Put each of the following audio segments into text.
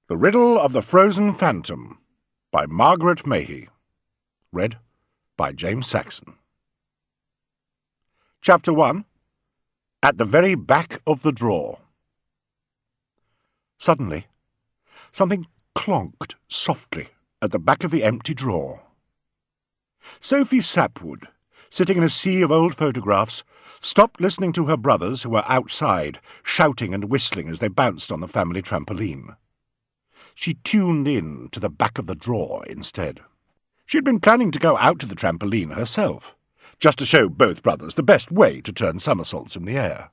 The Riddle of the Frozen Phantom by Margaret Mahy. Read by James Saxton. Chapter 1. At the Very Back of the Drawer. Suddenly, something clonked softly at the back of the empty drawer. Sophie Sapwood, sitting in a sea of old photographs, stopped listening to her brothers who were outside, shouting and whistling as they bounced on the family trampoline. She tuned in to the back of the drawer instead. She had been planning to go out to the trampoline herself, just to show both brothers the best way to turn somersaults in the air.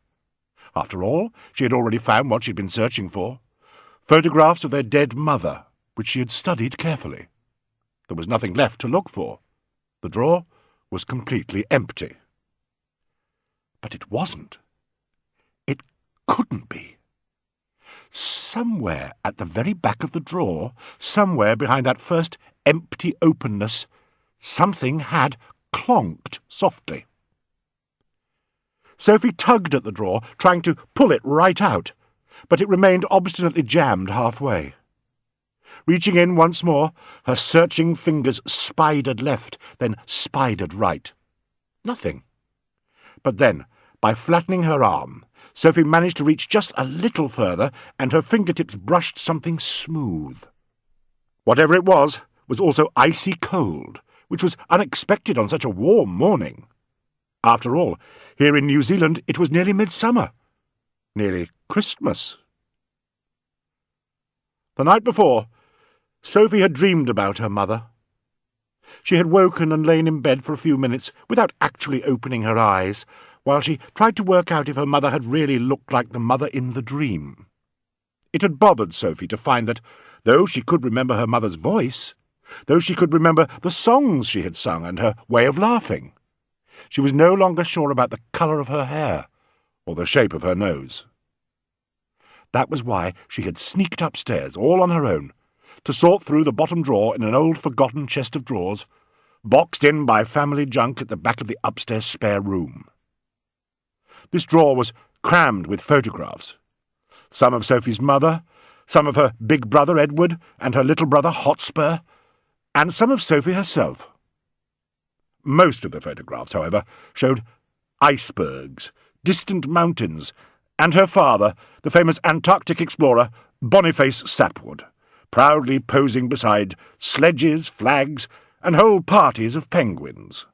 After all, she had already found what she had been searching for, photographs of their dead mother, which she had studied carefully. There was nothing left to look for. The drawer was completely empty. But it wasn't. It couldn't be. Somewhere at the very back of the drawer, somewhere behind that first empty openness, something had clonked softly. Sophie tugged at the drawer, trying to pull it right out, but it remained obstinately jammed halfway. Reaching in once more, her searching fingers spidered left, then spidered right. Nothing. But then, by flattening her arm, Sophie managed to reach just a little further, and her fingertips brushed something smooth. Whatever it was also icy cold, which was unexpected on such a warm morning. After all, here in New Zealand it was nearly midsummer, nearly Christmas. The night before, Sophie had dreamed about her mother. She had woken and lain in bed for a few minutes without actually opening her eyes, while she tried to work out if her mother had really looked like the mother in the dream. It had bothered Sophie to find that, though she could remember her mother's voice, though she could remember the songs she had sung and her way of laughing, she was no longer sure about the colour of her hair or the shape of her nose. That was why she had sneaked upstairs, all on her own, to sort through the bottom drawer in an old forgotten chest of drawers, boxed in by family junk at the back of the upstairs spare room. This drawer was crammed with photographs, some of Sophie's mother, some of her big brother Edward and her little brother Hotspur, and some of Sophie herself. Most of the photographs, however, showed icebergs, distant mountains, and her father, the famous Antarctic explorer Bonniface Sapwood, proudly posing beside sledges, flags, and whole parties of penguins.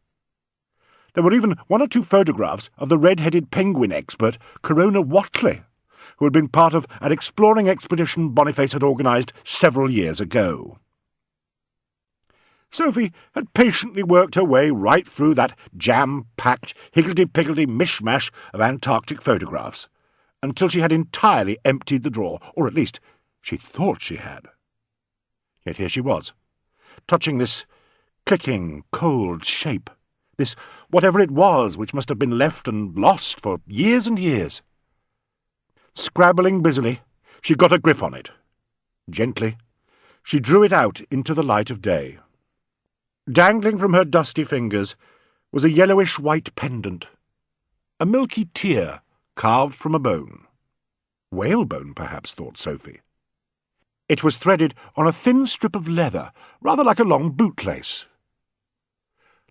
There were even one or two photographs of the red-headed penguin expert Corona Wottley, who had been part of an exploring expedition Bonniface had organised several years ago. Sophie had patiently worked her way right through that jam-packed, higgledy-piggledy mishmash of Antarctic photographs, until she had entirely emptied the drawer, or at least she thought she had. Yet here she was, touching this clicking, cold shape, this whatever it was which must have been left and lost for years and years. Scrabbling busily, she got a grip on it. Gently, she drew it out into the light of day. Dangling from her dusty fingers was a yellowish-white pendant, a milky tear carved from a bone. Whalebone, perhaps, thought Sophie. It was threaded on a thin strip of leather, rather like a long bootlace.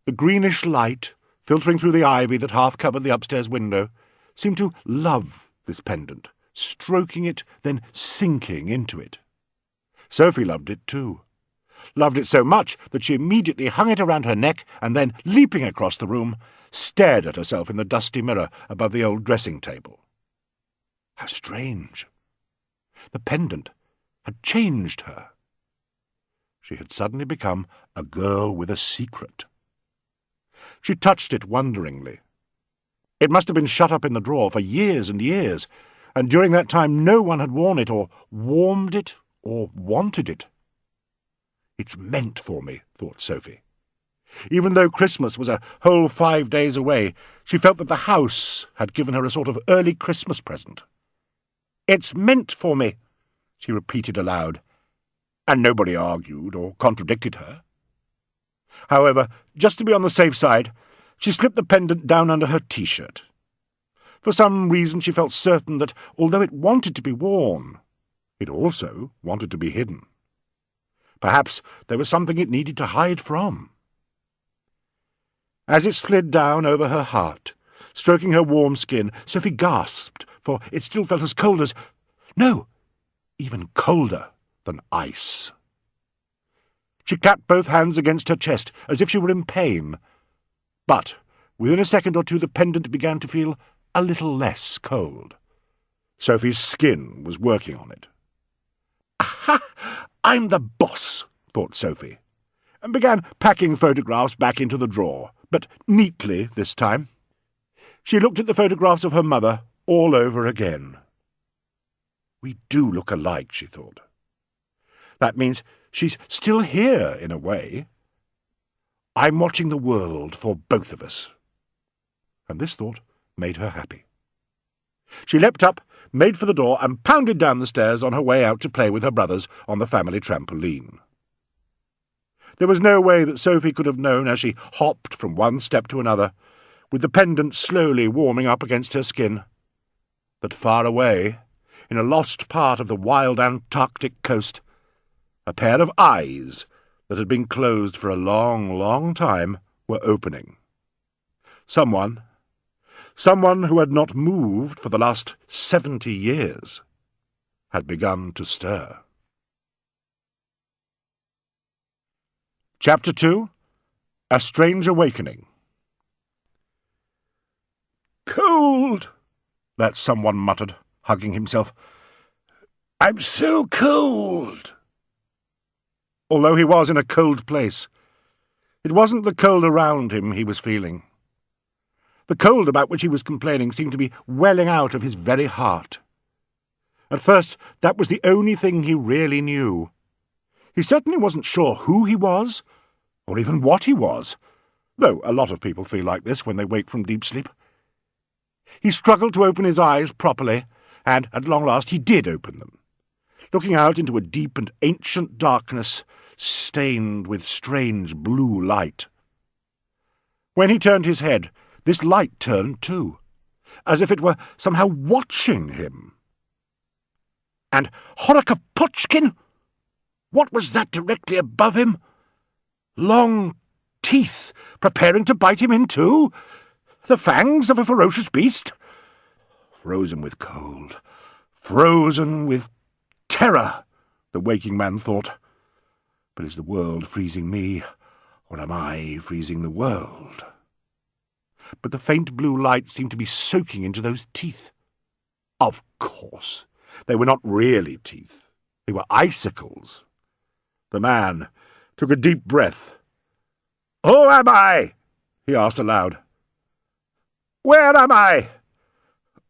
The greenish light, filtering through the ivy that half-covered the upstairs window, seemed to love this pendant, stroking it, then sinking into it. Sophie loved it too. Loved it so much that she immediately hung it around her neck and then, leaping across the room, stared at herself in the dusty mirror above the old dressing table. How strange! The pendant had changed her. She had suddenly become a girl with a secret. She touched it wonderingly. It must have been shut up in the drawer for years and years, and during that time no one had worn it or warmed it or wanted it. It's meant for me, thought Sophie. Even though Christmas was a whole 5 days away, she felt that the house had given her a sort of early Christmas present. It's meant for me, she repeated aloud, and nobody argued or contradicted her. However, just to be on the safe side, she slipped the pendant down under her T-shirt. For some reason she felt certain that, although it wanted to be worn, It also wanted to be hidden. Perhaps there was something it needed to hide from. As it slid down over her heart, stroking her warm skin, Sophie gasped, for it still felt as cold as— no, even colder than ice. She clapped both hands against her chest, as if she were in pain. But within a second or two the pendant began to feel a little less cold. Sophie's skin was working on it. "Aha! I'm the boss," thought Sophie, and began packing photographs back into the drawer, but neatly this time. She looked at the photographs of her mother all over again. We do look alike, she thought. That means she's still here, in a way. I'm watching the world for both of us. And this thought made her happy. She leapt up, made for the door, and pounded down the stairs on her way out to play with her brothers on the family trampoline. There was no way that Sophie could have known as she hopped from one step to another, with the pendant slowly warming up against her skin, that far away, in a lost part of the wild Antarctic coast, a pair of eyes that had been closed for a long, long time were opening. Someone who had not moved for the last 70 years, had begun to stir. Chapter 2. A Strange Awakening. "Cold," that someone muttered, hugging himself. "I'm so cold." Although he was in a cold place, it wasn't the cold around him he was feeling. The cold about which he was complaining seemed to be welling out of his very heart. At first, that was the only thing he really knew. He certainly wasn't sure who he was, or even what he was, though a lot of people feel like this when they wake from deep sleep. He struggled to open his eyes properly, and at long last he did open them, looking out into a deep and ancient darkness stained with strange blue light. When he turned his head, this light turned too, as if it were somehow watching him. And Horakapochkin! What was that directly above him? Long teeth, preparing to bite him in two? The fangs of a ferocious beast? Frozen with cold, frozen with terror, the waking man thought. But is the world freezing me, or am I freezing the world? But the faint blue light seemed to be soaking into those teeth. Of course, they were not really teeth. They were icicles. The man took a deep breath. "Who am I?" he asked aloud. "Where am I?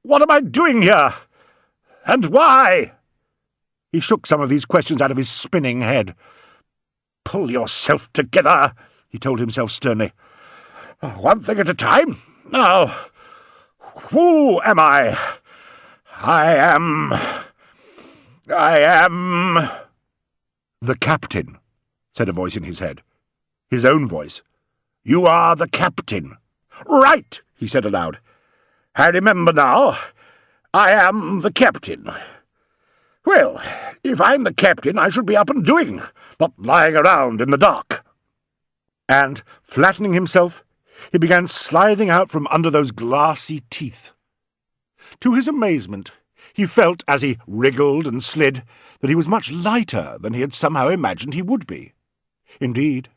What am I doing here? And why?" He shook some of these questions out of his spinning head. "Pull yourself together," he told himself sternly. "One thing at a time. Now, who am I? I am... "The captain," said a voice in his head. His own voice. "You are the captain." "Right," he said aloud. "I remember now. I am the captain. Well, if I'm the captain, I should be up and doing, not lying around in the dark." And, flattening himself, he began sliding out from under those glassy teeth. To his amazement, he felt, as he wriggled and slid, that he was much lighter than he had somehow imagined he would be. Indeed,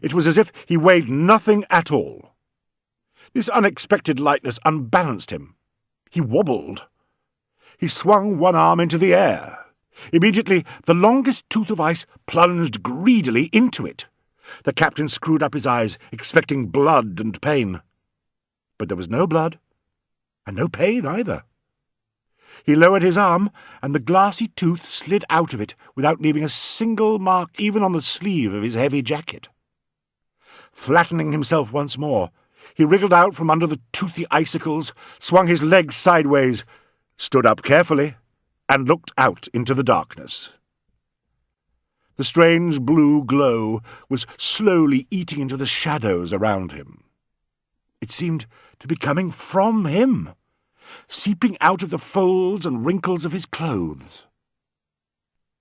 it was as if he weighed nothing at all. This unexpected lightness unbalanced him. He wobbled. He swung one arm into the air. Immediately, the longest tooth of ice plunged greedily into it. The captain screwed up his eyes, expecting blood and pain. But there was no blood, and no pain either. He lowered his arm, and the glassy tooth slid out of it without leaving a single mark even on the sleeve of his heavy jacket. Flattening himself once more, he wriggled out from under the toothy icicles, swung his legs sideways, stood up carefully, and looked out into the darkness. The strange blue glow was slowly eating into the shadows around him. It seemed to be coming from him, seeping out of the folds and wrinkles of his clothes.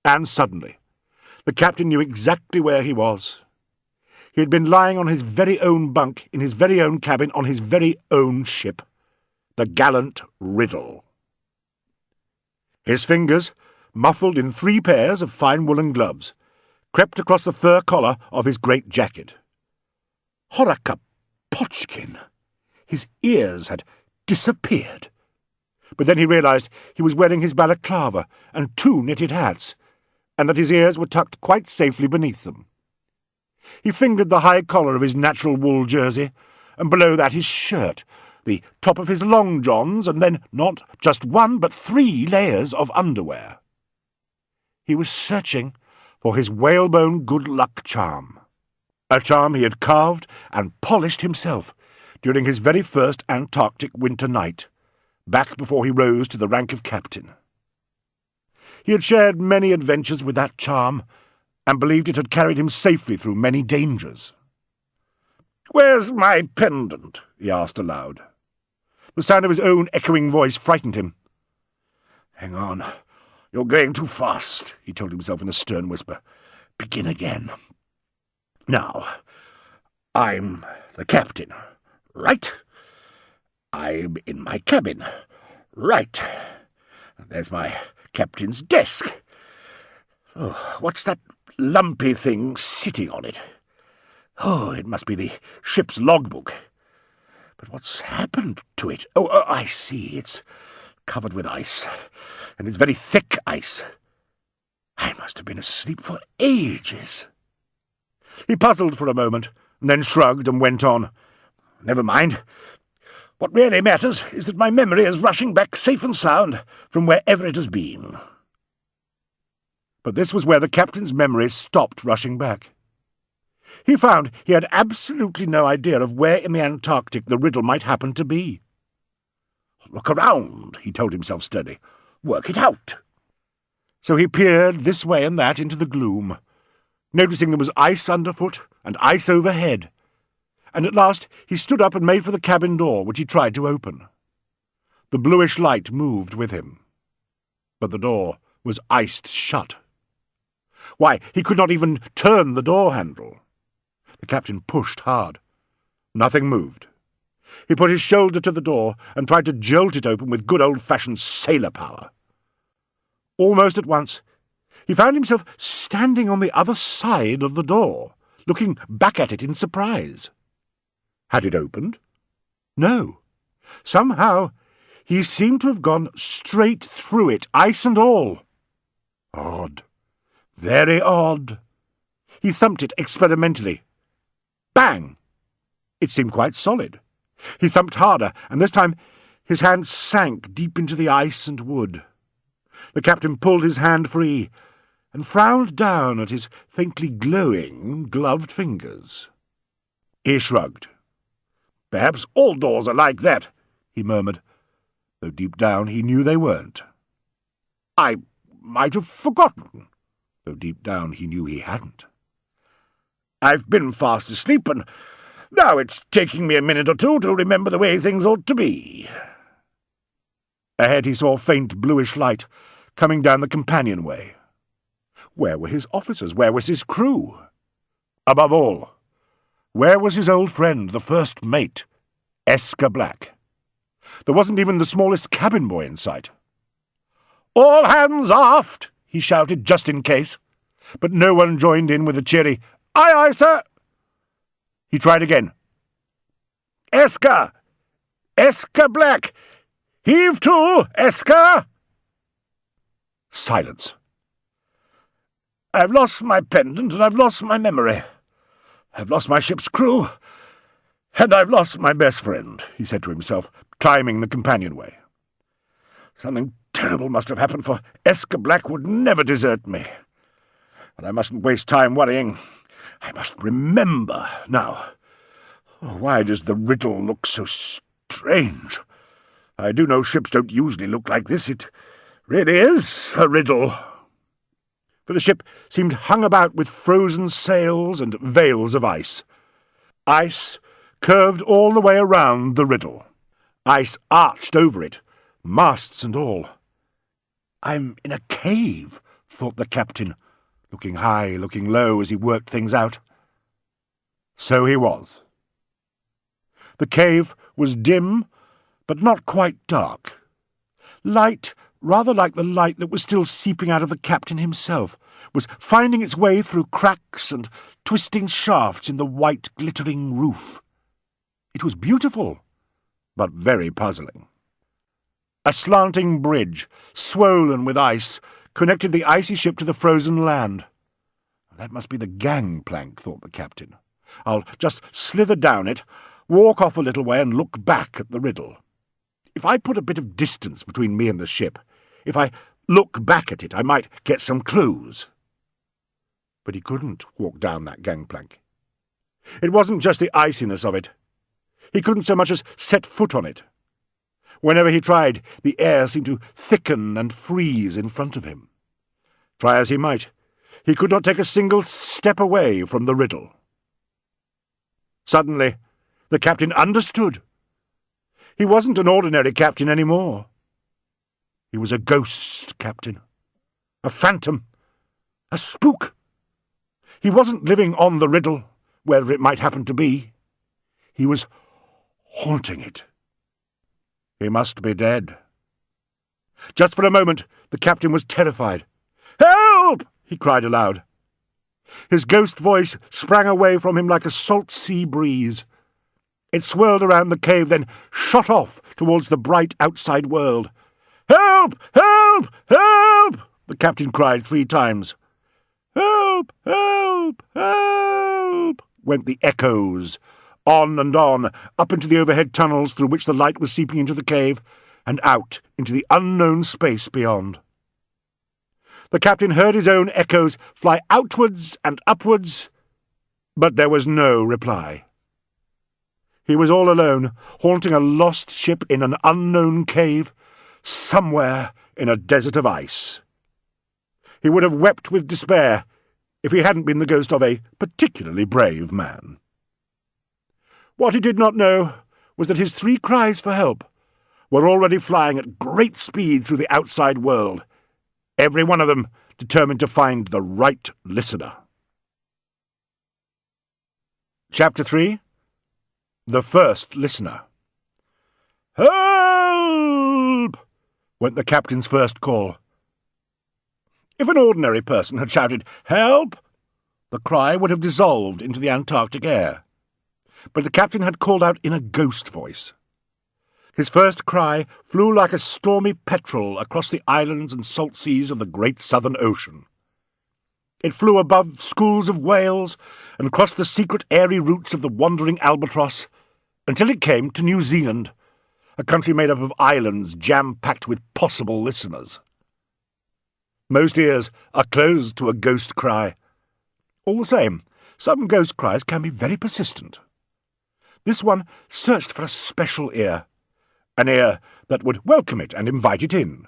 And suddenly, the captain knew exactly where he was. He had been lying on his very own bunk, in his very own cabin, on his very own ship, the gallant Riddle. His fingers, muffled in 3 pairs of fine woolen gloves, crept across the fur collar of his great jacket. Horaka-Pochkin! His ears had disappeared. But then he realized he was wearing his balaclava and 2 knitted hats, and that his ears were tucked quite safely beneath them. He fingered the high collar of his natural wool jersey, and below that his shirt, the top of his long johns, and then not just 1 but 3 layers of underwear. He was searching for his whalebone good luck charm, a charm he had carved and polished himself during his very first Antarctic winter night, back before he rose to the rank of captain. He had shared many adventures with that charm, and believed it had carried him safely through many dangers. "Where's my pendant?" he asked aloud. The sound of his own echoing voice frightened him. "Hang on, you're going too fast," he told himself in a stern whisper. "Begin again. Now, I'm the captain, right? I'm in my cabin, right? There's my captain's desk. Oh, what's that lumpy thing sitting on it? Oh, it must be the ship's logbook. But what's happened to it? Oh, I see. It's covered with ice, and it's very thick ice. I must have been asleep for ages." He puzzled for a moment, and then shrugged and went on. "Never mind. What really matters is that my memory is rushing back safe and sound from wherever it has been." But this was where the captain's memory stopped rushing back. He found he had absolutely no idea of where in the Antarctic the Riddle might happen to be. "Look around," he told himself steadily. "Work it out." So he peered this way and that into the gloom, noticing there was ice underfoot and ice overhead, and at last he stood up and made for the cabin door, which he tried to open. The bluish light moved with him, but the door was iced shut. Why, he could not even turn the door handle. The captain pushed hard. Nothing moved. He put his shoulder to the door and tried to jolt it open with good old-fashioned sailor power. Almost at once, he found himself standing on the other side of the door, looking back at it in surprise. Had it opened? No. Somehow he seemed to have gone straight through it, ice and all. Odd. Very odd. He thumped it experimentally. Bang! It seemed quite solid. He thumped harder, and this time his hand sank deep into the ice and wood. The captain pulled his hand free and frowned down at his faintly glowing, gloved fingers. He shrugged. "Perhaps all doors are like that," he murmured, though deep down he knew they weren't. "I might have forgotten," though deep down he knew he hadn't. "I've been fast asleep, and now it's taking me a minute or 2 to remember the way things ought to be." Ahead he saw faint bluish light coming down the companionway. Where were his officers? Where was his crew? Above all, where was his old friend, the first mate, Escher Black? There wasn't even the smallest cabin boy in sight. "All hands aft!" he shouted, just in case, but no one joined in with a cheery, "Aye, aye, sir." He tried again. "Escher! Escher Black! Heave to, Escher!" Silence. "I've lost my pendant, and I've lost my memory. I've lost my ship's crew, and I've lost my best friend," he said to himself, climbing the companionway. "Something terrible must have happened, for Escher Black would never desert me. But I mustn't waste time worrying. I must remember now. Oh, why does the Riddle look so strange? I do know ships don't usually look like this. It really is a riddle." For the ship seemed hung about with frozen sails and veils of ice. Ice curved all the way around the Riddle. Ice arched over it, masts and all. "I'm in a cave," thought the captain, looking high, looking low as he worked things out. So he was. The cave was dim, but not quite dark. Light, rather like the light that was still seeping out of the captain himself, was finding its way through cracks and twisting shafts in the white, glittering roof. It was beautiful, but very puzzling. A slanting bridge, swollen with ice, connected the icy ship to the frozen land. That must be the gangplank, thought the captain. I'll just slither down it, walk off a little way and look back at the Riddle. If I put a bit of distance between me and the ship, if I look back at it, I might get some clues. But he couldn't walk down that gangplank. It wasn't just the iciness of it. He couldn't so much as set foot on it. Whenever he tried, the air seemed to thicken and freeze in front of him. Try as he might, he could not take a single step away from the Riddle. Suddenly, the captain understood. He wasn't an ordinary captain any more. He was a ghost captain, a phantom, a spook. He wasn't living on the Riddle, wherever it might happen to be. He was haunting it. He must be dead. Just for a moment, the captain was terrified. "Help!" he cried aloud. His ghost voice sprang away from him like a salt sea breeze. It swirled around the cave, then shot off towards the bright outside world. "Help! Help! Help!" the captain cried 3 times. "Help! Help! Help!" went the echoes, on and on, up into the overhead tunnels through which the light was seeping into the cave, and out into the unknown space beyond. The captain heard his own echoes fly outwards and upwards, but there was no reply. He was all alone, haunting a lost ship in an unknown cave, somewhere in a desert of ice. He would have wept with despair if he hadn't been the ghost of a particularly brave man. What he did not know was that his 3 cries for help were already flying at great speed through the outside world, every one of them determined to find the right listener. Chapter 3. The First Listener. "Help!" went the captain's first call. If an ordinary person had shouted, "Help!" the cry would have dissolved into the Antarctic air. But the captain had called out in a ghost voice. His first cry flew like a stormy petrel across the islands and salt seas of the great southern ocean. It flew above schools of whales and across the secret airy routes of the wandering albatross until it came to New Zealand, a country made up of islands jam-packed with possible listeners. Most ears are closed to a ghost cry. All the same, some ghost cries can be very persistent. This one searched for a special ear, an ear that would welcome it and invite it in,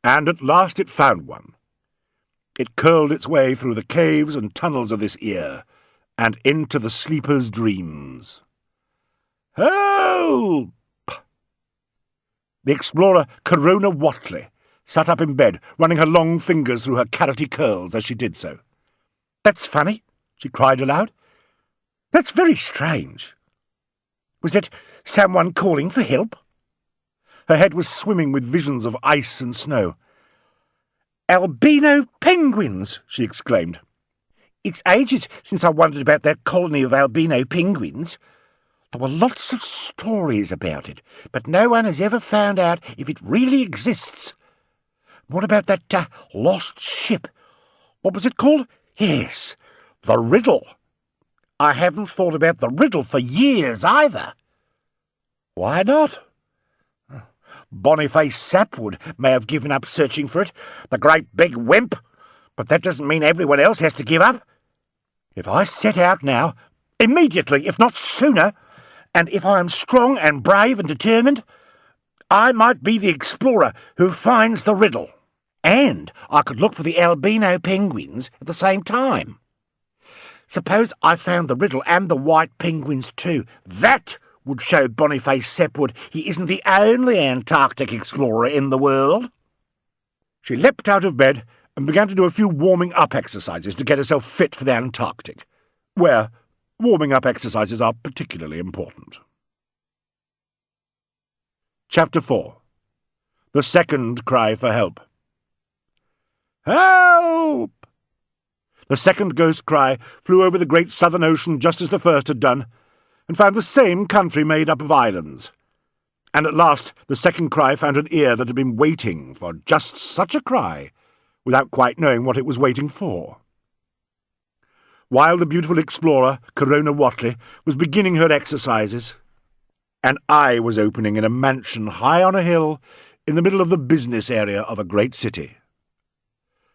and at last it found one. It curled its way through the caves and tunnels of this ear, and into the sleeper's dreams. "Help!" The explorer Corona Wottley sat up in bed, running her long fingers through her carroty curls as she did so. "That's funny," she cried aloud. "That's very strange. Was that someone calling for help?" Her head was swimming with visions of ice and snow. "Albino penguins!" she exclaimed. "It's ages since I wondered about that colony of albino penguins. There were lots of stories about it, but no one has ever found out if it really exists. What about that lost ship? What was it called? Yes, the Riddle. I haven't thought about the Riddle for years either." "Why not?" "Bonniface Sapwood may have given up searching for it, the great big wimp, but that doesn't mean everyone else has to give up. If I set out now, immediately, if not sooner, and if I am strong and brave and determined, I might be the explorer who finds the Riddle. And I could look for the albino penguins at the same time. Suppose I found the Riddle and the white penguins too. That would show Bonniface Sapwood he isn't the only Antarctic explorer in the world." She leapt out of bed and began to do a few warming-up exercises to get herself fit for the Antarctic, where warming-up exercises are particularly important. Chapter 4. The Second Cry for Help. Help! The second ghost cry flew over the great southern ocean just as the first had done, and found the same country made up of islands. And at last the second cry found an ear that had been waiting for just such a cry, without quite knowing what it was waiting for. While the beautiful explorer, Corona Wottley, was beginning her exercises, an eye was opening in a mansion high on a hill in the middle of the business area of a great city.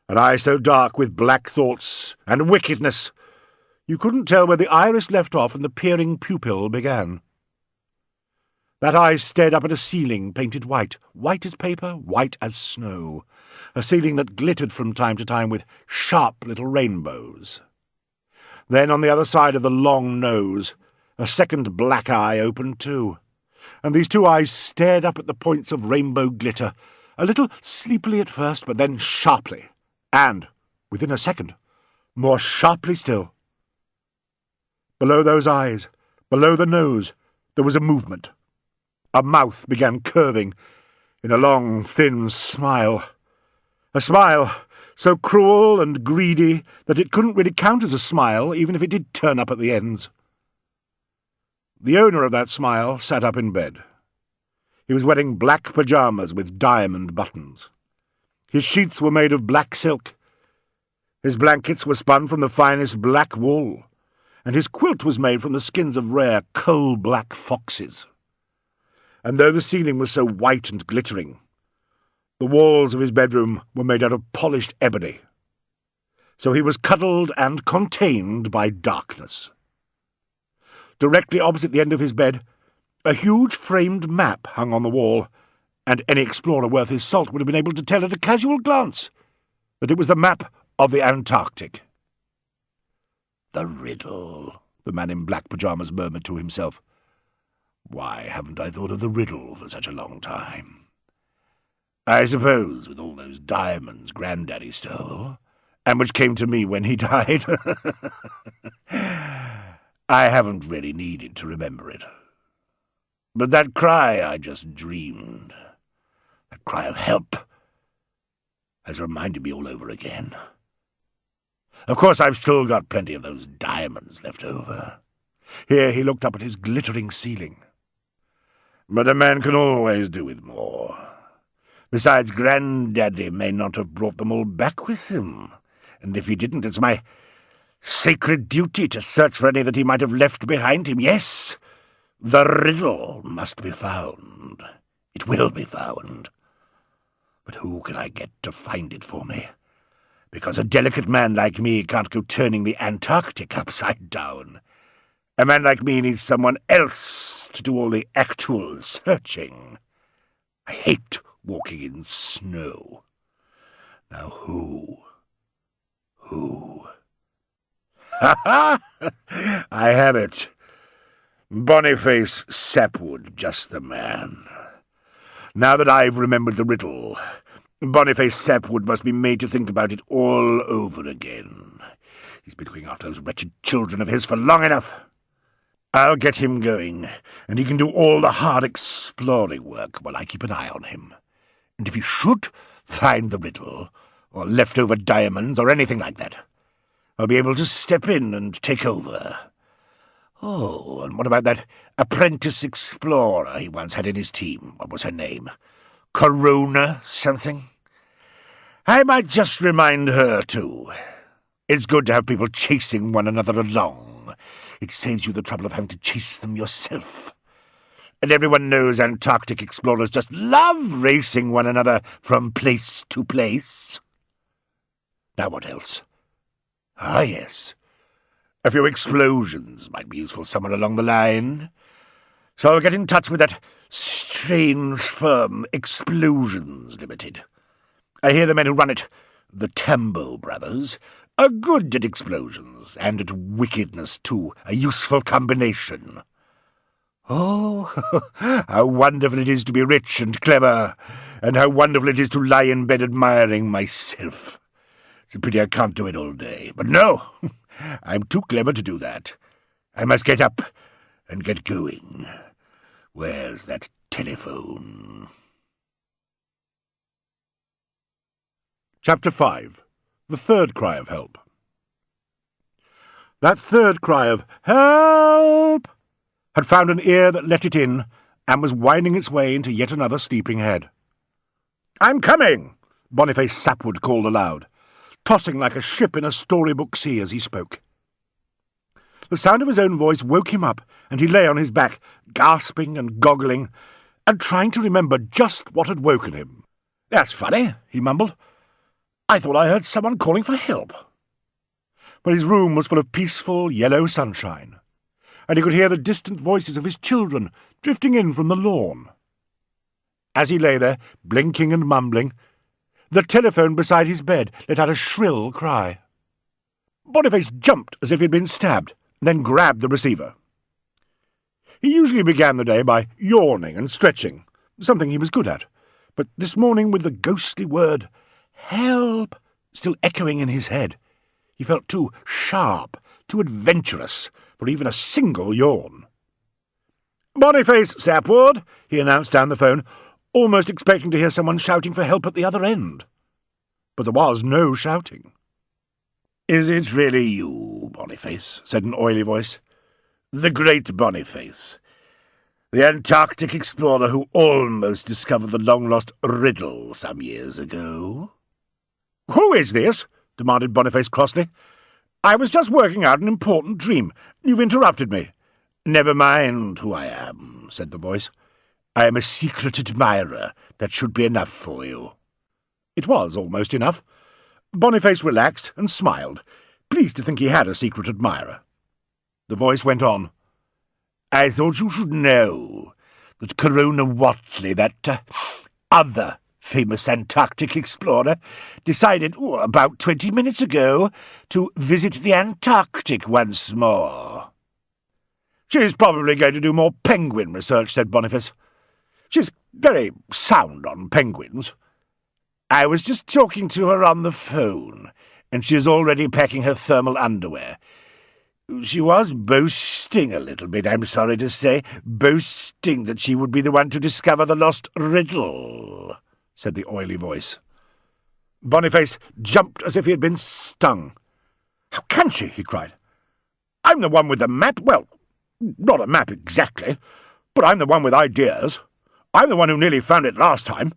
An eye so dark with black thoughts and wickedness, you couldn't tell where the iris left off and the peering pupil began. That eye stared up at a ceiling painted white, white as paper, white as snow, a ceiling that glittered from time to time with sharp little rainbows. Then on the other side of the long nose, a second black eye opened too, and these two eyes stared up at the points of rainbow glitter, a little sleepily at first, but then sharply, and, within a second, more sharply still. Below those eyes, below the nose, there was a movement. A mouth began curving in a long, thin smile. A smile so cruel and greedy that it couldn't really count as a smile, even if it did turn up at the ends. The owner of that smile sat up in bed. He was wearing black pyjamas with diamond buttons. His sheets were made of black silk. His blankets were spun from the finest black wool, and his quilt was made from the skins of rare coal-black foxes. And though the ceiling was so white and glittering, the walls of his bedroom were made out of polished ebony. So he was cuddled and contained by darkness. Directly opposite the end of his bed, a huge framed map hung on the wall, and any explorer worth his salt would have been able to tell at a casual glance that it was the map of the Antarctic. "The riddle," the man in black pyjamas murmured to himself. "Why haven't I thought of the riddle for such a long time? I suppose with all those diamonds Granddaddy stole, and which came to me when he died, I haven't really needed to remember it. But that cry I just dreamed, that cry of help, has reminded me all over again. Of course, I've still got plenty of those diamonds left over." Here he looked up at his glittering ceiling. "But a man can always do with more. Besides, Granddaddy may not have brought them all back with him, and if he didn't, it's my sacred duty to search for any that he might have left behind him. Yes, the riddle must be found. It will be found. But who can I get to find it for me? Because a delicate man like me can't go turning the Antarctic upside down. A man like me needs someone else to do all the actual searching. I hate walking in snow. Now who? Ha-ha! I have it. Bonniface Sapwood, just the man. Now that I've remembered the riddle, Bonniface Sapwood must be made to think about it all over again. He's been going after those wretched children of his for long enough. I'll get him going, and he can do all the hard exploring work while I keep an eye on him. And if he should find the riddle, or leftover diamonds, or anything like that, I'll be able to step in and take over. Oh, and what about that apprentice explorer he once had in his team? What was her name? Corona something? I might just remind her, too. It's good to have people chasing one another along. It saves you the trouble of having to chase them yourself. And everyone knows Antarctic explorers just love racing one another from place to place. Now what else? Ah, yes. A few explosions might be useful somewhere along the line. So I'll get in touch with that strange firm, Explosions Limited. I hear the men who run it, the Tambo brothers, are good at explosions, and at wickedness, too, a useful combination. Oh, how wonderful it is to be rich and clever, and how wonderful it is to lie in bed admiring myself. It's a pity I can't do it all day. But no, I'm too clever to do that. I must get up and get going. Where's that telephone? Chapter 5. The third cry of help. That third cry of help had found an ear that let it in and was winding its way into yet another sleeping head. "I'm coming!" Bonniface Sapwood called aloud, tossing like a ship in a storybook sea as he spoke. The sound of his own voice woke him up, and he lay on his back, gasping and goggling, and trying to remember just what had woken him. "That's funny," he mumbled. "I thought I heard someone calling for help." But his room was full of peaceful yellow sunshine, and he could hear the distant voices of his children drifting in from the lawn. As he lay there, blinking and mumbling, the telephone beside his bed let out a shrill cry. Boniface jumped as if he'd been stabbed, then grabbed the receiver. He usually began the day by yawning and stretching, something he was good at, but this morning, with the ghostly word "help" still echoing in his head, he felt too sharp, too adventurous for even a single yawn. "Bonniface Sapwood," he announced down the phone, almost expecting to hear someone shouting for help at the other end. But there was no shouting. "Is it really you, Bonniface?" said an oily voice. "The great Bonniface, the Antarctic explorer who almost discovered the long-lost Riddle some years ago?" "Who is this?" demanded Boniface crossly. "I was just working out an important dream. You've interrupted me." "Never mind who I am," said the voice. "I am a secret admirer. That should be enough for you." It was almost enough. Boniface relaxed and smiled, pleased to think he had a secret admirer. The voice went on. "I thought you should know that Corona Wottley, that other famous Antarctic explorer, decided about 20 minutes ago to visit the Antarctic once more." "She's probably going to do more penguin research," said Boniface. "She's very sound on penguins." "I was just talking to her on the phone, and she is already packing her thermal underwear. She was boasting a little bit, I'm sorry to say, boasting that she would be the one to discover the lost riddle," said the oily voice. Boniface jumped as if he had been stung. "How can she?" he cried. "I'm the one with the map. Well, not a map exactly, but I'm the one with ideas. I'm the one who nearly found it last time.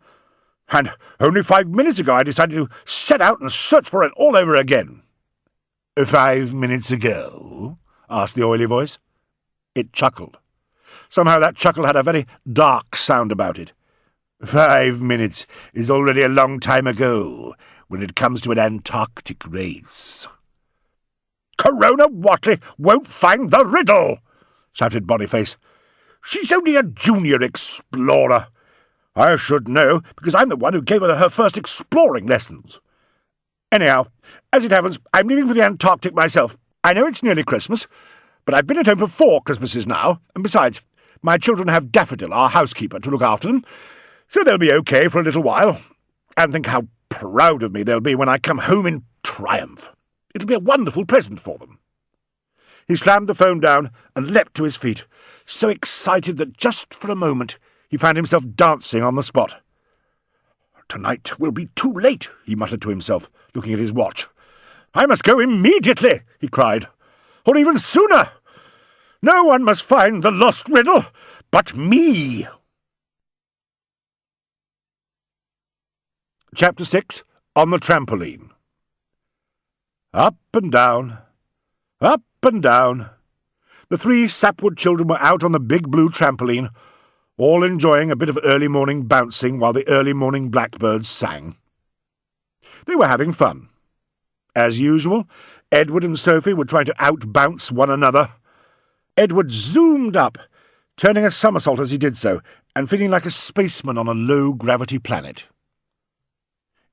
And only 5 minutes ago I decided to set out and search for it all over again." "5 minutes ago?" asked the oily voice. It chuckled. Somehow that chuckle had a very dark sound about it. 5 minutes is already a long time ago when it comes to an Antarctic race. "Corona Wottley won't find the riddle!" shouted Boniface. "She's only a junior explorer. I should know, because I'm the one who gave her first exploring lessons. Anyhow, as it happens, I'm leaving for the Antarctic myself. I know it's nearly Christmas, but I've been at home for 4 Christmases now, and besides, my children have Daffodil, our housekeeper, to look after them, so they'll be okay for a little while. And think how proud of me they'll be when I come home in triumph. It'll be a wonderful present for them." He slammed the phone down and leapt to his feet, so excited that just for a moment he found himself dancing on the spot. "Tonight will be too late," he muttered to himself, looking at his watch. "I must go immediately," he cried, "or even sooner. No one must find the lost riddle but me." Chapter 6. On the Trampoline. Up and down, up and down. The 3 Sapwood children were out on the big blue trampoline, all enjoying a bit of early morning bouncing while the early morning blackbirds sang. They were having fun. As usual, Edward and Sophie were trying to outbounce one another. Edward zoomed up, turning a somersault as he did so, and feeling like a spaceman on a low-gravity planet.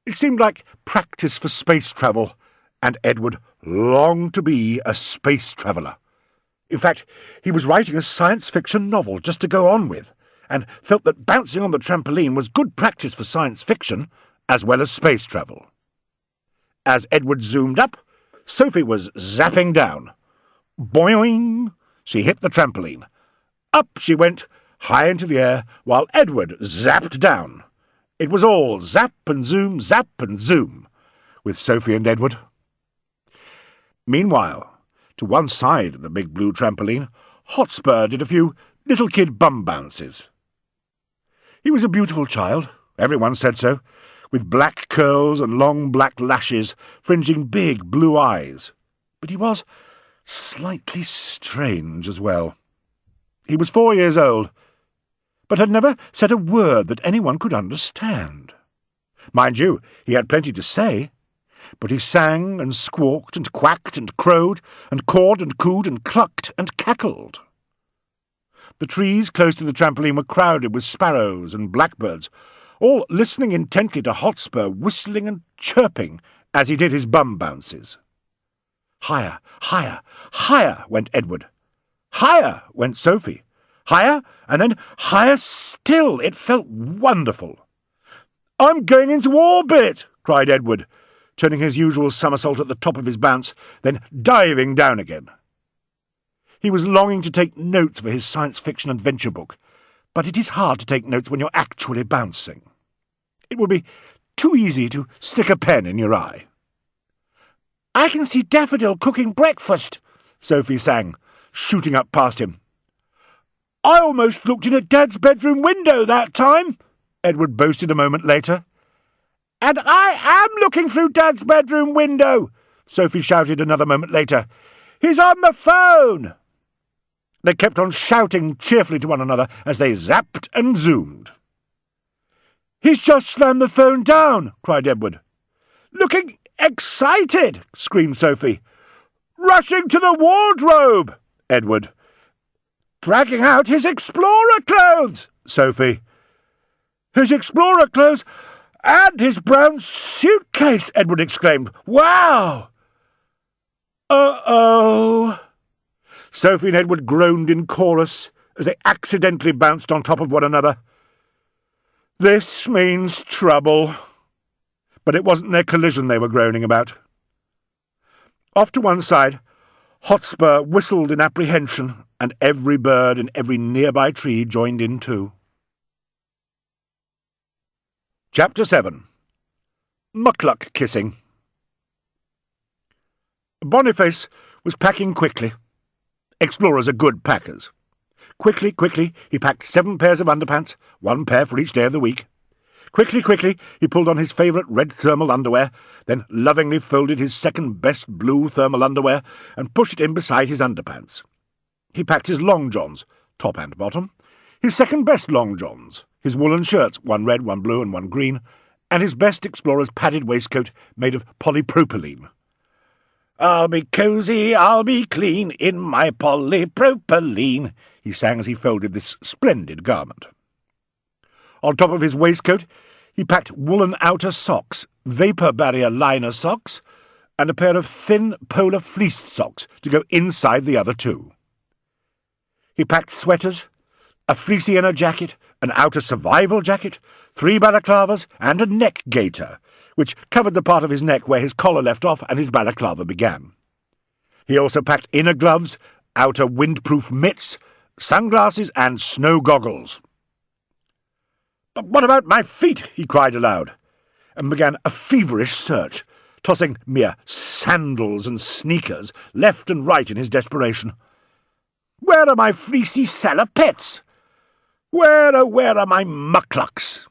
It seemed like practice for space travel, and Edward longed to be a space traveller. In fact, he was writing a science fiction novel just to go on with, and felt that bouncing on the trampoline was good practice for science fiction as well as space travel. As Edward zoomed up, Sophie was zapping down. Boing! She hit the trampoline. Up she went, high into the air, while Edward zapped down. It was all zap and zoom, with Sophie and Edward. Meanwhile, to one side of the big blue trampoline, Hotspur did a few little kid bum bounces. He was a beautiful child, everyone said so, with black curls and long black lashes fringing big blue eyes. But he was slightly strange as well. He was 4 years old, but had never said a word that anyone could understand. Mind you, he had plenty to say, but he sang and squawked and quacked and crowed and cawed and cooed and clucked and cackled. The trees close to the trampoline were crowded with sparrows and blackbirds, all listening intently to Hotspur whistling and chirping as he did his bum bounces. Higher, higher, higher went Edward. Higher went Sophie. Higher, and then higher still. It felt wonderful. "I'm going into orbit!" cried Edward, turning his usual somersault at the top of his bounce, then diving down again. He was longing to take notes for his science fiction adventure book, but it is hard to take notes when you're actually bouncing. It would be too easy to stick a pen in your eye. "I can see Daffodil cooking breakfast," Sophie sang, shooting up past him. "I almost looked in at Dad's bedroom window that time," Edward boasted a moment later. "And I am looking through Dad's bedroom window," Sophie shouted another moment later. "He's on the phone." They kept on shouting cheerfully to one another as they zapped and zoomed. "He's just slammed the phone down," cried Edward. "Looking excited," screamed Sophie. "Rushing to the wardrobe," Edward. "Dragging out his explorer clothes," Sophie. "His explorer clothes and his brown suitcase," Edward exclaimed. "Wow!" "Uh-oh!" Sophie and Edward groaned in chorus as they accidentally bounced on top of one another. This means trouble. But it wasn't their collision they were groaning about. Off to one side, Hotspur whistled in apprehension, and every bird in every nearby tree joined in too. Chapter 7. Muckluck Kissing. Boniface was packing quickly. Explorers are good packers. Quickly, he packed 7 pairs of underpants, 1 pair for each day of the week. Quickly, he pulled on his favourite red thermal underwear, then lovingly folded his second-best blue thermal underwear and pushed it in beside his underpants. He packed his long johns, top and bottom, his second-best long johns, his woolen shirts, 1 red, 1 blue and 1 green, and his best explorer's padded waistcoat made of polypropylene. "I'll be cosy, I'll be clean, in my polypropylene," he sang as he folded this splendid garment. On top of his waistcoat, he packed woolen outer socks, vapour barrier liner socks, and a pair of thin polar fleeced socks to go inside the other 2. He packed sweaters, a fleecy inner jacket, an outer survival jacket, 3 balaclavas, and a neck gaiter, which covered the part of his neck where his collar left off and his balaclava began. He also packed inner gloves, outer windproof mitts, sunglasses, and snow goggles. "But what about my feet?" he cried aloud, and began a feverish search, tossing mere sandals and sneakers left and right in his desperation. "Where are my fleecy salopettes? Where are my mucklucks?"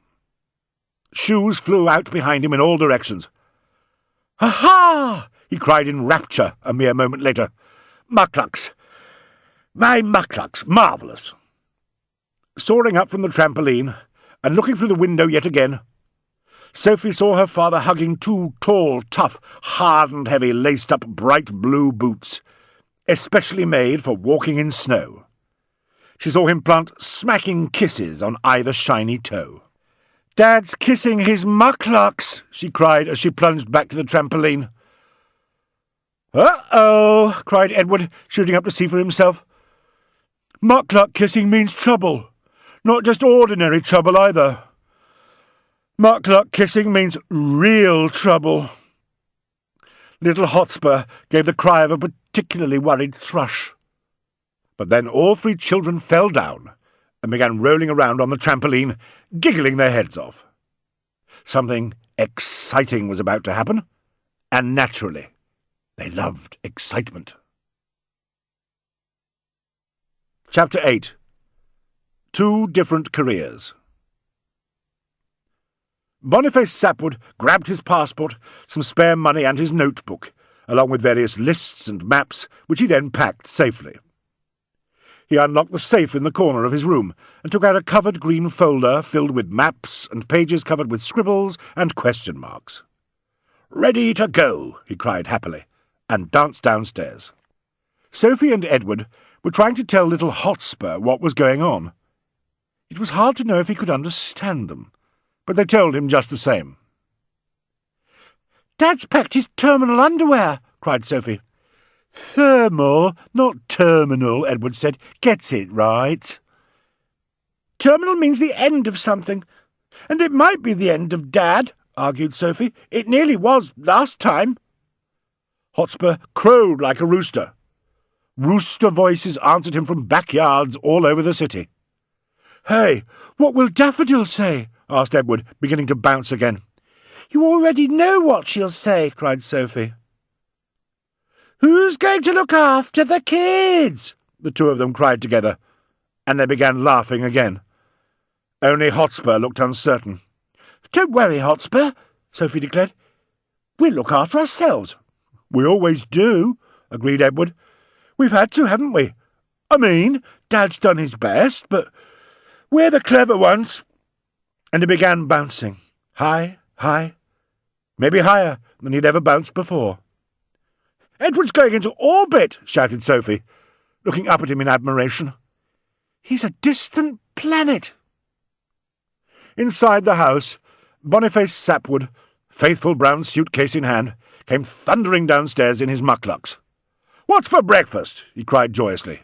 Shoes flew out behind him in all directions. "Ha-ha!" he cried in rapture a mere moment later. "Mucklucks! My mucklucks! Marvellous!" Soaring up from the trampoline, and looking through the window yet again, Sophie saw her father hugging 2 tall, tough, hard and heavy, laced-up bright blue boots, especially made for walking in snow. She saw him plant smacking kisses on either shiny toe. "Dad's kissing his mucklucks," she cried as she plunged back to the trampoline. "Uh-oh!" cried Edward, shooting up to see for himself. "Muckluck kissing means trouble. Not just ordinary trouble, either. Muckluck kissing means real trouble." Little Hotspur gave the cry of a particularly worried thrush. But then all three children fell down and began rolling around on the trampoline, giggling their heads off. Something exciting was about to happen, and naturally, they loved excitement. Chapter 8. 2 Different Careers. Bonniface Sapwood grabbed his passport, some spare money and his notebook, along with various lists and maps, which he then packed safely. He unlocked the safe in the corner of his room and took out a covered green folder filled with maps and pages covered with scribbles and question marks. "Ready to go," he cried happily, and danced downstairs. Sophie and Edward were trying to tell little Hotspur what was going on. It was hard to know if he could understand them, but they told him just the same. "Dad's packed his terminal underwear," cried Sophie. "Thermal, not terminal," Edward said. "Gets it right." "Terminal means the end of something, and it might be the end of Dad," argued Sophie. "It nearly was last time." Hotspur crowed like a rooster. Rooster voices answered him from backyards all over the city. "Hey, what will Daffodil say?" asked Edward, beginning to bounce again. "You already know what she'll say," cried Sophie. "Who's going to look after the kids?" the two of them cried together, and they began laughing again. Only Hotspur looked uncertain. "Don't worry, Hotspur," Sophie declared. "We'll look after ourselves." "We always do," agreed Edward. "We've had to, haven't we? I mean, Dad's done his best, but we're the clever ones." And he began bouncing, high, high, maybe higher than he'd ever bounced before. "Edward's going into orbit," shouted Sophie, looking up at him in admiration. "He's a distant planet." Inside the house, Bonniface Sapwood, faithful brown suitcase in hand, came thundering downstairs in his mucklucks. "What's for breakfast?" he cried joyously.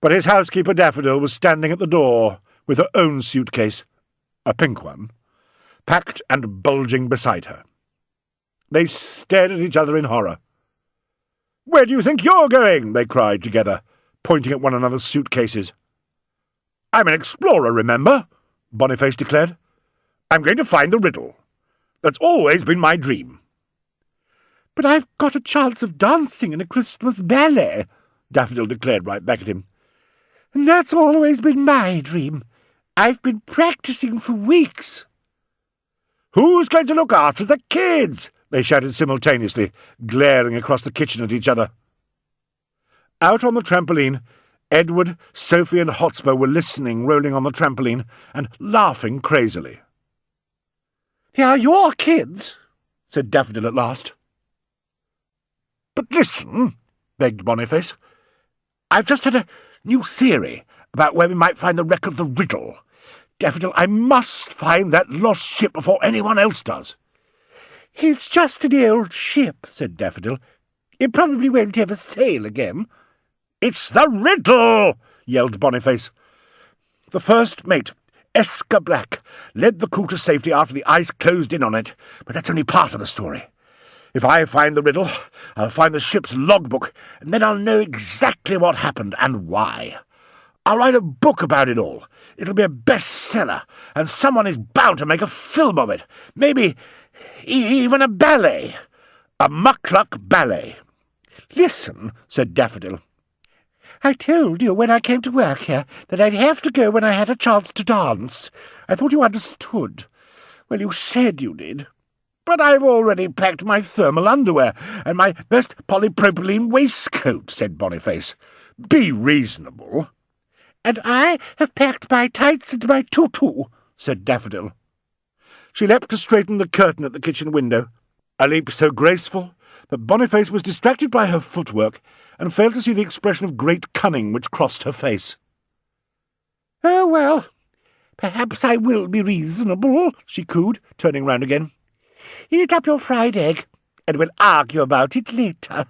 But his housekeeper Daffodil was standing at the door with her own suitcase, a pink one, packed and bulging beside her. They stared at each other in horror. "Where do you think you're going?" they cried together, pointing at one another's suitcases. "I'm an explorer, remember?" Bonniface declared. "I'm going to find the riddle. That's always been my dream." "But I've got a chance of dancing in a Christmas ballet," Daffodil declared right back at him. "And that's always been my dream. I've been practicing for weeks." "Who's going to look after the kids?" they shouted simultaneously, glaring across the kitchen at each other. Out on the trampoline, Edward, Sophie and Hotspur were listening, rolling on the trampoline, and laughing crazily. "They are your kids," said Daffodil at last. "But listen," begged Bonniface. "I've just had a new theory about where we might find the wreck of the Riddle. Daffodil, I must find that lost ship before anyone else does." "It's just an old ship," said Daffodil. "It probably won't ever sail again." "It's the Riddle!" yelled Bonniface. "The first mate, Escher Black, led the crew to safety after the ice closed in on it, but that's only part of the story. If I find the riddle, I'll find the ship's logbook, and then I'll know exactly what happened and why. I'll write a book about it all. It'll be a bestseller, and someone is bound to make a film of it. Maybe even a ballet. A muckluck ballet." "Listen," said Daffodil. "I told you when I came to work here that I'd have to go when I had a chance to dance. I thought you understood. Well, you said you did. But I've already packed my thermal underwear and my best polypropylene waistcoat," said Bonniface. "Be reasonable." "And I have packed my tights and my tutu," said Daffodil. She leapt to straighten the curtain at the kitchen window, a leap so graceful that Bonniface was distracted by her footwork and failed to see the expression of great cunning which crossed her face. "Oh, well, perhaps I will be reasonable," she cooed, turning round again. "Eat up your fried egg, and we'll argue about it later."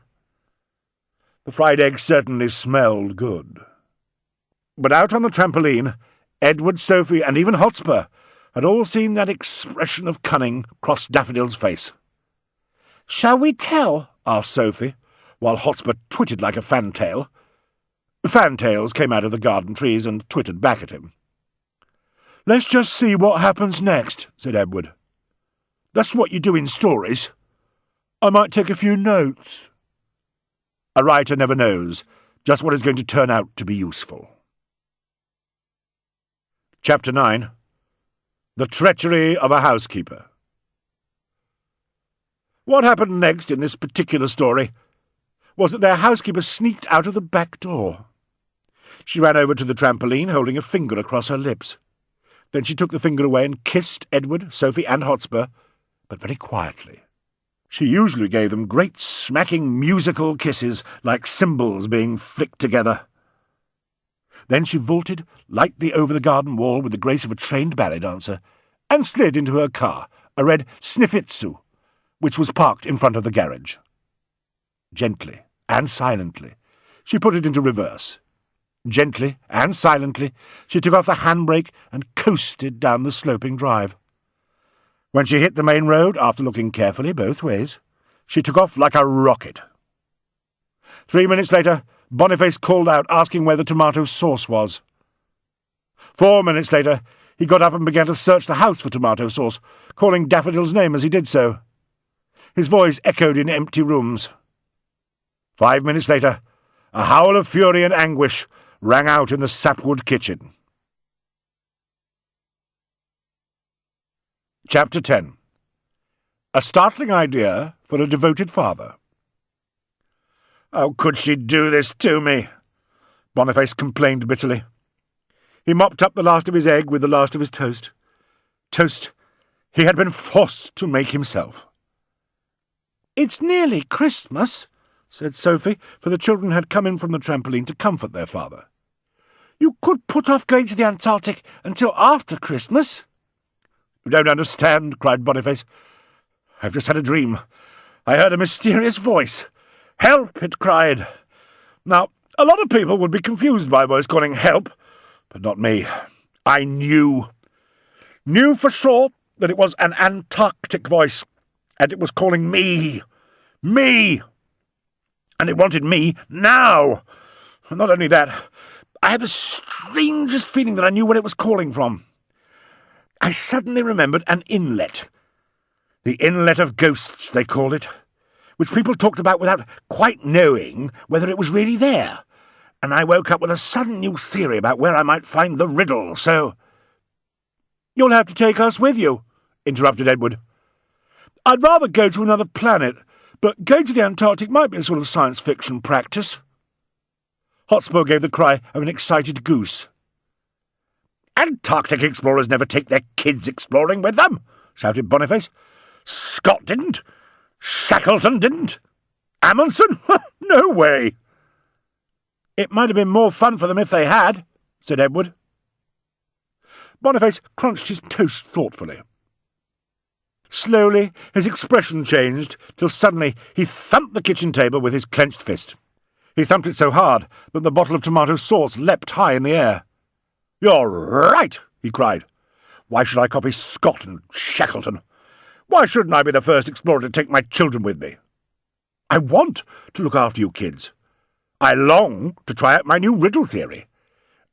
The fried egg certainly smelled good. But out on the trampoline, Edward, Sophie, and even Hotspur had all seen that expression of cunning cross Daffodil's face. "Shall we tell?" asked Sophie, while Hotspur twittered like a fantail. Fantails came out of the garden trees and twittered back at him. "Let's just see what happens next," said Edward. "That's what you do in stories. I might take a few notes." A writer never knows just what is going to turn out to be useful. Chapter 9. The Treachery of a Housekeeper. What happened next in this particular story was that their housekeeper sneaked out of the back door. She ran over to the trampoline, holding a finger across her lips. Then she took the finger away and kissed Edward, Sophie, and Hotspur, but very quietly. She usually gave them great smacking musical kisses, like cymbals being flicked together. Then she vaulted lightly over the garden wall with the grace of a trained ballet dancer, and slid into her car, a red Snifitsu, which was parked in front of the garage. Gently and silently, she put it into reverse. Gently and silently, she took off the handbrake and coasted down the sloping drive. When she hit the main road, after looking carefully both ways, she took off like a rocket. 3 minutes later, Bonniface called out, asking where the tomato sauce was. 4 minutes later, he got up and began to search the house for tomato sauce, calling Daffodil's name as he did so. His voice echoed in empty rooms. 5 minutes later, a howl of fury and anguish rang out in the Sapwood kitchen. Chapter 10. A startling idea for a devoted father. "How could she do this to me?" Boniface complained bitterly. He mopped up the last of his egg with the last of his toast. Toast he had been forced to make himself. "It's nearly Christmas," said Sophie, for the children had come in from the trampoline to comfort their father. "You could put off going to the Antarctic until after Christmas." "You don't understand," cried Boniface. "I've just had a dream. I heard a mysterious voice. 'Help!' it cried. Now, a lot of people would be confused by a voice calling 'help,' but not me. I knew for sure that it was an Antarctic voice, and it was calling me. And it wanted me now. And not only that, I had the strangest feeling that I knew where it was calling from. I suddenly remembered an inlet. The Inlet of Ghosts, they called it, which people talked about without quite knowing whether it was really there. And I woke up with a sudden new theory about where I might find the riddle, so—" "You'll have to take us with you," interrupted Edward. "I'd rather go to another planet, but going to the Antarctic might be a sort of science fiction practice." Hotspur gave the cry of an excited goose. "Antarctic explorers never take their kids exploring with them," shouted Boniface. "Scott didn't. Shackleton didn't. Amundsen? No way." "It might have been more fun for them if they had," said Edward. Boniface crunched his toast thoughtfully. Slowly his expression changed, till suddenly he thumped the kitchen table with his clenched fist. He thumped it so hard that the bottle of tomato sauce leapt high in the air. "You're right," he cried. "Why should I copy Scott and Shackleton? Why shouldn't I be the first explorer to take my children with me? I want to look after you kids. I long to try out my new riddle theory.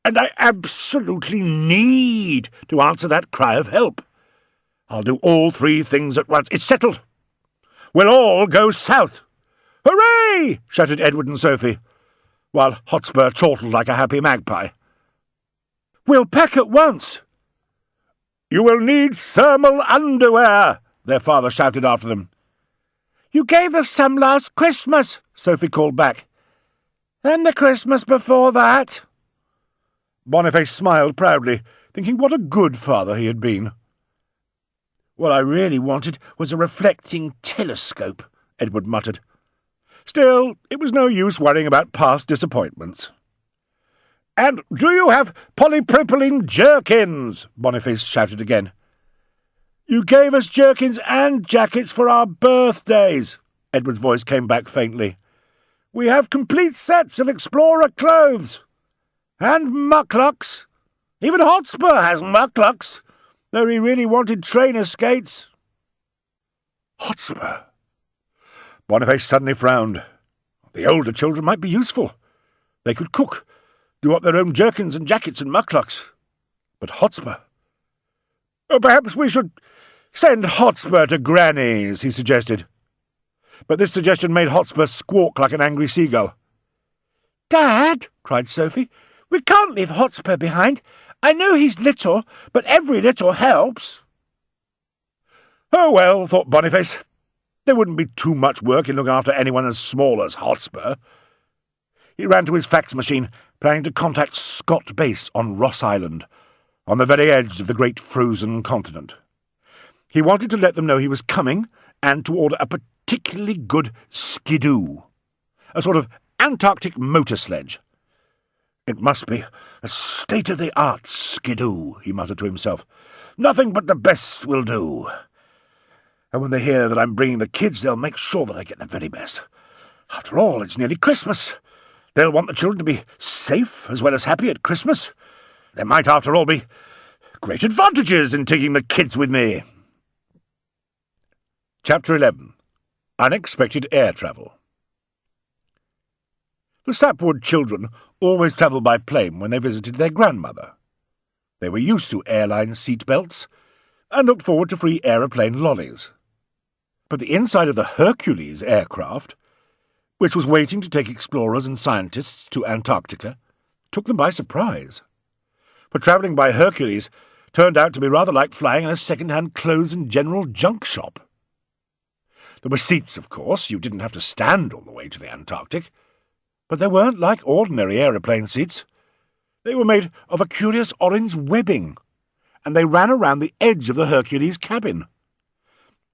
And I absolutely need to answer that cry of help. I'll do all three things at once. It's settled. We'll all go south." "Hooray!" shouted Edward and Sophie, while Hotspur chortled like a happy magpie. "We'll pack at once." "You will need thermal underwear," their father shouted after them. "You gave us some last Christmas," Sophie called back. "And the Christmas before that." Boniface smiled proudly, thinking what a good father he had been. "What I really wanted was a reflecting telescope," Edward muttered. Still, it was no use worrying about past disappointments. "And do you have polypropylene jerkins?" Boniface shouted again. "You gave us jerkins and jackets for our birthdays," Edward's voice came back faintly. "We have complete sets of explorer clothes. And muclucs. Even Hotspur has muclucs, though he really wanted trainer skates." Hotspur! Boniface suddenly frowned. The older children might be useful. They could cook, do up their own jerkins and jackets and mucklucks. But Hotspur... "Oh, perhaps we should send Hotspur to Granny's," he suggested. But this suggestion made Hotspur squawk like an angry seagull. "Dad," cried Sophie, "we can't leave Hotspur behind. I know he's little, but every little helps." Oh well, thought Boniface. There wouldn't be too much work in looking after anyone as small as Hotspur. He ran to his fax machine, planning to contact Scott Base on Ross Island, on the very edge of the great frozen continent. He wanted to let them know he was coming, and to order a particularly good skidoo, a sort of Antarctic motor sledge. "It must be a state-of-the-art skidoo," he muttered to himself. "Nothing but the best will do. And when they hear that I'm bringing the kids, they'll make sure that I get the very best. After all, it's nearly Christmas. They'll want the children to be safe as well as happy at Christmas. There might, after all, be great advantages in taking the kids with me." Chapter 11. Unexpected Air Travel. The Sapwood children always travelled by plane when they visited their grandmother. They were used to airline seat belts and looked forward to free aeroplane lollies. But the inside of the Hercules aircraft, which was waiting to take explorers and scientists to Antarctica, took them by surprise. For travelling by Hercules turned out to be rather like flying in a second-hand clothes and general junk shop. There were seats, of course. You didn't have to stand all the way to the Antarctic. But they weren't like ordinary aeroplane seats. They were made of a curious orange webbing, and they ran around the edge of the Hercules cabin.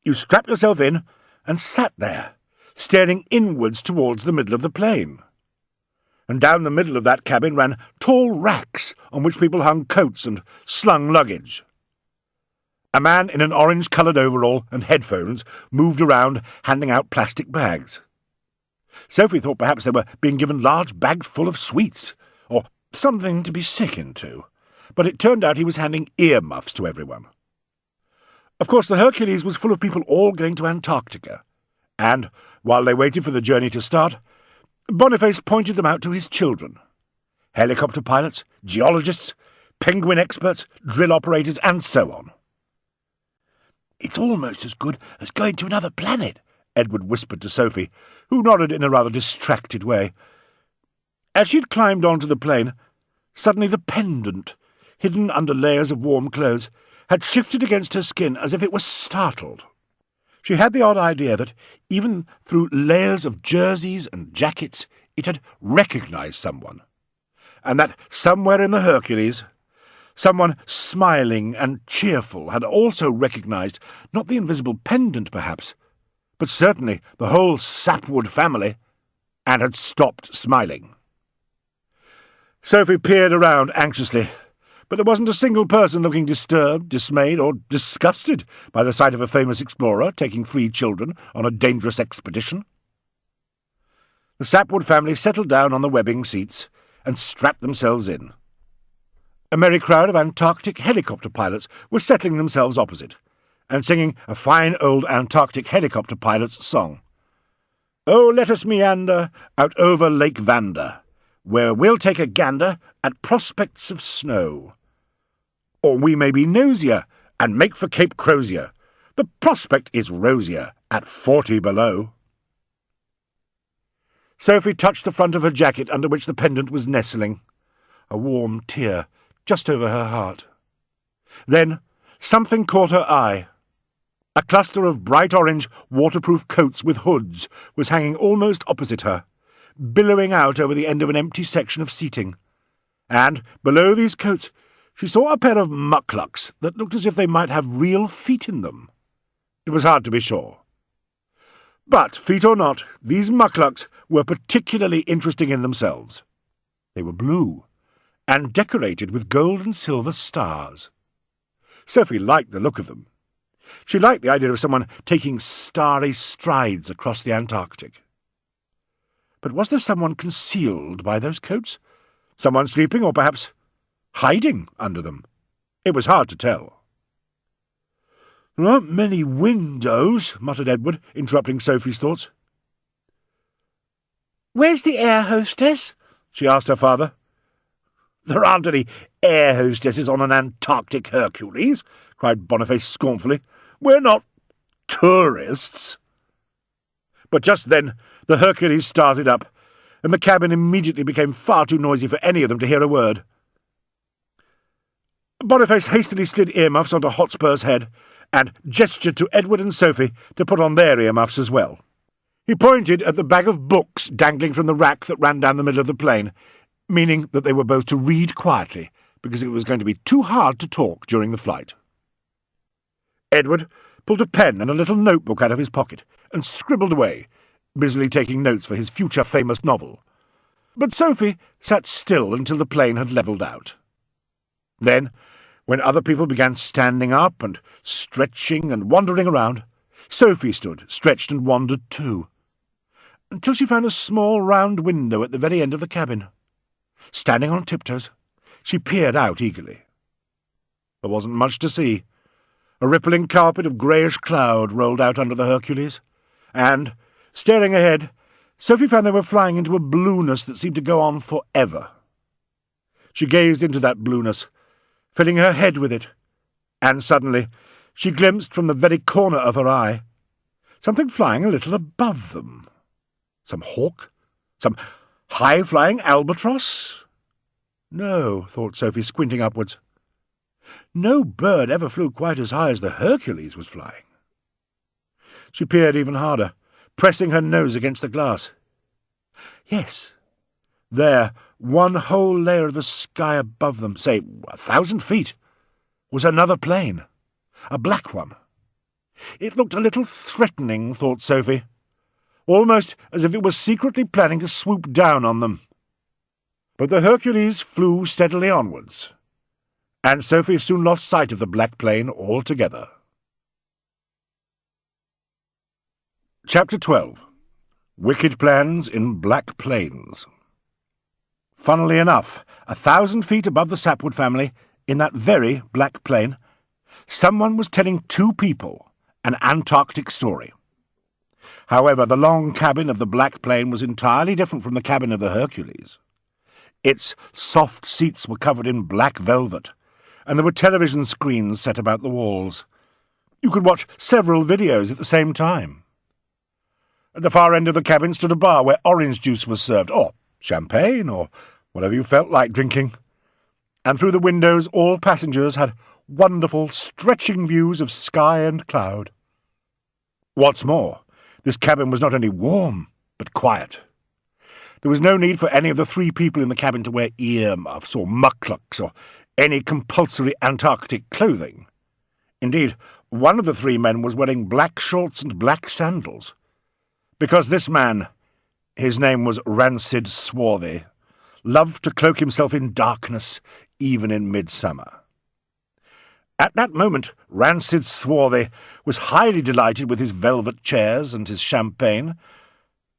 You strapped yourself in and sat there, staring inwards towards the middle of the plane. And down the middle of that cabin ran tall racks on which people hung coats and slung luggage. A man in an orange-coloured overall and headphones moved around handing out plastic bags. Sophie thought perhaps they were being given large bags full of sweets, or something to be sick into, but it turned out he was handing earmuffs to everyone. Of course, the Hercules was full of people all going to Antarctica, and, while they waited for the journey to start, Boniface pointed them out to his children. Helicopter pilots, geologists, penguin experts, drill operators, and so on. "It's almost as good as going to another planet," Edward whispered to Sophie, who nodded in a rather distracted way. As she had climbed onto the plane, suddenly the pendant, hidden under layers of warm clothes, had shifted against her skin as if it was startled. She had the odd idea that, even through layers of jerseys and jackets, it had recognised someone, and that somewhere in the Hercules, someone smiling and cheerful had also recognised not the invisible pendant, perhaps, but certainly the whole Sapwood family, and had stopped smiling. Sophie peered around anxiously, but there wasn't a single person looking disturbed, dismayed, or disgusted by the sight of a famous explorer taking free children on a dangerous expedition. The Sapwood family settled down on the webbing seats and strapped themselves in. A merry crowd of Antarctic helicopter pilots were settling themselves opposite, and singing a fine old Antarctic helicopter pilot's song. "Oh, let us meander out over Lake Vanda, where we'll take a gander at prospects of snow. Or we may be nosier and make for Cape Crozier. The prospect is rosier at 40 below." Sophie touched the front of her jacket under which the pendant was nestling, a warm tear just over her heart. Then something caught her eye. A cluster of bright orange waterproof coats with hoods was hanging almost opposite her, billowing out over the end of an empty section of seating. And, below these coats, she saw a pair of mucklucks that looked as if they might have real feet in them. It was hard to be sure. But, feet or not, these mucklucks were particularly interesting in themselves. They were blue, and decorated with gold and silver stars. Sophie liked the look of them. She liked the idea of someone taking starry strides across the Antarctic. But was there someone concealed by those coats? Someone sleeping, or perhaps hiding under them? It was hard to tell. "There aren't many windows," muttered Edward, interrupting Sophie's thoughts. "Where's the air hostess?" she asked her father. "There aren't any air hostesses on an Antarctic Hercules," cried Bonniface scornfully. "We're not tourists." But just then the Hercules started up, and the cabin immediately became far too noisy for any of them to hear a word. Boniface hastily slid earmuffs onto Hotspur's head and gestured to Edward and Sophie to put on their earmuffs as well. He pointed at the bag of books dangling from the rack that ran down the middle of the plane, meaning that they were both to read quietly, because it was going to be too hard to talk during the flight. Edward pulled a pen and a little notebook out of his pocket and scribbled away, busily taking notes for his future famous novel. But Sophie sat still until the plane had levelled out. Then, when other people began standing up and stretching and wandering around, Sophie stood, stretched and wandered too, until she found a small round window at the very end of the cabin. Standing on tiptoes, she peered out eagerly. There wasn't much to see. A rippling carpet of greyish cloud rolled out under the Hercules, and, staring ahead, Sophie found they were flying into a blueness that seemed to go on forever. She gazed into that blueness, filling her head with it, and suddenly she glimpsed from the very corner of her eye something flying a little above them. Some hawk? Some high-flying albatross? No, thought Sophie, squinting upwards. No bird ever flew quite as high as the Hercules was flying. She peered even harder, pressing her nose against the glass. Yes, there, one whole layer of the sky above them, say 1,000 feet, was another plane, a black one. It looked a little threatening, thought Sophie, almost as if it was secretly planning to swoop down on them. But the Hercules flew steadily onwards, and Sophie soon lost sight of the black plane altogether. Chapter 12. Wicked Plans in Black Plains. Funnily enough, 1,000 feet above the Sapwood family, in that very black plane, someone was telling two people an Antarctic story. However, the long cabin of the black plane was entirely different from the cabin of the Hercules. Its soft seats were covered in black velvet, and there were television screens set about the walls. You could watch several videos at the same time. At the far end of the cabin stood a bar where orange juice was served, or champagne, or whatever you felt like drinking. And through the windows all passengers had wonderful, stretching views of sky and cloud. What's more, this cabin was not only warm, but quiet. There was no need for any of the three people in the cabin to wear earmuffs or mucklucks or any compulsory Antarctic clothing. Indeed, one of the three men was wearing black shorts and black sandals, because this man, his name was Rancid Swarthy, loved to cloak himself in darkness, even in midsummer. At that moment, Rancid Swarthy was highly delighted with his velvet chairs and his champagne,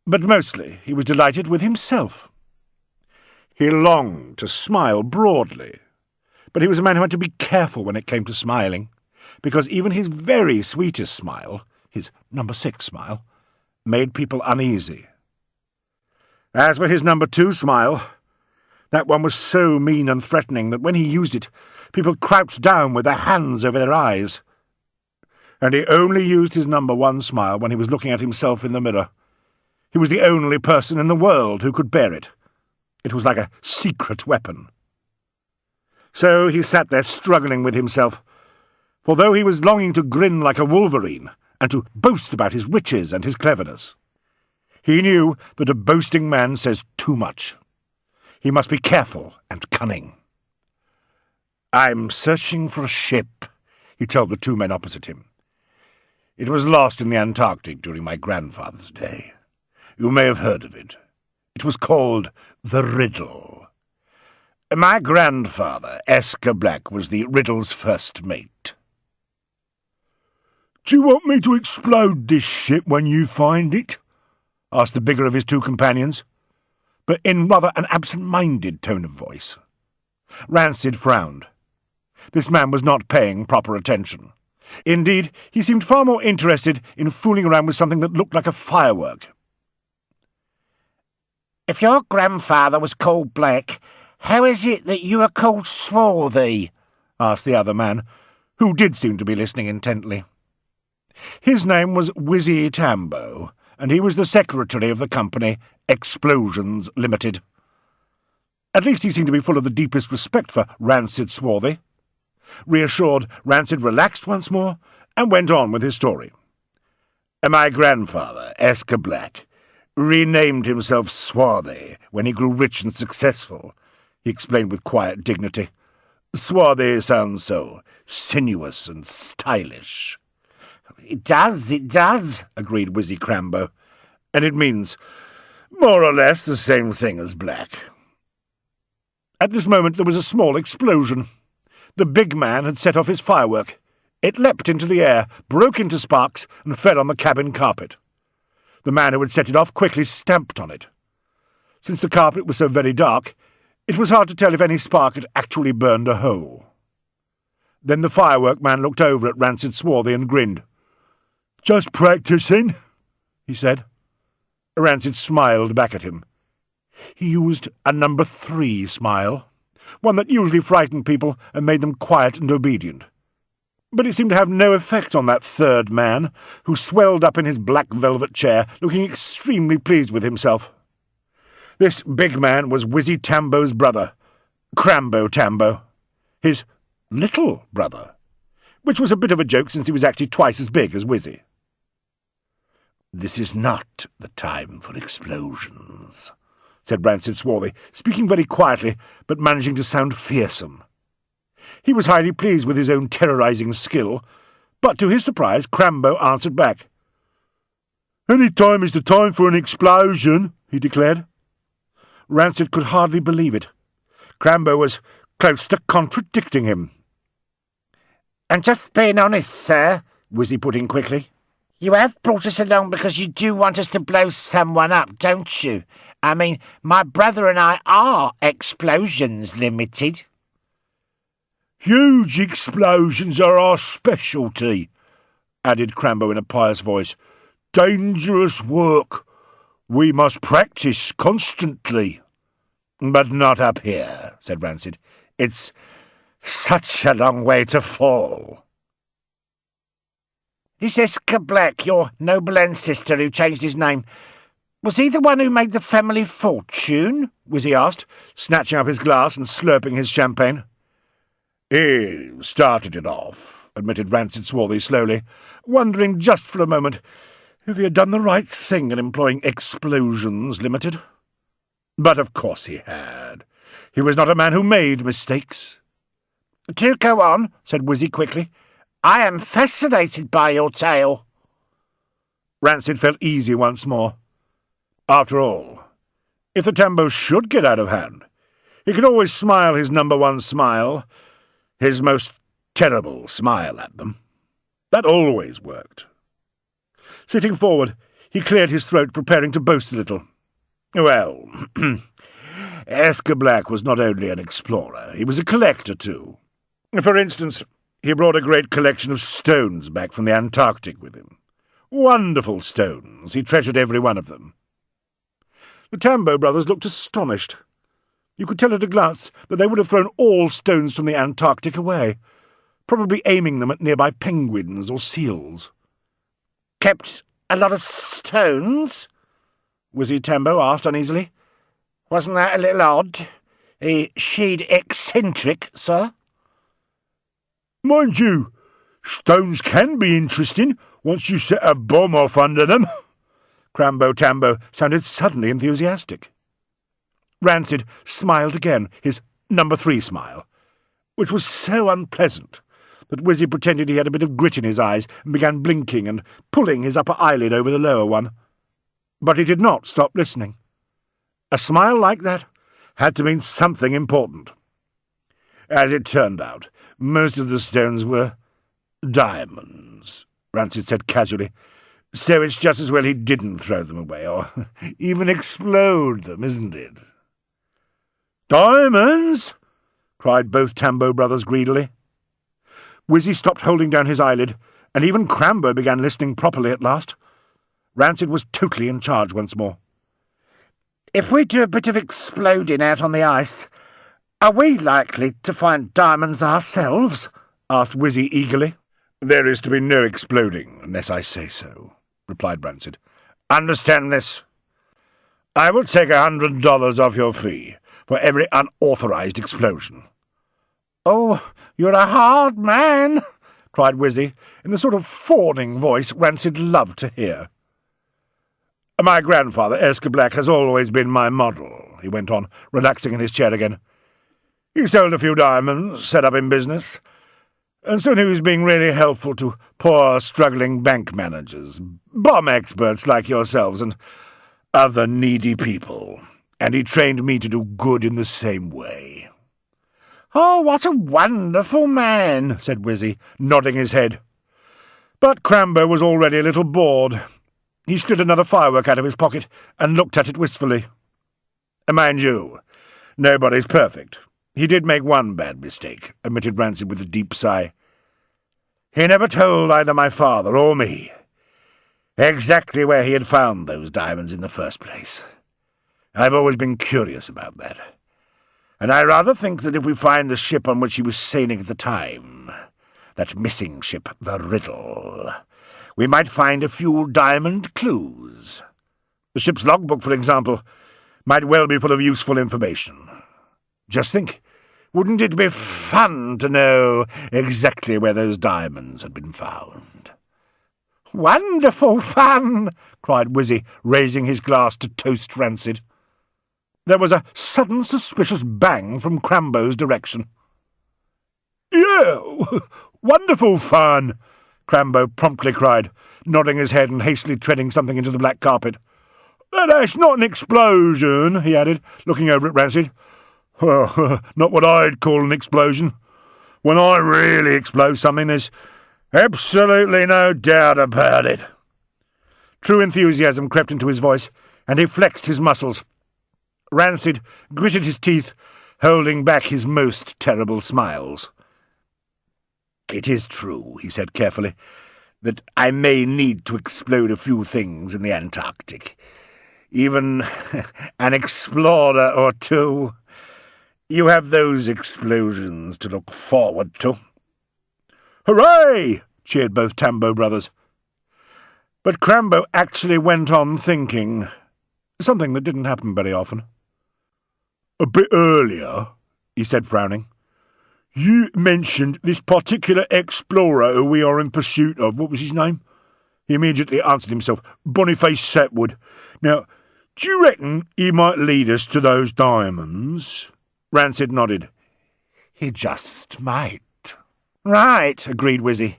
but mostly he was delighted with himself. He longed to smile broadly, but he was a man who had to be careful when it came to smiling, because even his very sweetest smile, his number 6 smile, made people uneasy. As for his number 2 smile, that one was so mean and threatening that when he used it, people crouched down with their hands over their eyes. And he only used his number 1 smile when he was looking at himself in the mirror. He was the only person in the world who could bear it. It was like a secret weapon. So he sat there struggling with himself, for though he was longing to grin like a wolverine and to boast about his riches and his cleverness, he knew that a boasting man says too much. He must be careful and cunning. "I'm searching for a ship," he told the two men opposite him. "It was lost in the Antarctic during my grandfather's day. You may have heard of it. It was called the Riddle. My grandfather, Escher Black, was the Riddle's first mate." "Do you want me to explode this ship when you find it?" asked the bigger of his two companions, but in rather an absent-minded tone of voice. Rancid frowned. This man was not paying proper attention. Indeed, he seemed far more interested in fooling around with something that looked like a firework. If your grandfather was called Black, how is it that you are called Swarthy? Asked the other man, who did seem to be listening intently. His name was Wizzy Tambo, and he was the secretary of the company Explosions Limited. At least he seemed to be full of the deepest respect for Rancid Swarthy. Reassured, Rancid relaxed once more and went on with his story. My grandfather, Escher Black, renamed himself Swarthy when he grew rich and successful, he explained with quiet dignity. Swarthy sounds so sinuous and stylish. It does, agreed Wizzy Crambo. And it means more or less the same thing as Black. At this moment there was a small explosion. The big man had set off his firework. It leapt into the air, broke into sparks, and fell on the cabin carpet. The man who had set it off quickly stamped on it. Since the carpet was so very dark, it was hard to tell if any spark had actually burned a hole. Then the firework man looked over at Rancid Swarthy and grinned. "Just practising," he said. Rancid smiled back at him. He used a number 3 smile, one that usually frightened people and made them quiet and obedient. But it seemed to have no effect on that third man, who swelled up in his black velvet chair, looking extremely pleased with himself. This big man was Wizzy Tambo's brother, Crambo Tambo, his little brother, which was a bit of a joke since he was actually twice as big as Wizzy. "This is not the time for explosions," said Rancid Swarthy, speaking very quietly, but managing to sound fearsome. He was highly pleased with his own terrorizing skill, but to his surprise Crambo answered back. "Any time is the time for an explosion," he declared. Rancid could hardly believe it. Crambo was close to contradicting him. "And just being honest, sir," Wizzy put in quickly, "you have brought us along because you do want us to blow someone up, don't you? I mean, my brother and I are Explosions Limited." "Huge explosions are our specialty," added Crambo in a pious voice. "Dangerous work. We must practice constantly." "But not up here," said Rancid. "It's such a long way to fall." "This Escher Black, your noble ancestor who changed his name, was he the one who made the family fortune?" Wizzy asked, snatching up his glass and slurping his champagne. "He started it off," admitted Rancid Swarthy slowly, wondering just for a moment if he had done the right thing in employing Explosions Limited. But of course he had. He was not a man who made mistakes. "Do go on," said Wizzy quickly. "I am fascinated by your tale." Rancid felt easy once more. After all, if the Tambos should get out of hand, he could always smile his number 1 smile, his most terrible smile at them. That always worked. Sitting forward, he cleared his throat, preparing to boast a little. "Well, Escher Black was not only an explorer, he was a collector too. For instance, he brought a great collection of stones back from the Antarctic with him. Wonderful stones. He treasured every one of them." The Tambo brothers looked astonished. You could tell at a glance that they would have thrown all stones from the Antarctic away, probably aiming them at nearby penguins or seals. "Kept a lot of stones?" Wizzy Tambo asked uneasily. "Wasn't that a little odd? She'd eccentric, sir?" "Mind you, stones can be interesting once you set a bomb off under them." Crambo Tambo sounded suddenly enthusiastic. Rancid smiled again, his number 3 smile, which was so unpleasant that Wizzy pretended he had a bit of grit in his eyes and began blinking and pulling his upper eyelid over the lower one. But he did not stop listening. A smile like that had to mean something important. As it turned out, most of the stones were diamonds, Rancid said casually, so it's just as well he didn't throw them away, or even explode them, isn't it? "Diamonds!" cried both Tambo brothers greedily. Wizzy stopped holding down his eyelid, and even Crambo began listening properly at last. Rancid was totally in charge once more. If we do a bit of exploding out on the ice, are we likely to find diamonds ourselves?" asked Wizzy eagerly. "There is to be no exploding, unless I say so," replied Rancid. "Understand this? I will take $100 off your fee for every unauthorized explosion." "Oh, you're a hard man," cried Wizzy, in the sort of fawning voice Rancid loved to hear. "My grandfather, Escher Black, has always been my model," he went on, relaxing in his chair again. "He sold a few diamonds, set up in business, and soon he was being really helpful to poor, struggling bank managers, bomb experts like yourselves, and other needy people, and he trained me to do good in the same way." "Oh, what a wonderful man," said Wizzy, nodding his head. But Crambo was already a little bored. He slid another firework out of his pocket and looked at it wistfully. "Mind you, nobody's perfect. He did make one bad mistake," admitted Rancid with a deep sigh. "He never told either my father or me exactly where he had found those diamonds in the first place. I've always been curious about that, and I rather think that if we find the ship on which he was sailing at the time, that missing ship, the Riddle, we might find a few diamond clues. The ship's logbook, for example, might well be full of useful information. Just think, wouldn't it be fun to know exactly where those diamonds had been found?" "Wonderful fun!" cried Wizzy, raising his glass to toast Rancid. There was a sudden suspicious bang from Crambo's direction. "Yeah, wonderful fun!" Crambo promptly cried, nodding his head and hastily treading something into the black carpet. "That's not an explosion," he added, looking over at Rancid. "Well, not what I'd call an explosion. When I really explode something, there's absolutely no doubt about it." True enthusiasm crept into his voice, and he flexed his muscles. Rancid gritted his teeth, holding back his most terrible smiles. "It is true," he said carefully, "that I may need to explode a few things in the Antarctic. Even an explorer or two. You have those explosions to look forward to." "Hooray!" cheered both Tambo brothers. But Crambo actually went on thinking, something that didn't happen very often. "A bit earlier," he said, frowning, "you mentioned this particular explorer who we are in pursuit of. What was his name?" He immediately answered himself. "Bonniface Sapwood. Now, do you reckon he might lead us to those diamonds?" Rancid nodded. "He just might." "Right," agreed Wizzy.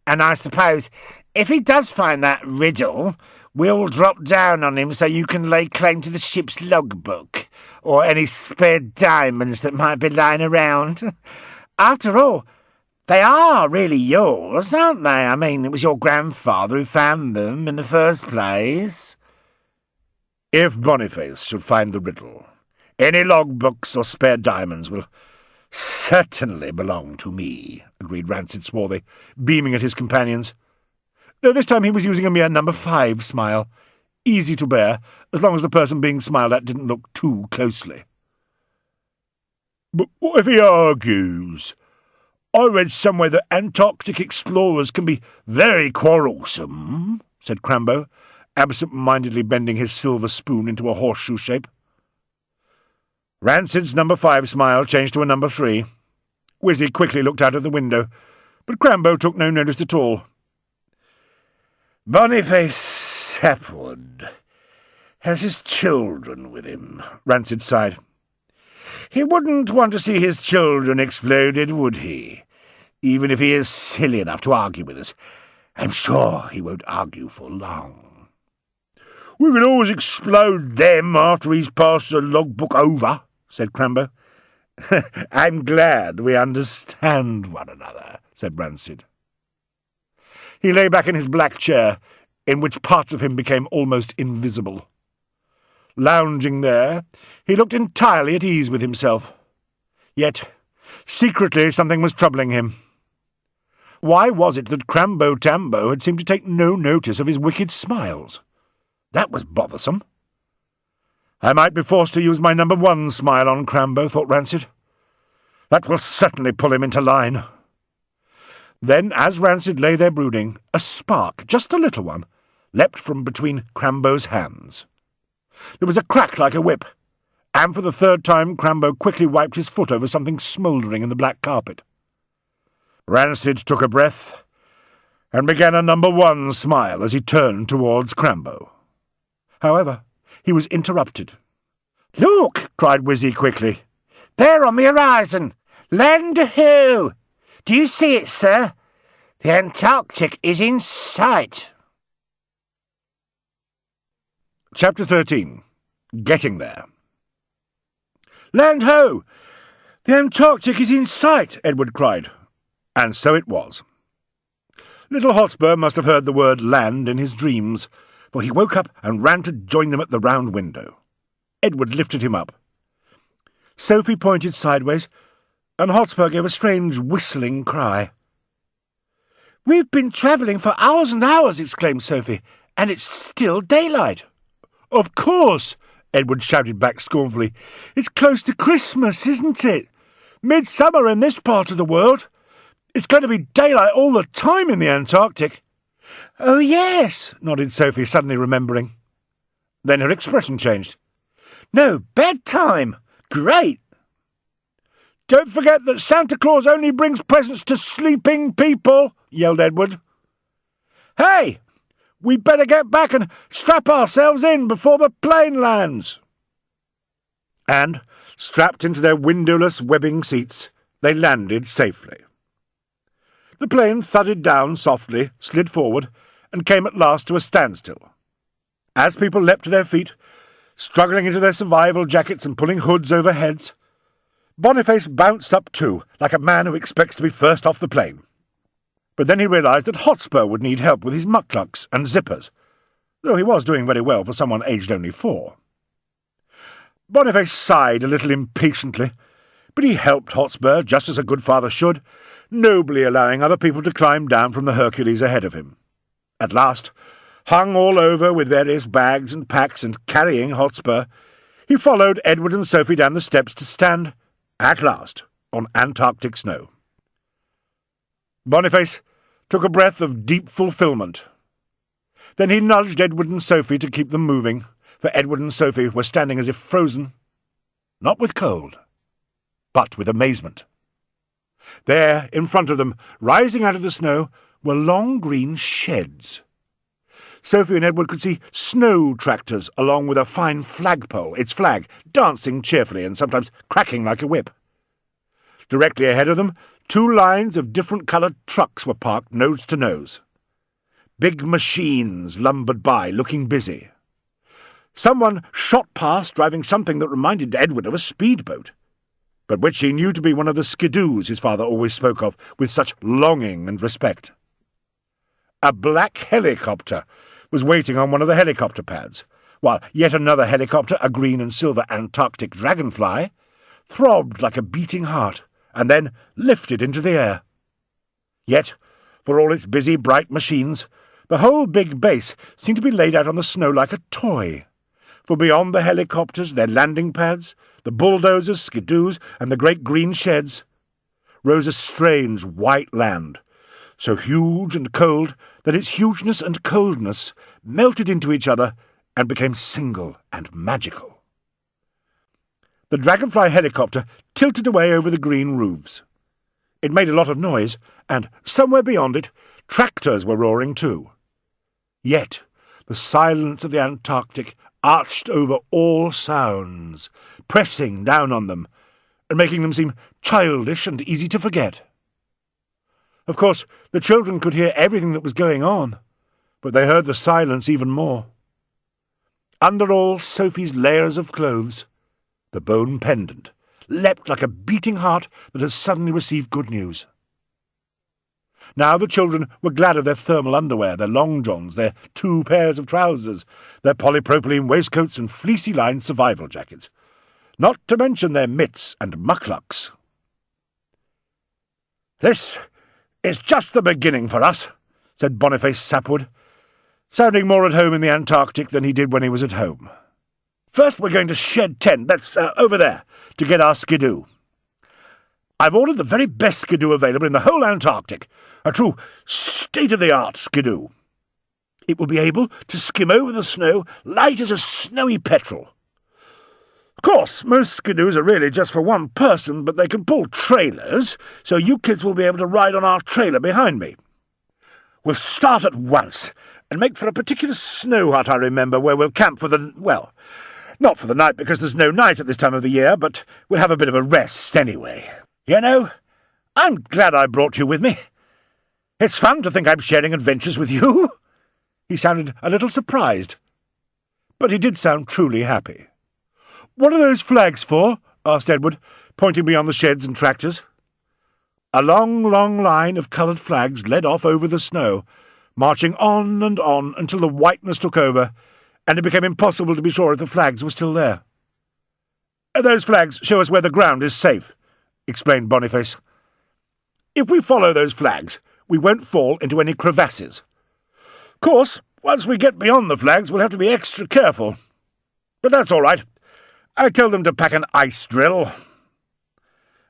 "And I suppose if he does find that riddle, we'll drop down on him so you can lay claim to the ship's logbook, or any spare diamonds that might be lying around. After all, they are really yours, aren't they? I mean, it was your grandfather who found them in the first place." "If Boniface should find the riddle, any logbooks or spare diamonds will certainly belong to me," agreed Rancid Swarthy, beaming at his companions. Though this time he was using a mere number 5 smile, easy to bear, as long as the person being smiled at didn't look too closely. "But what if he argues? I read somewhere that Antarctic explorers can be very quarrelsome," said Crambo, absent-mindedly bending his silver spoon into a horseshoe shape. Rancid's number 5 smile changed to a number 3. Wizzy quickly looked out of the window, but Crambo took no notice at all. "Bonniface Sapwood has his children with him," Rancid sighed. "He wouldn't want to see his children exploded, would he? Even if he is silly enough to argue with us. I'm sure he won't argue for long." "We can always explode them after he's passed the logbook over," said Crambo. "I'm glad we understand one another," said Rancid. He lay back in his black chair, in which parts of him became almost invisible. Lounging there, he looked entirely at ease with himself. Yet, secretly, something was troubling him. Why was it that Crambo Tambo had seemed to take no notice of his wicked smiles? That was bothersome. I might be forced to use my number 1 smile on Crambo, thought Rancid. That will certainly pull him into line. Then, as Rancid lay there brooding, a spark, just a little one, leapt from between Crambo's hands. There was a crack like a whip, and for the 3rd time Crambo quickly wiped his foot over something smouldering in the black carpet. Rancid took a breath and began a number 1 smile as he turned towards Crambo. However, he was interrupted. "Look!" cried Wizzy quickly. "There on the horizon! Land ho! Do you see it, sir? The Antarctic is in sight." Chapter 13. Getting There. "Land ho! The Antarctic is in sight!" Edward cried. And so it was. Little Hotspur must have heard the word land in his dreams, for he woke up and ran to join them at the round window. Edward lifted him up. Sophie pointed sideways, and Hotspur gave a strange whistling cry. "We've been travelling for hours and hours," exclaimed Sophie, "and it's still daylight." "Of course," Edward shouted back scornfully. "It's close to Christmas, isn't it? Midsummer in this part of the world. It's going to be daylight all the time in the Antarctic." "Oh, yes," nodded Sophie, suddenly remembering. Then her expression changed. "No, bedtime. Great." "Don't forget that Santa Claus only brings presents to sleeping people," yelled Edward. "Hey! We'd better get back and strap ourselves in before the plane lands." And, strapped into their windowless webbing seats, they landed safely. The plane thudded down softly, slid forward, and came at last to a standstill. As people leapt to their feet, struggling into their survival jackets and pulling hoods over heads, Boniface bounced up too, like a man who expects to be first off the plane. But then he realised that Hotspur would need help with his mucklucks and zippers, though he was doing very well for someone aged only 4. Boniface sighed a little impatiently, but he helped Hotspur just as a good father should, nobly allowing other people to climb down from the Hercules ahead of him. At last, hung all over with various bags and packs and carrying Hotspur, he followed Edward and Sophie down the steps to stand, at last, on Antarctic snow. Boniface took a breath of deep fulfilment. Then he nudged Edward and Sophie to keep them moving, for Edward and Sophie were standing as if frozen, not with cold, but with amazement. There, in front of them, rising out of the snow, were long green sheds. Sophie and Edward could see snow tractors along with a fine flagpole, its flag dancing cheerfully and sometimes cracking like a whip. Directly ahead of them, 2 lines of different-coloured trucks were parked nose to nose. Big machines lumbered by, looking busy. Someone shot past driving something that reminded Edward of a speedboat, but which he knew to be one of the skidoos his father always spoke of with such longing and respect. A black helicopter was waiting on one of the helicopter pads, while yet another helicopter, a green and silver Antarctic dragonfly, throbbed like a beating heart, and then lifted into the air. Yet, for all its busy, bright machines, the whole big base seemed to be laid out on the snow like a toy, for beyond the helicopters, their landing pads, the bulldozers, skidoos, and the great green sheds, rose a strange white land, so huge and cold that its hugeness and coldness melted into each other and became single and magical. The Dragonfly helicopter tilted away over the green roofs. It made a lot of noise, and somewhere beyond it, tractors were roaring too. Yet the silence of the Antarctic arched over all sounds, pressing down on them, and making them seem childish and easy to forget. Of course, the children could hear everything that was going on, but they heard the silence even more. Under all Sophie's layers of clothes, the bone pendant leapt like a beating heart that has suddenly received good news. Now the children were glad of their thermal underwear, their long johns, their 2 pairs of trousers, their polypropylene waistcoats and fleecy-lined survival jackets, not to mention their mitts and mucklucks. "This is just the beginning for us," said Bonniface Sapwood, sounding more at home in the Antarctic than he did when he was at home. First we're going to Shed 10, that's over there, to get our skidoo. I've ordered the very best skidoo available in the whole Antarctic, a true state-of-the-art skidoo. It will be able to skim over the snow light as a snowy petrel. Of course, most skidoos are really just for one person, but they can pull trailers, so you kids will be able to ride on our trailer behind me. We'll start at once, and make for a particular snow hut I remember, where we'll camp for well, not for the night because there's no night at this time of the year, but we'll have a bit of a rest anyway. You know, I'm glad I brought you with me. It's fun to think I'm sharing adventures with you. He sounded a little surprised, but he did sound truly happy. What are those flags for? Asked Edward, pointing beyond the sheds and tractors. A long, long line of coloured flags led off over the snow, marching on and on until the whiteness took over, and it became impossible to be sure if the flags were still there. Those flags show us where the ground is safe, explained Bonniface. If we follow those flags, we won't fall into any crevasses. Of course, once we get beyond the flags, we'll have to be extra careful. But that's all right. I tell them to pack an ice drill.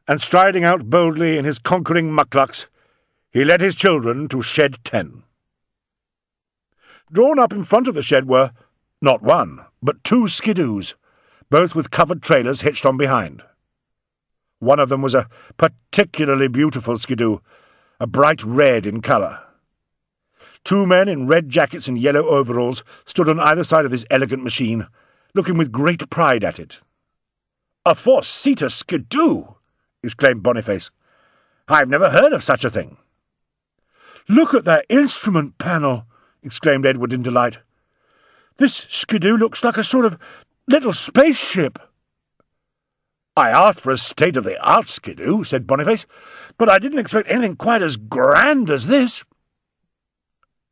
And striding out boldly in his conquering mucklucks, he led his children to Shed 10. Drawn up in front of the shed were not one, but 2 skidoos, both with covered trailers hitched on behind. One of them was a particularly beautiful skidoo, a bright red in colour. 2 men in red jackets and yellow overalls stood on either side of this elegant machine, looking with great pride at it. "A 4-seater skidoo!" exclaimed Bonniface. "I've never heard of such a thing." "Look at that instrument panel!" exclaimed Edward in delight. "This skidoo looks like a sort of little spaceship." "I asked for a state-of-the-art skidoo," said Bonniface, "but I didn't expect anything quite as grand as this."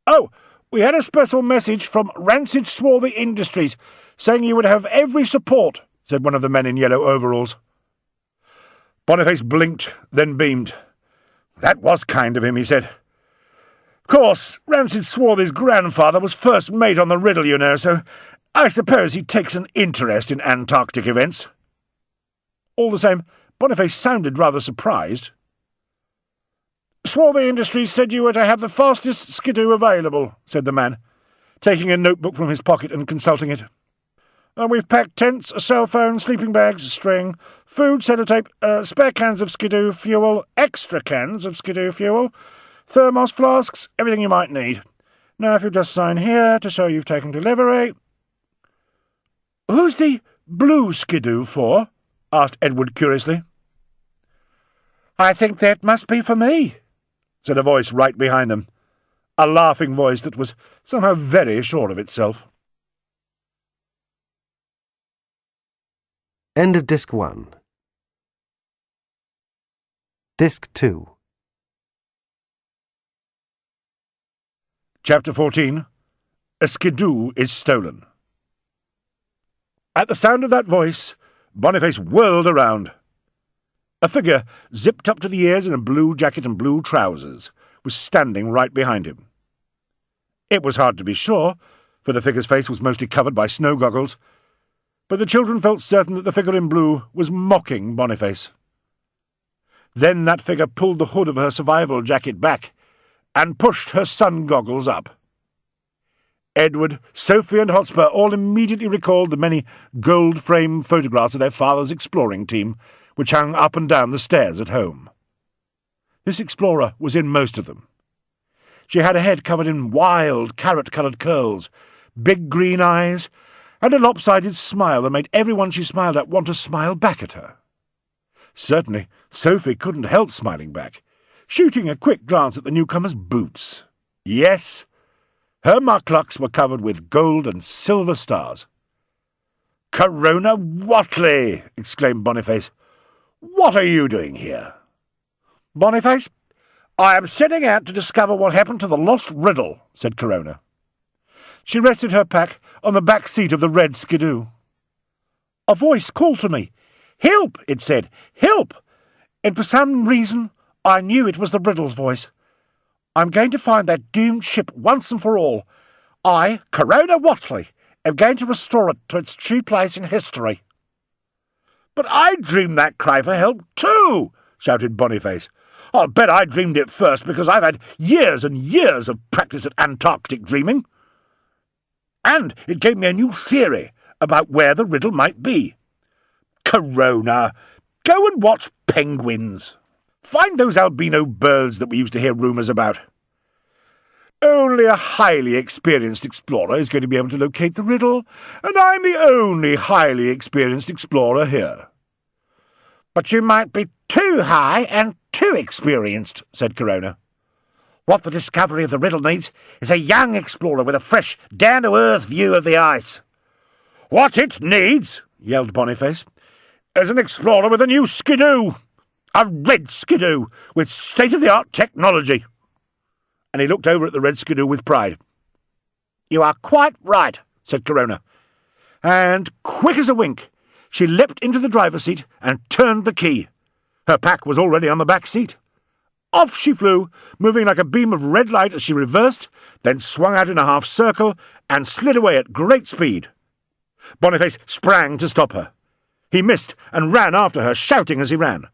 "Oh, we had a special message from Rancid Swarthy Industries, saying you would have every support," said one of the men in yellow overalls. Boniface blinked, then beamed. "That was kind of him," he said. "Of course, Rancid Swarthy's grandfather was first mate on the Riddle, you know, so I suppose he takes an interest in Antarctic events." All the same, Boniface sounded rather surprised. "Swarthy Industries said you were to have the fastest skidoo available," said the man, taking a notebook from his pocket and consulting it. "We've packed tents, a cell phone, sleeping bags, string, food, sellotape, spare cans of skidoo fuel, extra cans of skidoo fuel, thermos flasks, everything you might need. Now if you just sign here to show you've taken delivery." "Who's the blue skidoo for?" asked Edward curiously. "I think that must be for me," said a voice right behind them, a laughing voice that was somehow very sure of itself. End of Disc 1. Disc 2. Chapter 14. A skidoo is stolen. At the sound of that voice, Boniface whirled around. A figure, zipped up to the ears in a blue jacket and blue trousers, was standing right behind him. It was hard to be sure, for the figure's face was mostly covered by snow goggles, but the children felt certain that the figure in blue was mocking Boniface. Then that figure pulled the hood of her survival jacket back and pushed her sun goggles up. Edward, Sophie and Hotspur all immediately recalled the many gold-framed photographs of their father's exploring team, which hung up and down the stairs at home. This explorer was in most of them. She had a head covered in wild, carrot-coloured curls, big green eyes, and a lopsided smile that made everyone she smiled at want to smile back at her. Certainly, Sophie couldn't help smiling back, shooting a quick glance at the newcomer's boots. Yes, her mucklucks were covered with gold and silver stars. "Corona Wottley!" exclaimed Boniface. "What are you doing here?" "Boniface, I am setting out to discover what happened to the lost Riddle," said Corona. She rested her pack on the back seat of the red skidoo. A voice called to me. "Help!" it said. "Help!" And for some reason I knew it was the Riddle's voice. I'm going to find that doomed ship once and for all. I, Corona Wottley, am going to restore it to its true place in history." "But I dreamed that cry for help too," shouted Bonniface. "I'll bet I dreamed it first because I've had years and years of practice at Antarctic dreaming. And it gave me a new theory about where the riddle might be. Corona, go and watch penguins. Find those albino birds that we used to hear rumours about. Only a highly experienced explorer is going to be able to locate the riddle, and I'm the only highly experienced explorer here." "But you might be too high and too experienced," said Corona. "What the discovery of the riddle needs is a young explorer with a fresh, down-to-earth view of the ice." "What it needs," yelled Bonniface, "is an explorer with a new skidoo. A red skidoo with state-of-the-art technology." And he looked over at the red skidoo with pride. "You are quite right," said Corona. And, quick as a wink, she leapt into the driver's seat and turned the key. Her pack was already on the back seat. Off she flew, moving like a beam of red light as she reversed, then swung out in a half-circle and slid away at great speed. Boniface sprang to stop her. He missed and ran after her, shouting as he ran.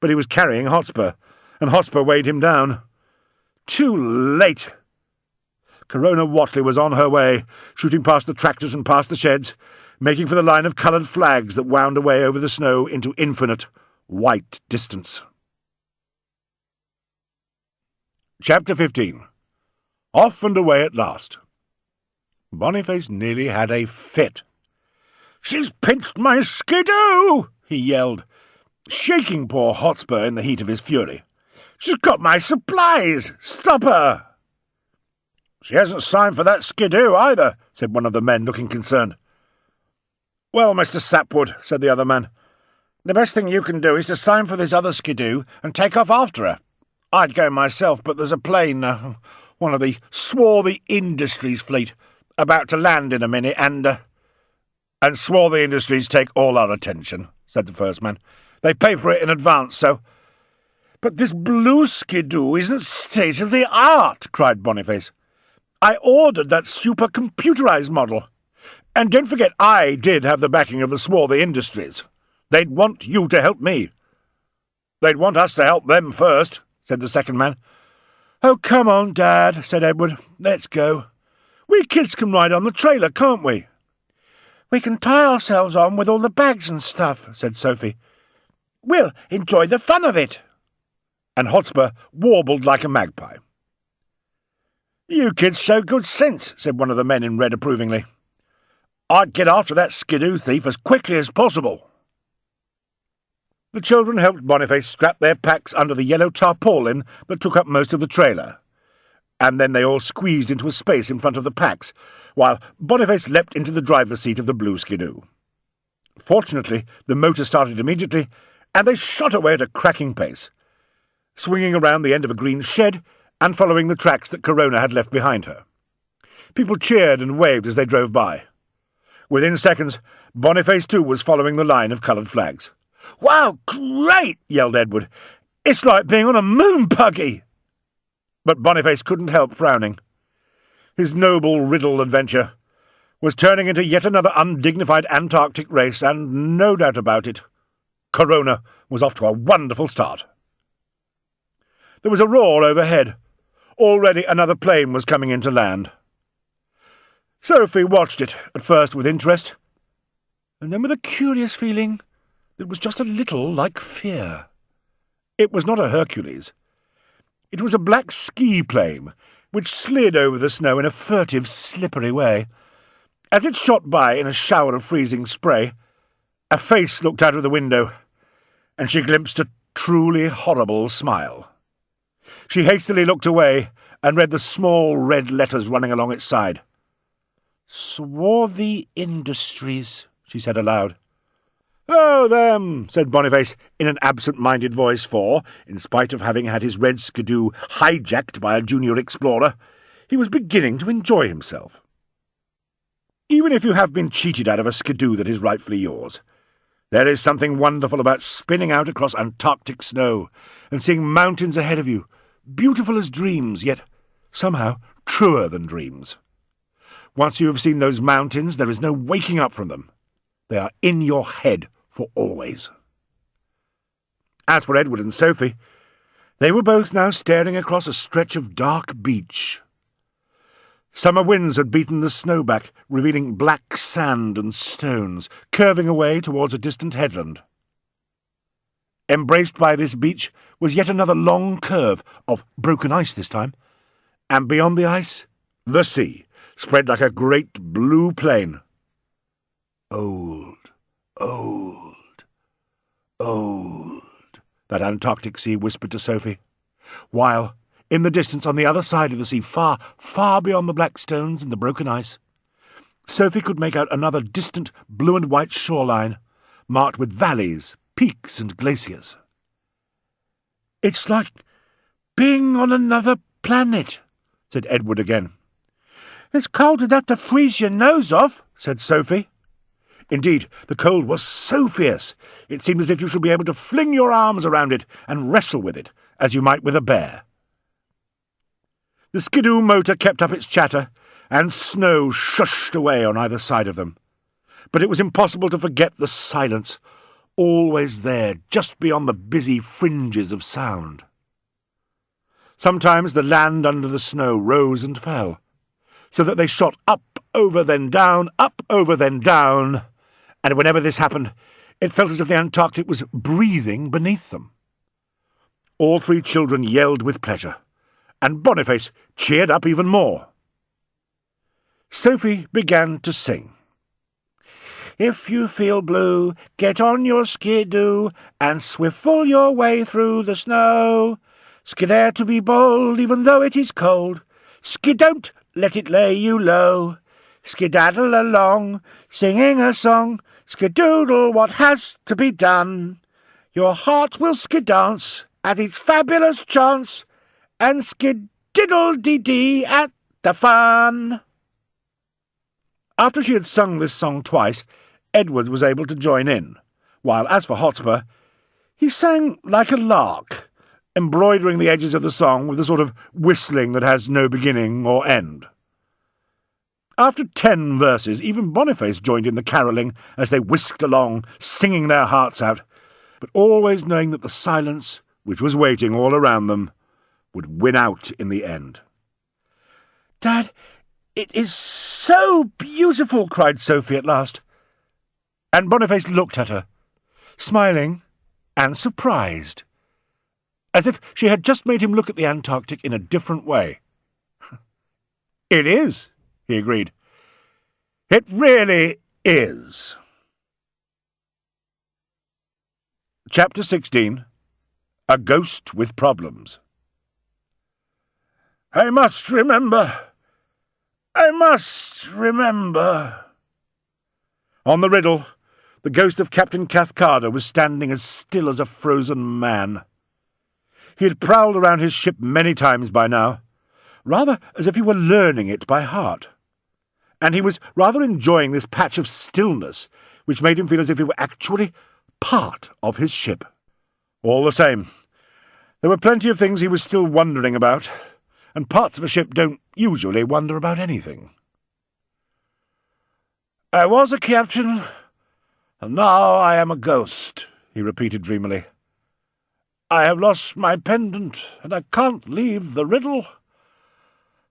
But he was carrying Hotspur, and Hotspur weighed him down. Too late. Corona Wottley was on her way, shooting past the tractors and past the sheds, making for the line of coloured flags that wound away over the snow into infinite, white distance. Chapter 15. Off and away at last. Boniface nearly had a fit. "She's pinched my skidoo!" he yelled, shaking poor Hotspur in the heat of his fury. "She's got my supplies! Stop her!" "She hasn't signed for that skidoo either," said one of the men, looking concerned. "Well, Mr. Sapwood," said the other man, "the best thing you can do is to sign for this other skidoo and take off after her. I'd go myself, but there's a plane, one of the Swarthy Industries fleet, about to land in a minute, and Swarthy Industries take all our attention," said the first man. "They pay for it in advance, so—" "But this blue skidoo isn't state-of-the-art," cried Boniface. "I ordered that super-computerized model. And don't forget I did have the backing of the Swarthy Industries. They'd want you to help me." "They'd want us to help them first," said the second man. "Oh, come on, Dad," said Edward. "Let's go. We kids can ride on the trailer, can't we?" "We can tie ourselves on with all the bags and stuff," said Sophie. "We'll enjoy the fun of it." And Hotspur warbled like a magpie. "You kids show good sense," said one of the men in red approvingly. "I'd get after that skidoo thief as quickly as possible." The children helped Boniface strap their packs under the yellow tarpaulin that took up most of the trailer, and then they all squeezed into a space in front of the packs, while Boniface leapt into the driver's seat of the blue skidoo. Fortunately, the motor started immediately, and they shot away at a cracking pace, swinging around the end of a green shed and following the tracks that Corona had left behind her. People cheered and waved as they drove by. Within seconds, Boniface too was following the line of coloured flags. "Wow, great!" yelled Edward. "It's like being on a moon buggy!" But Boniface couldn't help frowning. His noble Riddle adventure was turning into yet another undignified Antarctic race, and no doubt about it, Corona was off to a wonderful start. There was a roar overhead. Already another plane was coming in to land. Sophie watched it, at first with interest, and then with a curious feeling that was just a little like fear. It was not a Hercules. It was a black ski plane, which slid over the snow in a furtive, slippery way. As it shot by in a shower of freezing spray, a face looked out of the window, and she glimpsed a truly horrible smile. She hastily looked away and read the small red letters running along its side. "Swarthy Industries," she said aloud. "Oh, them," said Boniface in an absent-minded voice, for, in spite of having had his red skidoo hijacked by a junior explorer, he was beginning to enjoy himself. Even if you have been cheated out of a skidoo that is rightfully yours, there is something wonderful about spinning out across Antarctic snow and seeing mountains ahead of you, beautiful as dreams, yet somehow truer than dreams. Once you have seen those mountains, there is no waking up from them. They are in your head for always. As for Edward and Sophie, they were both now staring across a stretch of dark beach. Summer winds had beaten the snow back, revealing black sand and stones, curving away towards a distant headland. Embraced by this beach was yet another long curve, of broken ice this time, and beyond the ice, the sea, spread like a great blue plain. Old, old, old, that Antarctic sea whispered to Sophie, while, in the distance on the other side of the sea, far, far beyond the black stones and the broken ice, Sophie could make out another distant blue and white shoreline, marked with valleys, peaks and glaciers. "It's like being on another planet," said Edward again. "It's cold enough to freeze your nose off," said Sophie. Indeed, the cold was so fierce, it seemed as if you should be able to fling your arms around it and wrestle with it, as you might with a bear. The skidoo motor kept up its chatter, and snow shushed away on either side of them. But it was impossible to forget the silence, always there, just beyond the busy fringes of sound. Sometimes the land under the snow rose and fell, so that they shot up over then down, up over then down, and whenever this happened, it felt as if the Antarctic was breathing beneath them. All three children yelled with pleasure, and Boniface cheered up even more. Sophie began to sing. "If you feel blue, get on your skidoo and swiffle your way through the snow. Skidare to be bold, even though it is cold. Skidon't let it lay you low. Skidaddle along, singing a song. Skidoodle what has to be done. Your heart will skidance at its fabulous chance, and skididdle-dee-dee at the fun." After she had sung this song twice, Edward was able to join in, while as for Hotspur, he sang like a lark, embroidering the edges of the song with a sort of whistling that has no beginning or end. After 10 verses, even Boniface joined in the carolling as they whisked along, singing their hearts out, but always knowing that the silence, which was waiting all around them, would win out in the end. "Dad, it is so beautiful," cried Sophie at last. And Boniface looked at her, smiling and surprised, as if she had just made him look at the Antarctic in a different way. "It is," he agreed. "It really is." Chapter 16. A Ghost with Problems. I must remember. On the Riddle, the ghost of Captain Cathcardo was standing as still as a frozen man. He had prowled around his ship many times by now, rather as if he were learning it by heart, and he was rather enjoying this patch of stillness, which made him feel as if he were actually part of his ship. All the same, there were plenty of things he was still wondering about, and parts of a ship don't usually wonder about anything. "I was a captain, and now I am a ghost," he repeated dreamily. "I have lost my pendant, and I can't leave the riddle.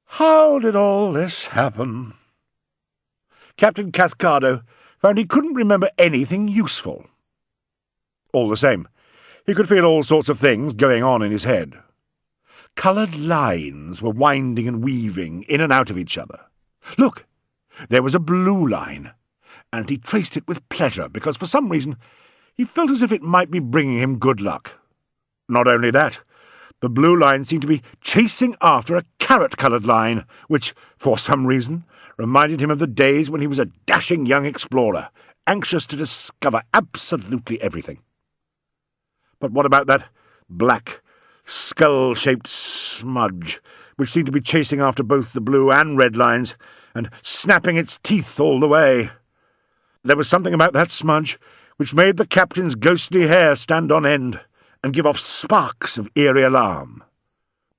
How did all this happen?" Captain Cathcardo found he couldn't remember anything useful. All the same, he could feel all sorts of things going on in his head. Coloured lines were winding and weaving in and out of each other. Look, there was a blue line, and he traced it with pleasure, because for some reason he felt as if it might be bringing him good luck. Not only that, the blue line seemed to be chasing after a carrot-coloured line, which, for some reason, reminded him of the days when he was a dashing young explorer, anxious to discover absolutely everything. But what about that black, skull-shaped smudge, which seemed to be chasing after both the blue and red lines, and snapping its teeth all the way? There was something about that smudge which made the captain's ghostly hair stand on end, and give off sparks of eerie alarm.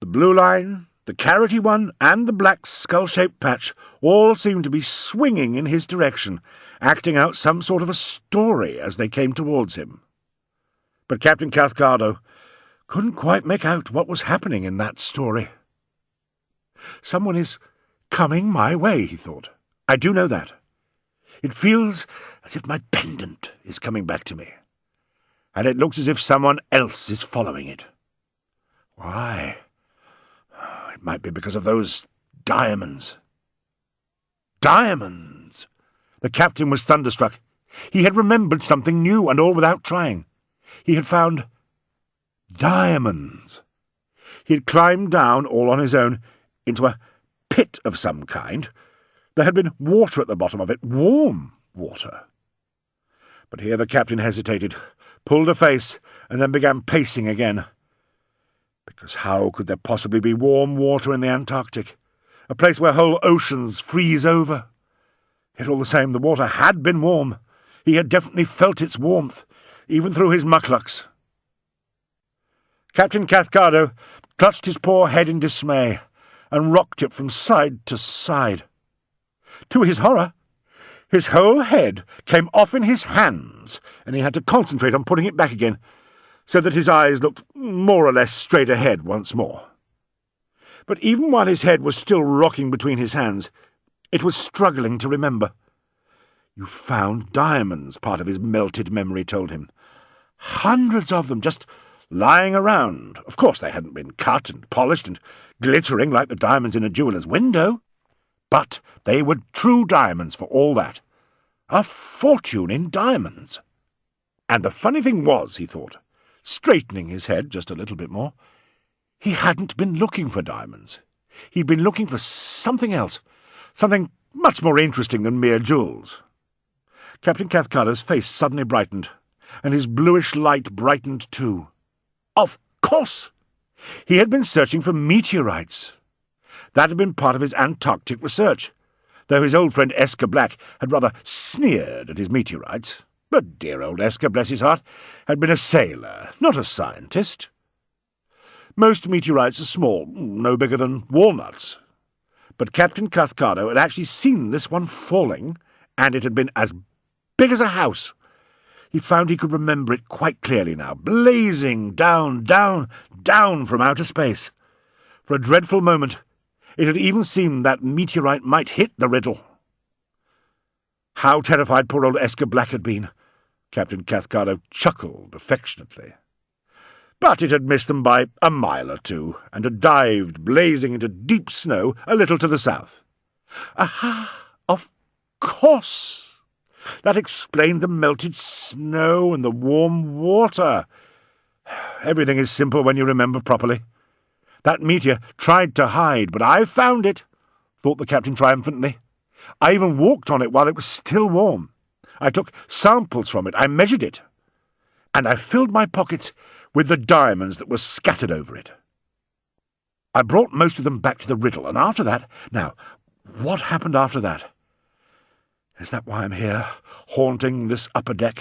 The blue line The carroty one and the black skull-shaped patch all seemed to be swinging in his direction, acting out some sort of a story as they came towards him. But Captain Cathcardo couldn't quite make out what was happening in that story. Someone is coming my way, he thought. I do know that. It feels as if my pendant is coming back to me, and it looks as if someone else is following it. Why? It might be because of those diamonds. Diamonds! The captain was thunderstruck. He had remembered something new, and all without trying. He had found diamonds. He had climbed down, all on his own, into a pit of some kind. There had been water at the bottom of it, warm water. But here the captain hesitated, pulled a face, and then began pacing again. Because how could there possibly be warm water in the Antarctic, a place where whole oceans freeze over? Yet all the same, the water had been warm. He had definitely felt its warmth, even through his mucklucks. Captain Cathcardo clutched his poor head in dismay and rocked it from side to side. To his horror, his whole head came off in his hands, and he had to concentrate on putting it back again, so that his eyes looked more or less straight ahead once more. But even while his head was still rocking between his hands, it was struggling to remember. You found diamonds, part of his melted memory told him. Hundreds of them, just lying around. Of course they hadn't been cut and polished and glittering like the diamonds in a jeweller's window. But they were true diamonds for all that. A fortune in diamonds. And the funny thing was, he thought, straightening his head just a little bit more, he hadn't been looking for diamonds. He'd been looking for something else, something much more interesting than mere jewels. Captain Cathcardo's face suddenly brightened, and his bluish light brightened too. Of course! He had been searching for meteorites. That had been part of his Antarctic research, though his old friend Escher Black had rather sneered at his meteorites. But dear old Escher, bless his heart, had been a sailor, not a scientist. Most meteorites are small, no bigger than walnuts. But Captain Cathcardo had actually seen this one falling, and it had been as big as a house. He found he could remember it quite clearly now, blazing down, down, down from outer space. For a dreadful moment, it had even seemed that meteorite might hit the Riddle. How terrified poor old Escher Black had been! Captain Cathcardo chuckled affectionately. But it had missed them by a mile or two, and had dived blazing into deep snow a little to the south. Aha! Of course! That explained the melted snow and the warm water. Everything is simple when you remember properly. That meteor tried to hide, but I found it, thought the captain triumphantly. I even walked on it while it was still warm. I took samples from it, I measured it, and I filled my pockets with the diamonds that were scattered over it. I brought most of them back to the Riddle, and after that— Now, what happened after that? Is that why I'm here, haunting this upper deck?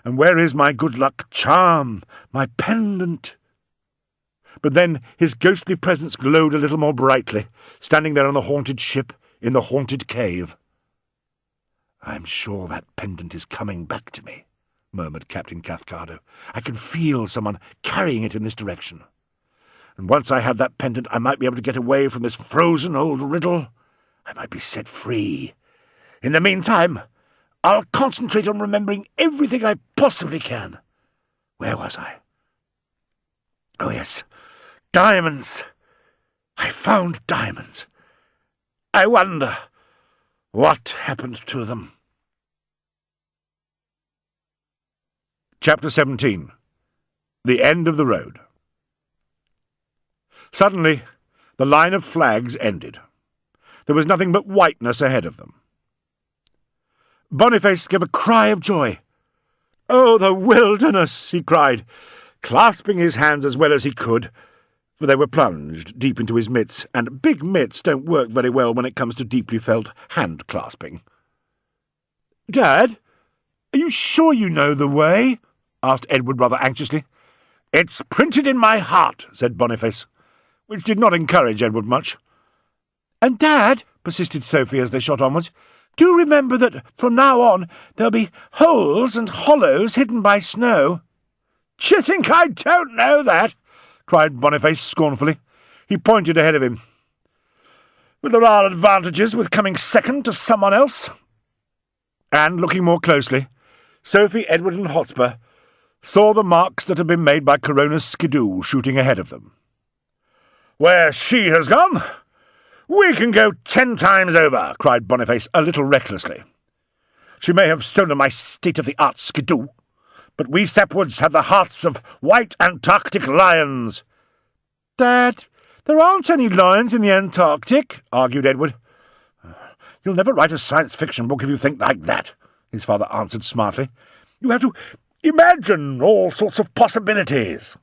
And where is my good luck charm, my pendant? But then his ghostly presence glowed a little more brightly, standing there on the haunted ship, in the haunted cave. I'm sure that pendant is coming back to me, murmured Captain Cathcardo. I can feel someone carrying it in this direction. And once I have that pendant, I might be able to get away from this frozen old Riddle. I might be set free. In the meantime, I'll concentrate on remembering everything I possibly can. Where was I? Oh, yes. Diamonds. I found diamonds. I wonder what happened to them. Chapter 17. The End of the Road. Suddenly, the line of flags ended. There was nothing but whiteness ahead of them. Bonniface gave a cry of joy. "Oh, the wilderness!" he cried, clasping his hands as well as he could, for they were plunged deep into his mitts, and big mitts don't work very well when it comes to deeply felt hand-clasping. "Dad, are you sure you know the way?" asked Edward rather anxiously. "It's printed in my heart," said Bonniface. which did not encourage Edward much. "And, Dad," persisted Sophie as they shot onwards, "do remember that from now on there'll be holes and hollows hidden by snow." "D'you think I don't know that?" cried Bonniface scornfully. He pointed ahead of him. "But there are advantages with coming second to someone else." And, looking more closely, Sophie, Edward and Hotspur saw the marks that had been made by Corona's skidoo shooting ahead of them. "Where she has gone, we can go 10 times over," cried Bonniface a little recklessly. "She may have stolen my state-of-the-art skidoo, but we Sapwoods have the hearts of white Antarctic lions." "Dad, there aren't any lions in the Antarctic," argued Edward. "You'll never write a science fiction book if you think like that," his father answered smartly. "You have to imagine all sorts of possibilities."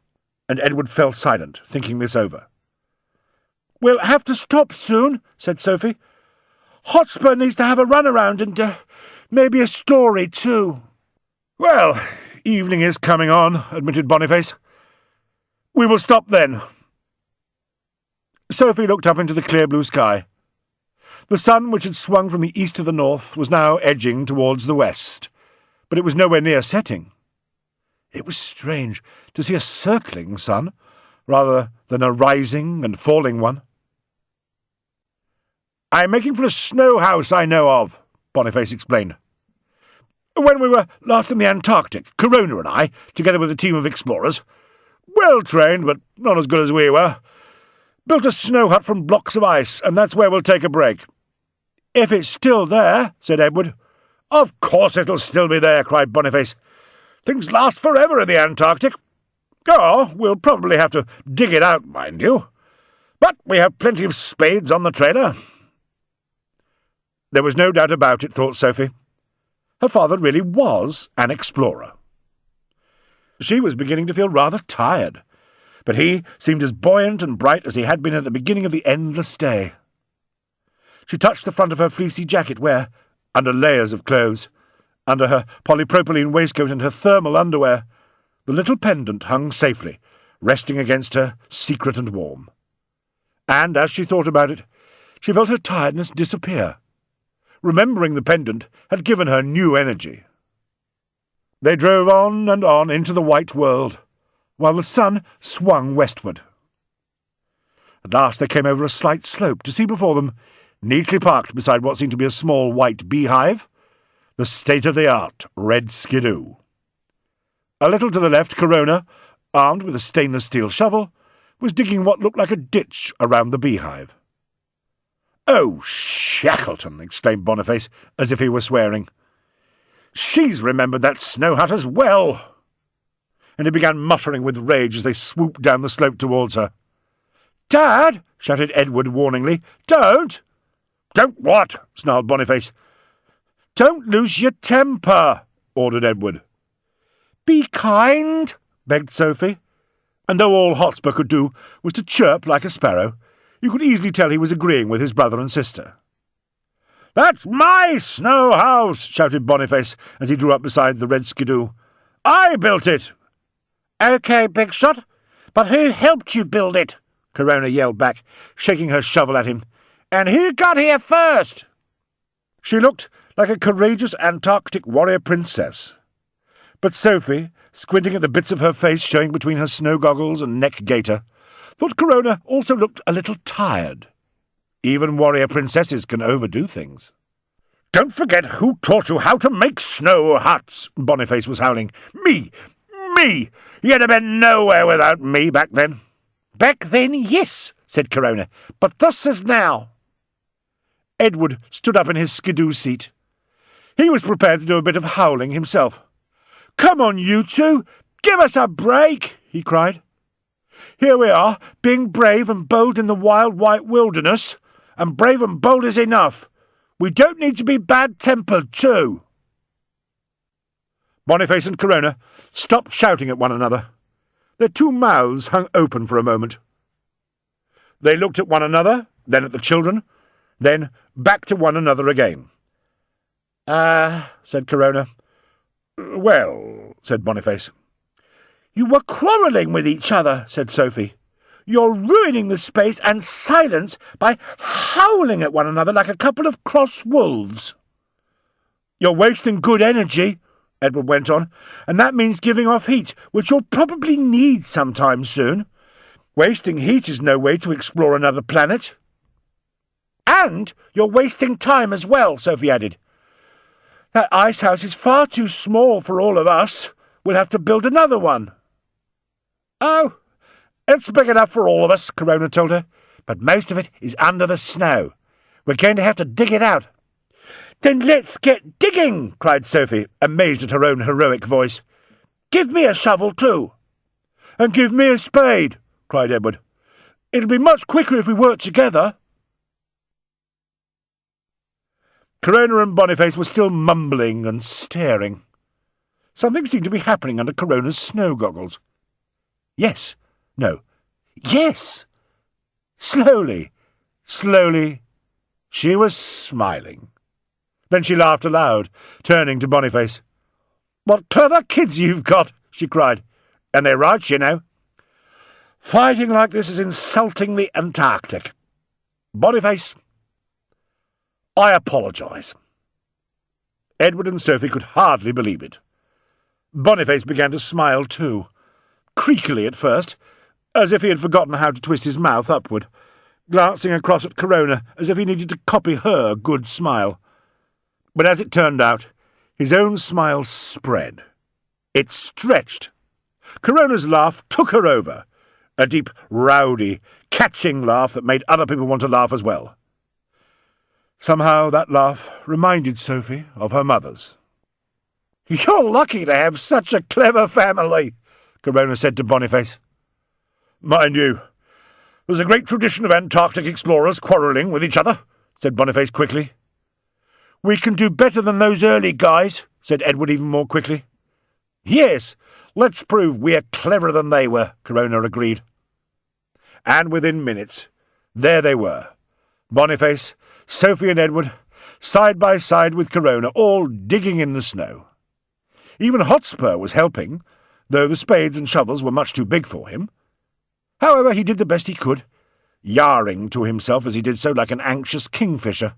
And Edward fell silent, thinking this over. "We'll have to stop soon," said Sophie. "Hotspur needs to have a run around and maybe a story too." "Well, evening is coming on," admitted Bonniface. "We will stop then." Sophie looked up into the clear blue sky. The sun, which had swung from the east to the north, was now edging towards the west, but it was nowhere near setting. It was strange to see a circling sun, rather than a rising and falling one. "I'm making for a snow house I know of," Bonniface explained. "When we were last in the Antarctic, Corona and I, together with a team of explorers, well-trained but not as good as we were, built a snow hut from blocks of ice, and that's where we'll take a break." "If it's still there," said Edward. "Of course it'll still be there," cried Bonniface. "Things last forever in the Antarctic. Oh, we'll probably have to dig it out, mind you. But we have plenty of spades on the trailer." There was no doubt about it, thought Sophie. Her father really was an explorer. She was beginning to feel rather tired, but he seemed as buoyant and bright as he had been at the beginning of the endless day. She touched the front of her fleecy jacket where, under layers of clothes, under her polypropylene waistcoat and her thermal underwear, the little pendant hung safely, resting against her, secret and warm. And as she thought about it, she felt her tiredness disappear. Remembering the pendant had given her new energy. They drove on and on into the white world, while the sun swung westward. At last they came over a slight slope to see before them, neatly parked beside what seemed to be a small white beehive, the state-of-the-art red skidoo. A little to the left, Corona, armed with a stainless steel shovel, was digging what looked like a ditch around the beehive. "Oh, Shackleton!" exclaimed Bonniface, as if he were swearing. "She's remembered that snow hut as well!" And he began muttering with rage as they swooped down the slope towards her. "Dad!" shouted Edward warningly. "Don't!" "Don't what?" snarled Bonniface. "Don't lose your temper," ordered Edward. "Be kind," begged Sophie, and though all Hotspur could do was to chirp like a sparrow, you could easily tell he was agreeing with his brother and sister. "That's my snow house!" shouted Bonniface as he drew up beside the red skidoo. "I built it!" "OK, Big Shot, but who helped you build it?" Corona yelled back, shaking her shovel at him. "And who got here first?" She looked like a courageous Antarctic warrior princess. But Sophie, squinting at the bits of her face showing between her snow goggles and neck gaiter, thought Corona also looked a little tired. Even warrior princesses can overdo things. "Don't forget who taught you how to make snow huts," Bonniface was howling. Me! You'd have been nowhere without me back then." "Back then, yes," said Corona, "but this is now." Edward stood up in his skidoo seat. He was prepared to do a bit of howling himself. "Come on, you two! Give us a break!" he cried. "Here we are, being brave and bold in the wild white wilderness, and brave and bold is enough. We don't need to be bad-tempered, too." Bonniface and Corona stopped shouting at one another. Their two mouths hung open for a moment. They looked at one another, then at the children, then back to one another again. Said Corona. "Well," said Bonniface. "You were quarrelling with each other," said Sophie. You're ruining the space and silence by howling at one another like a couple of cross wolves. You're wasting good energy, Edward went on, and that means giving off heat, which you'll probably need sometime soon. Wasting heat is no way to explore another planet. And you're wasting time as well, Sophie added. That ice house is far too small for all of us. We'll have to build another one. Oh, it's big enough for all of us, Corona told her, but most of it is under the snow. We're going to have to dig it out. Then let's get digging, cried Sophie, amazed at her own heroic voice. Give me a shovel too. And give me a spade, cried Edward. It'll be much quicker if we work together. Corona and Bonniface were still mumbling and staring. Something seemed to be happening under Corona's snow goggles. Yes. No. Yes. Slowly, she was smiling. Then she laughed aloud, turning to Bonniface. What clever kids you've got, she cried. And they're right, you know. Fighting like this is insulting the Antarctic. Bonniface, I apologise. Edward and Sophie could hardly believe it. Bonniface began to smile too, creakily at first, as if he had forgotten how to twist his mouth upward, glancing across at Corona as if he needed to copy her good smile. But as it turned out, his own smile spread. It stretched. Corona's laugh took her over, a deep, rowdy, catching laugh that made other people want to laugh as well. Somehow that laugh reminded Sophie of her mother's. You're lucky to have such a clever family, Corona said to Bonniface. Mind you, there's a great tradition of Antarctic explorers quarrelling with each other, said Bonniface quickly. We can do better than those early guys, said Edward even more quickly. Yes, let's prove we're cleverer than they were, Corona agreed. And within minutes, there they were, Bonniface, Sophie and Edward, side by side with Corona, all digging in the snow. Even Hotspur was helping, though the spades and shovels were much too big for him. However, he did the best he could, yarring to himself as he did so like an anxious kingfisher.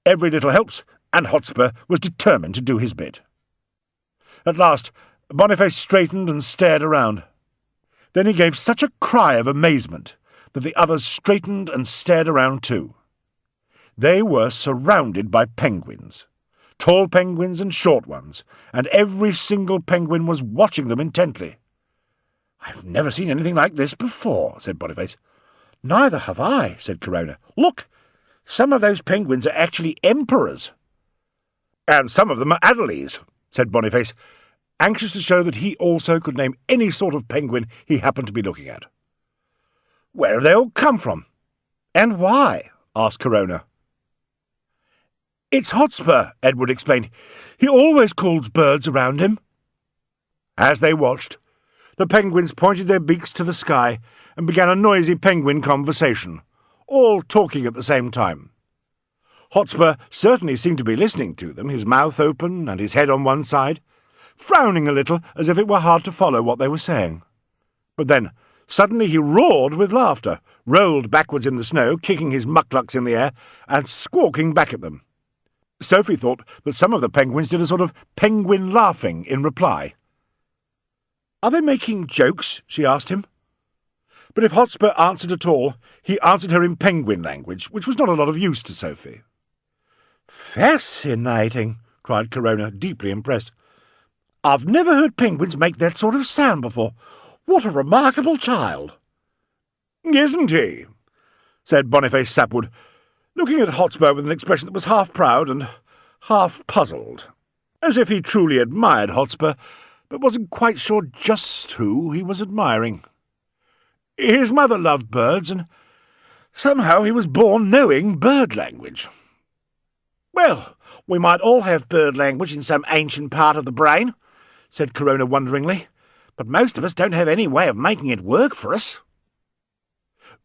Every little helps, and Hotspur was determined to do his bit. At last, Bonniface straightened and stared around. Then he gave such a cry of amazement that the others straightened and stared around too. They were surrounded by penguins, tall penguins and short ones, and every single penguin was watching them intently. I've never seen anything like this before, said Bonniface. Neither have I, said Corona. Look, some of those penguins are actually emperors. And some of them are adelies, said Bonniface, anxious to show that he also could name any sort of penguin he happened to be looking at. Where have they all come from? And why? Asked Corona. It's Hotspur, Edward explained. He always calls birds around him. As they watched, the penguins pointed their beaks to the sky and began a noisy penguin conversation, all talking at the same time. Hotspur certainly seemed to be listening to them, his mouth open and his head on one side, frowning a little as if it were hard to follow what they were saying. But then suddenly he roared with laughter, rolled backwards in the snow, kicking his mucklucks in the air and squawking back at them. Sophie thought that some of the penguins did a sort of penguin laughing in reply. Are they making jokes? She asked him. But if Hotspur answered at all, he answered her in penguin language, which was not a lot of use to Sophie. Fascinating, cried Corona, deeply impressed. I've never heard penguins make that sort of sound before. What a remarkable child. Isn't he? Said Bonniface Sapwood, looking at Hotspur with an expression that was half proud and half puzzled, as if he truly admired Hotspur, but wasn't quite sure just who he was admiring. His mother loved birds, and somehow he was born knowing bird language. Well, we might all have bird language in some ancient part of the brain, said Corona wonderingly, but most of us don't have any way of making it work for us.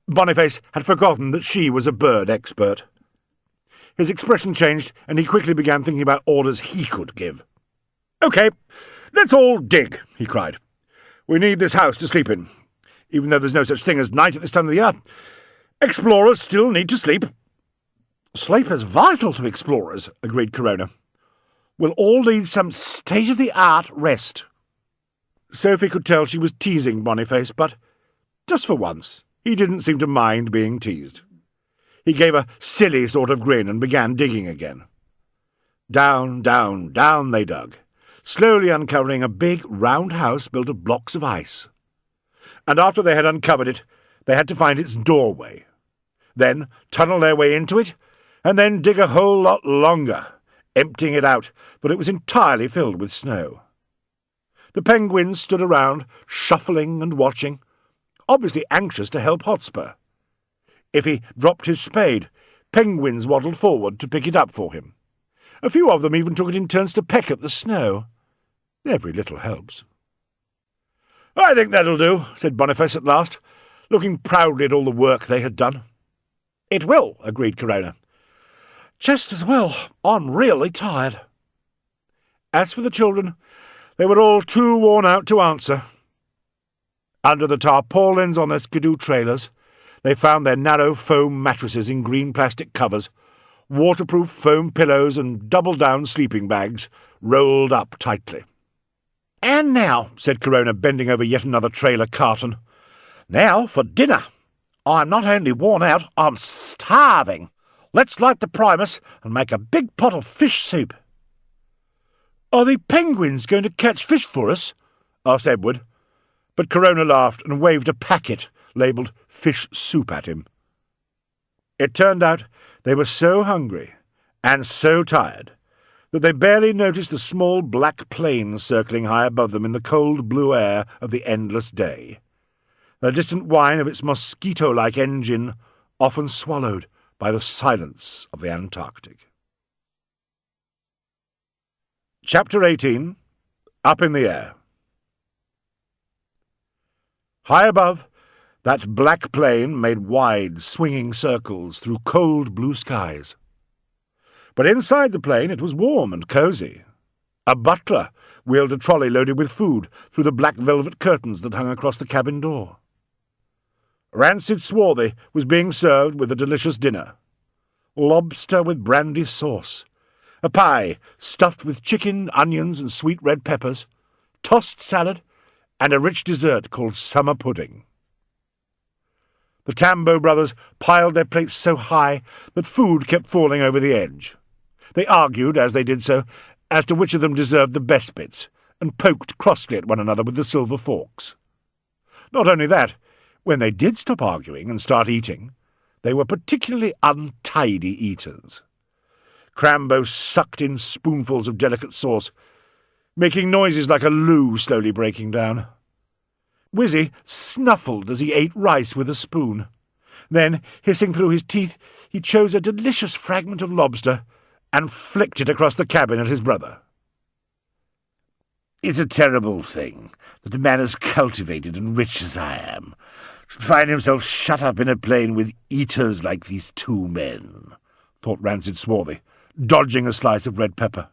Bonniface had forgotten that she was a bird expert. His expression changed, and he quickly began thinking about orders he could give. "OK, let's all dig," he cried. "We need this house to sleep in. even though there's no such thing as night at this time of the year. Explorers still need to sleep." "Sleep is vital to explorers," agreed Corona. "We'll all need some state-of-the-art rest." Sophie could tell she was teasing Bonniface, but just for once he didn't seem to mind being teased. He gave a silly sort of grin and began digging again. Down, down, down they dug, slowly uncovering a big round house built of blocks of ice. And after they had uncovered it, they had to find its doorway, then tunnel their way into it, and then dig a whole lot longer, emptying it out, for it was entirely filled with snow. The penguins stood around, shuffling and watching, obviously anxious to help Hotspur. If he dropped his spade, penguins waddled forward to pick it up for him. A few of them even took it in turns to peck at the snow. Every little helps. "I think that'll do," said Bonniface at last, looking proudly at all the work they had done. "It will," agreed Corona. "Just as well. I'm really tired." As for the children, they were all too worn out to answer. Under the tarpaulins on their skidoo trailers, they found their narrow foam mattresses in green plastic covers, waterproof foam pillows and double-down sleeping bags rolled up tightly. "And now," said Corona, bending over yet another trailer carton, "now for dinner. I'm not only worn out, I'm starving. Let's light the primus and make a big pot of fish soup." "Are the penguins going to catch fish for us?" asked Edward, but Corona laughed and waved a packet labelled fish soup at him. It turned out they were so hungry and so tired that they barely noticed the small black plane circling high above them in the cold blue air of the endless day, the distant whine of its mosquito-like engine often swallowed by the silence of the Antarctic. Chapter 18. Up in the Air. High above, that black plane made wide, swinging circles through cold blue skies. But inside the plane it was warm and cosy. A butler wheeled a trolley loaded with food through the black velvet curtains that hung across the cabin door. Rancid Swarthy was being served with a delicious dinner. Lobster with brandy sauce, a pie stuffed with chicken, onions and sweet red peppers, tossed salad, and a rich dessert called summer pudding. The Tambo brothers piled their plates so high that food kept falling over the edge. They argued, as they did so, as to which of them deserved the best bits, and poked crossly at one another with the silver forks. Not only that, when they did stop arguing and start eating, they were particularly untidy eaters. Crambo sucked in spoonfuls of delicate sauce, making noises like a loo slowly breaking down. Wizzy snuffled as he ate rice with a spoon. Then, hissing through his teeth, he chose a delicious fragment of lobster and flicked it across the cabin at his brother. "It's a terrible thing that a man as cultivated and rich as I am should find himself shut up in a plane with eaters like these two men," thought Rancid Swarthy, dodging a slice of red pepper.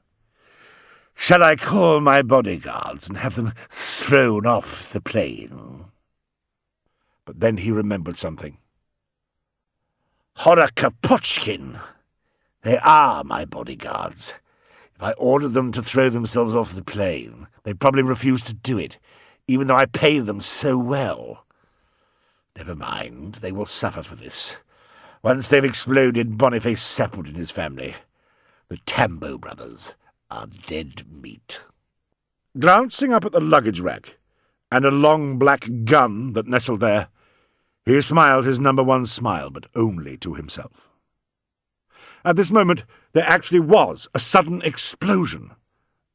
"Shall I call my bodyguards and have them thrown off the plane?" But then he remembered something. "Horakapochkin! They are my bodyguards. If I ordered them to throw themselves off the plane, they'd probably refuse to do it, even though I pay them so well. Never mind, they will suffer for this. Once they've exploded Bonniface Sapwood and his family, the Tambo brothers are dead meat." Glancing up at the luggage rack and a long black gun that nestled there, he smiled his number one smile, but only to himself. At this moment there actually was a sudden explosion,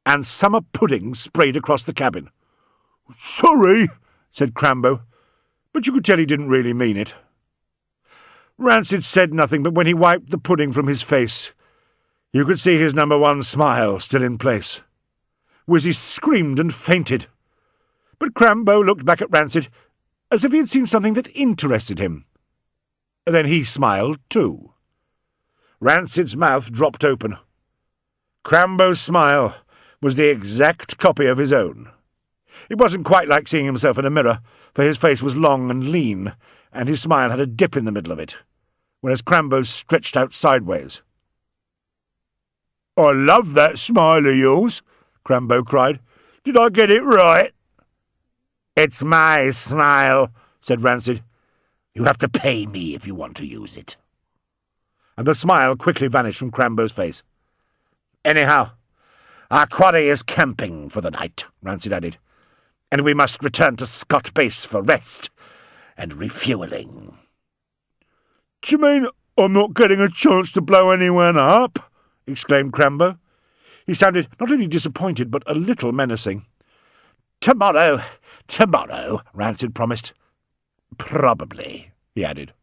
and summer pudding sprayed across the cabin. "Sorry," said Crambo, but you could tell he didn't really mean it. Rancid said nothing, but when he wiped the pudding from his face, you could see his number one smile still in place. Wizzy screamed and fainted, but Crambo looked back at Rancid as if he had seen something that interested him. Then he smiled too. Rancid's mouth dropped open. Crambo's smile was the exact copy of his own. It wasn't quite like seeing himself in a mirror, for his face was long and lean, and his smile had a dip in the middle of it, whereas Crambo's stretched out sideways. "I love that smile of yours," Crambo cried. "Did I get it right?" "It's my smile," said Rancid. "You have to pay me if you want to use it." And the smile quickly vanished from Crambo's face. "Anyhow, our quarry is camping for the night," Rancid added, "and we must return to Scott Base for rest and refuelling." "Do you mean I'm not getting a chance to blow anyone up?" exclaimed Crambo. He sounded not only disappointed, but a little menacing. Tomorrow, Rancid promised. "Probably," he added.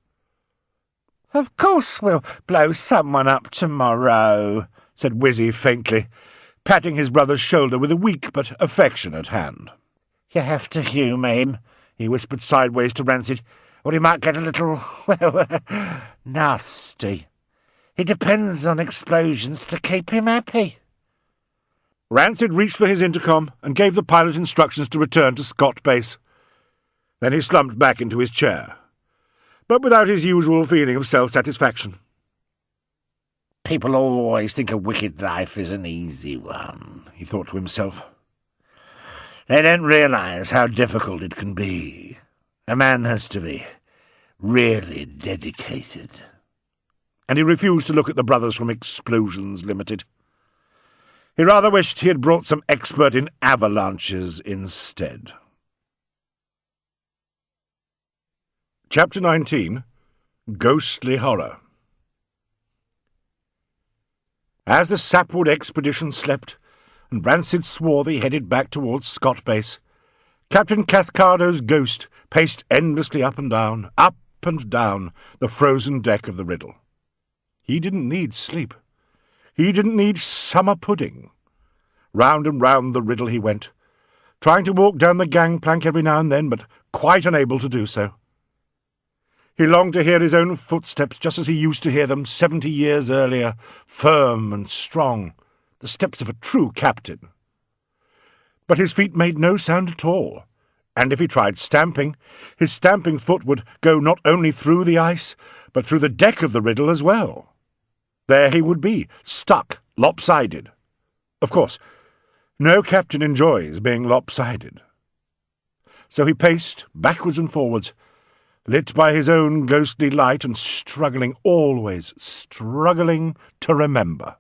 "Of course we'll blow someone up tomorrow," said Wizzy faintly, patting his brother's shoulder with a weak but affectionate hand. "You have to humour him," he whispered sideways to Rancid, "or he might get a little, nasty. He depends on explosions to keep him happy." Rancid reached for his intercom and gave the pilot instructions to return to Scott Base. Then he slumped back into his chair, but without his usual feeling of self-satisfaction. "People always think a wicked life is an easy one," he thought to himself. "They don't realise how difficult it can be. A man has to be really dedicated." And he refused to look at the brothers from Explosions Limited. He rather wished he had brought some expert in avalanches instead. Chapter 19. Ghostly Horror. As the Sapwood expedition slept, and Rancid Swarthy headed back towards Scott Base, Captain Cathcardo's ghost paced endlessly up and down the frozen deck of the Riddle. He didn't need sleep. He didn't need summer pudding. Round and round the Riddle he went, trying to walk down the gangplank every now and then, but quite unable to do so. He longed to hear his own footsteps just as he used to hear them 70 years earlier, firm and strong, the steps of a true captain. But his feet made no sound at all, and if he tried stamping, his stamping foot would go not only through the ice, but through the deck of the Riddle as well. There he would be, stuck, lopsided. Of course, no captain enjoys being lopsided. So he paced backwards and forwards, lit by his own ghostly light and always struggling to remember.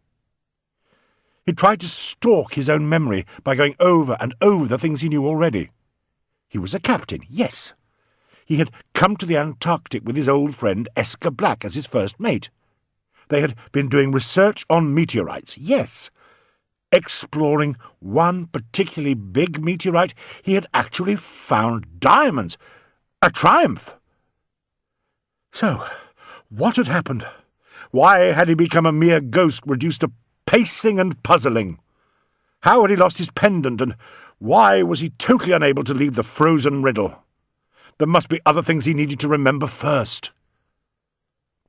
He tried to stalk his own memory by going over and over the things he knew already. He was a captain, yes. He had come to the Antarctic with his old friend Escher Black as his first mate. They had been doing research on meteorites, yes. Exploring one particularly big meteorite, he had actually found diamonds. A triumph! So, what had happened? Why had he become a mere ghost reduced to pacing and puzzling? How had he lost his pendant, and why was he totally unable to leave the frozen Riddle? There must be other things he needed to remember first.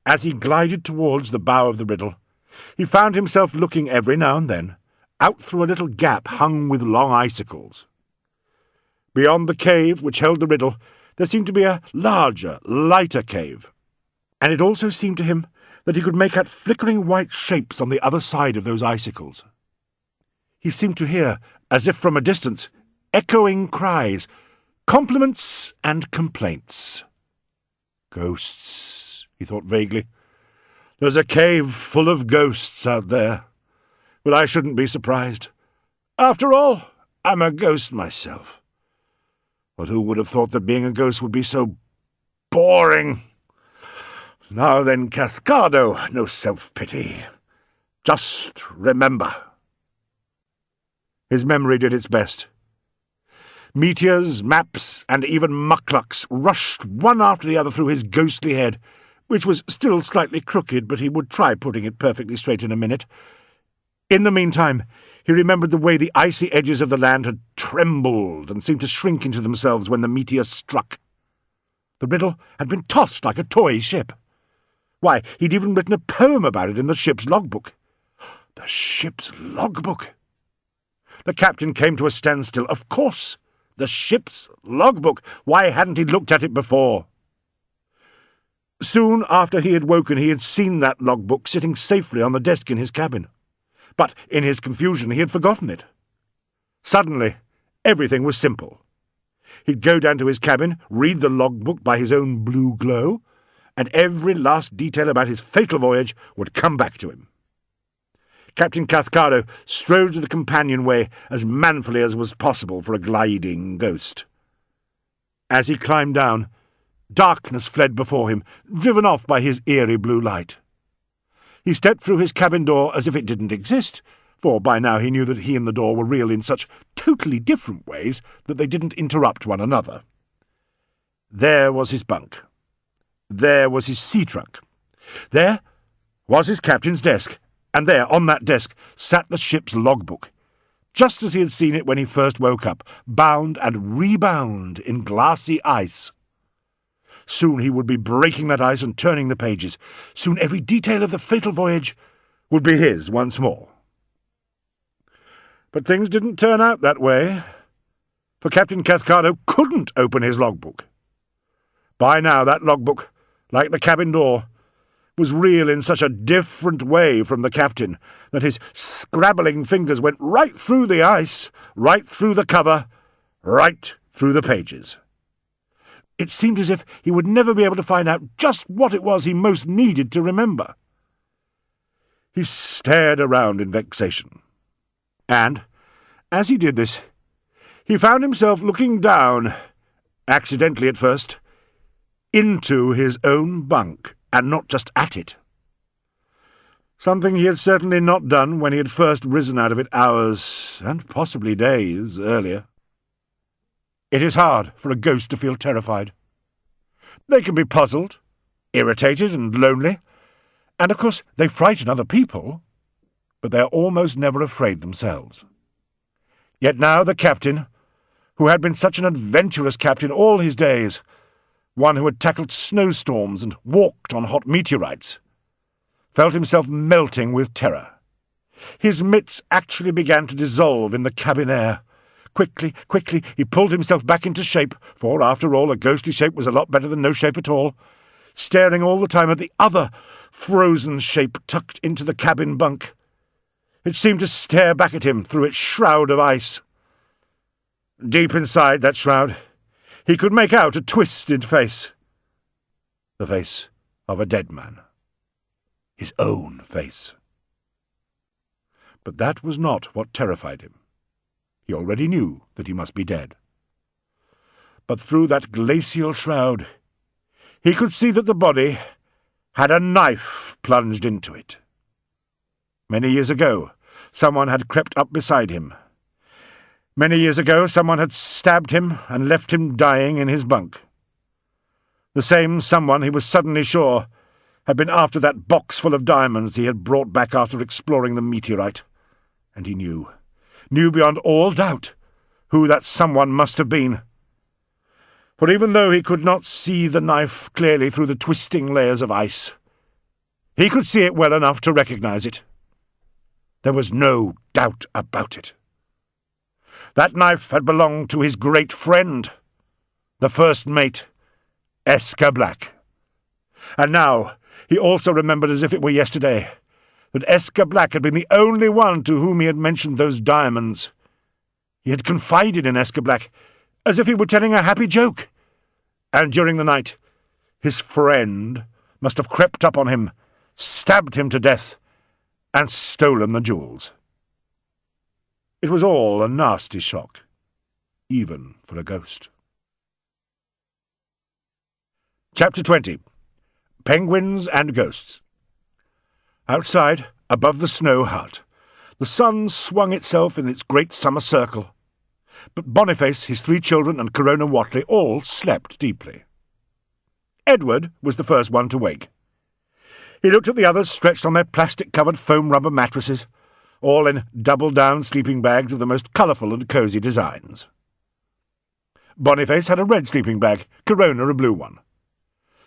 As he glided towards the bow of the Riddle, he found himself looking every now and then out through a little gap hung with long icicles. Beyond the cave which held the Riddle, there seemed to be a larger, lighter cave, and it also seemed to him that he could make out flickering white shapes on the other side of those icicles. He seemed to hear, as if from a distance, echoing cries, compliments and complaints. Ghosts, he thought vaguely. There's a cave full of ghosts out there. But I shouldn't be surprised. After all, I'm a ghost myself. But who would have thought that being a ghost would be so boring? Now then, Cathcardo, no self-pity. Just remember. His memory did its best. Meteors, maps, and even mucklucks rushed one after the other through his ghostly head, which was still slightly crooked, but he would try putting it perfectly straight in a minute. In the meantime, he remembered the way the icy edges of the land had trembled and seemed to shrink into themselves when the meteor struck. The Riddle had been tossed like a toy ship. Why, he'd even written a poem about it in the ship's logbook. The ship's logbook! The captain came to a standstill. Of course, The ship's logbook! Why hadn't he looked at it before? Soon after he had woken, he had seen that logbook sitting safely on the desk in his cabin. But in his confusion he had forgotten it. Suddenly, everything was simple. He'd go down to his cabin, read the logbook by his own blue glow, and every last detail about his fatal voyage would come back to him. Captain Cathcardo strode to the companionway as manfully as was possible for a gliding ghost. As he climbed down, darkness fled before him, driven off by his eerie blue light. He stepped through his cabin door as if it didn't exist, for by now he knew that he and the door were real in such totally different ways that they didn't interrupt one another. There was his bunk. There was his sea trunk. There was his captain's desk, and there, on that desk, sat the ship's logbook, just as he had seen it when he first woke up, bound and rebound in glassy ice. Soon he would be breaking that ice and turning the pages. Soon every detail of the fatal voyage would be his once more. But things didn't turn out that way, for Captain Cathcardo couldn't open his logbook. By now that logbook, like the cabin door, was real in such a different way from the captain that his scrabbling fingers went right through the ice, right through the cover, right through the pages. It seemed as if he would never be able to find out just what it was he most needed to remember. He stared around in vexation, and, as he did this, he found himself looking down, accidentally at first, into his own bunk, and not just at it. Something he had certainly not done when he had first risen out of it hours, and possibly days, earlier. It is hard for a ghost to feel terrified. They can be puzzled, irritated and lonely, and of course they frighten other people, but they are almost never afraid themselves. Yet now the captain, who had been such an adventurous captain all his days, one who had tackled snowstorms and walked on hot meteorites, felt himself melting with terror. His mitts actually began to dissolve in the cabin air. Quickly, he pulled himself back into shape, for, after all, a ghostly shape was a lot better than no shape at all, staring all the time at the other frozen shape tucked into the cabin bunk. It seemed to stare back at him through its shroud of ice. Deep inside that shroud, he could make out a twisted face. The face of a dead man. His own face. But that was not what terrified him. He already knew that he must be dead. But through that glacial shroud, he could see that the body had a knife plunged into it. Many years ago, someone had crept up beside him. Many years ago, someone had stabbed him and left him dying in his bunk. The same someone, he was suddenly sure, had been after that box full of diamonds he had brought back after exploring the meteorite. And he knew beyond all doubt, who that someone must have been. For even though he could not see the knife clearly through the twisting layers of ice, he could see it well enough to recognize it. There was no doubt about it. That knife had belonged to his great friend, the first mate, Escher Black. And now he also remembered as if it were yesterday that Escher Black had been the only one to whom he had mentioned those diamonds. He had confided in Escher Black as if he were telling a happy joke, and during the night his friend must have crept up on him, stabbed him to death, and stolen the jewels. It was all a nasty shock, even for a ghost. Chapter 20. Penguins and Ghosts. Outside, above the snow hut, the sun swung itself in its great summer circle, but Bonniface, his 3 children, and Corona Wottley all slept deeply. Edward was the first one to wake. He looked at the others stretched on their plastic-covered foam-rubber mattresses, all in double-down sleeping bags of the most colourful and cosy designs. Bonniface had a red sleeping bag, Corona a blue one.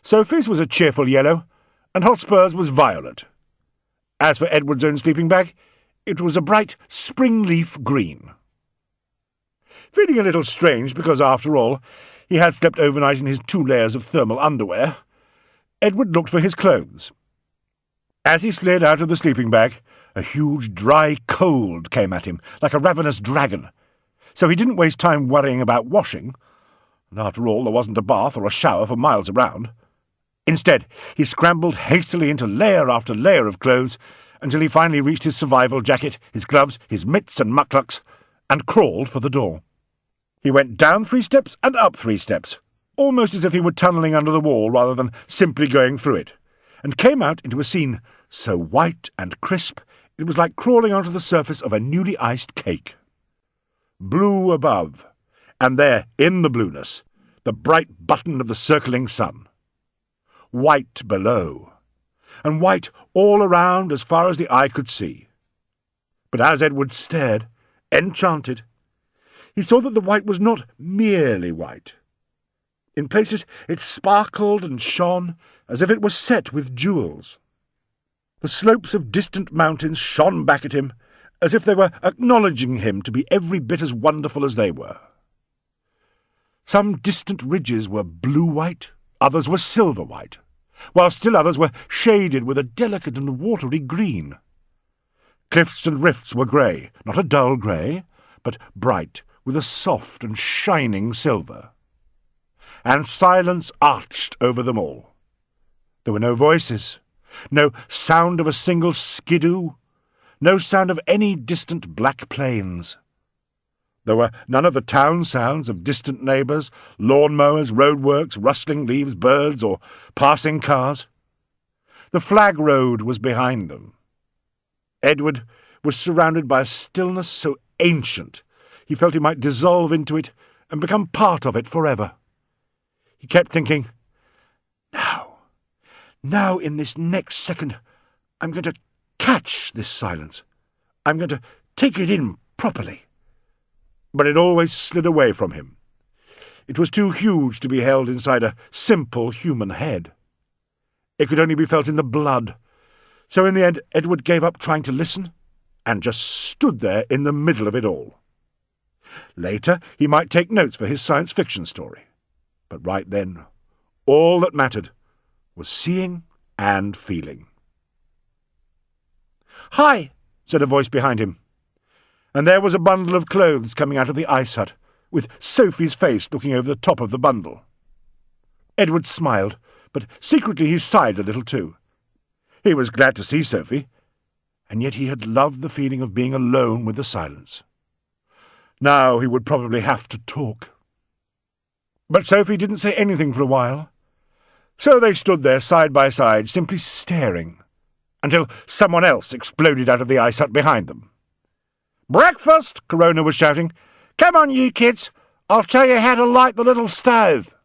Sophie's was a cheerful yellow, and Hotspur's was violet. As for Edward's own sleeping bag, it was a bright spring-leaf green. Feeling a little strange because, after all, he had slept overnight in his 2 layers of thermal underwear, Edward looked for his clothes. As he slid out of the sleeping bag, a huge dry cold came at him, like a ravenous dragon, so he didn't waste time worrying about washing, and after all there wasn't a bath or a shower for miles around. Instead, he scrambled hastily into layer after layer of clothes until he finally reached his survival jacket, his gloves, his mitts and mucklucks, and crawled for the door. He went down 3 steps and up 3 steps, almost as if he were tunnelling under the wall rather than simply going through it, and came out into a scene so white and crisp it was like crawling onto the surface of a newly iced cake. Blue above, and there, in the blueness, the bright button of the circling sun. White below, and white all around as far as the eye could see. But as Edward stared, enchanted, he saw that the white was not merely white. In places it sparkled and shone as if it were set with jewels. The slopes of distant mountains shone back at him as if they were acknowledging him to be every bit as wonderful as they were. Some distant ridges were blue-white, others were silver-white, while still others were shaded with a delicate and watery green. Cliffs and rifts were grey, not a dull grey, but bright, with a soft and shining silver. And silence arched over them all. There were no voices, no sound of a single skidoo, no sound of any distant black plains. There were none of the town sounds of distant neighbours, lawn-mowers, roadworks, rustling leaves, birds, or passing cars. The flag road was behind them. Edward was surrounded by a stillness so ancient he felt he might dissolve into it and become part of it forever. He kept thinking, Now in this next second, I'm going to catch this silence. I'm going to take it in properly. But it always slid away from him. It was too huge to be held inside a simple human head. It could only be felt in the blood. So in the end, Edward gave up trying to listen and just stood there in the middle of it all. Later, he might take notes for his science fiction story. But right then, all that mattered was seeing and feeling. "Hi," said a voice behind him. And there was a bundle of clothes coming out of the ice hut, with Sophie's face looking over the top of the bundle. Edward smiled, but secretly he sighed a little too. He was glad to see Sophie, and yet he had loved the feeling of being alone with the silence. Now he would probably have to talk. But Sophie didn't say anything for a while, so they stood there side by side, simply staring, until someone else exploded out of the ice hut behind them. "Breakfast!" Corona was shouting. "Come on, you kids! I'll show you how to light the little stove!"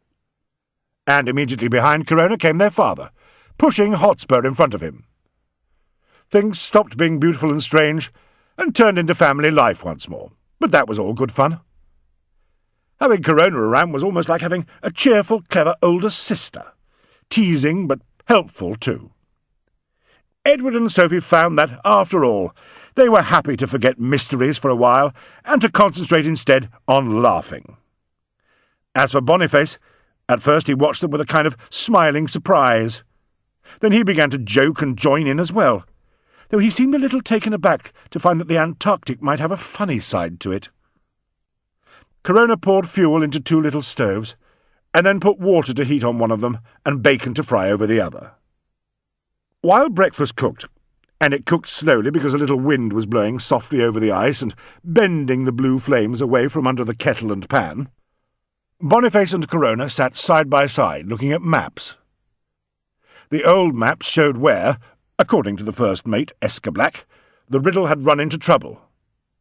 And immediately behind Corona came their father, pushing Hotspur in front of him. Things stopped being beautiful and strange, and turned into family life once more, but that was all good fun. Having Corona around was almost like having a cheerful, clever older sister, teasing but helpful too. Edward and Sophie found that, after all, they were happy to forget mysteries for a while and to concentrate instead on laughing. As for Bonniface, at first he watched them with a kind of smiling surprise. Then he began to joke and join in as well, though he seemed a little taken aback to find that the Antarctic might have a funny side to it. Corona poured fuel into 2 little stoves, and then put water to heat on one of them and bacon to fry over the other. While breakfast cooked, and it cooked slowly because a little wind was blowing softly over the ice and bending the blue flames away from under the kettle and pan, Bonniface and Corona sat side by side looking at maps. The old maps showed where, according to the first mate, Escher Black, the Riddle had run into trouble,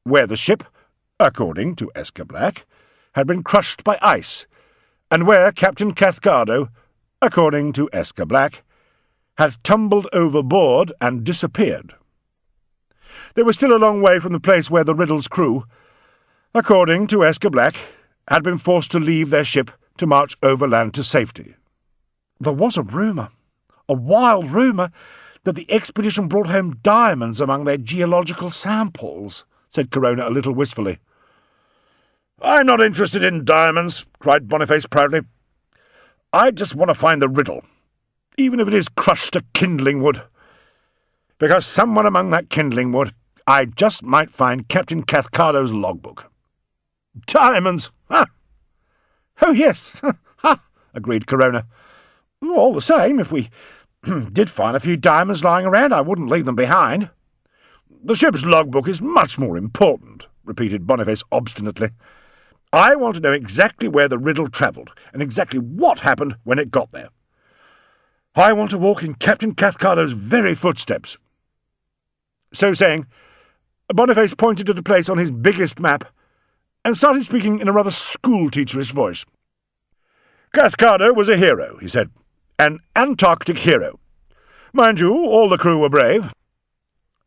where the ship, according to Escher Black, had been crushed by ice, and where Captain Cathcardo, according to Escher Black, had tumbled overboard and disappeared. They were still a long way from the place where the Riddle's crew, according to Escher Black, had been forced to leave their ship to march overland to safety. There was a rumour, a wild rumour, that the expedition brought home diamonds among their geological samples, said Corona a little wistfully. I'm not interested in diamonds, cried Boniface proudly. I just want to find the riddle, even if it is crushed to kindling wood. Because somewhere among that kindling wood, I just might find Captain Cathcardo's logbook. Diamonds! Ha! Oh, yes, ha! Agreed Corona. All the same, if we did find a few diamonds lying around, I wouldn't leave them behind. The ship's logbook is much more important, repeated Boniface obstinately. I want to know exactly where the riddle travelled, and exactly what happened when it got there. I want to walk in Captain Cathcardo's very footsteps. So saying, Boniface pointed at a place on his biggest map, and started speaking in a rather school-teacherish voice. Cathcardo was a hero, he said, an Antarctic hero. Mind you, all the crew were brave.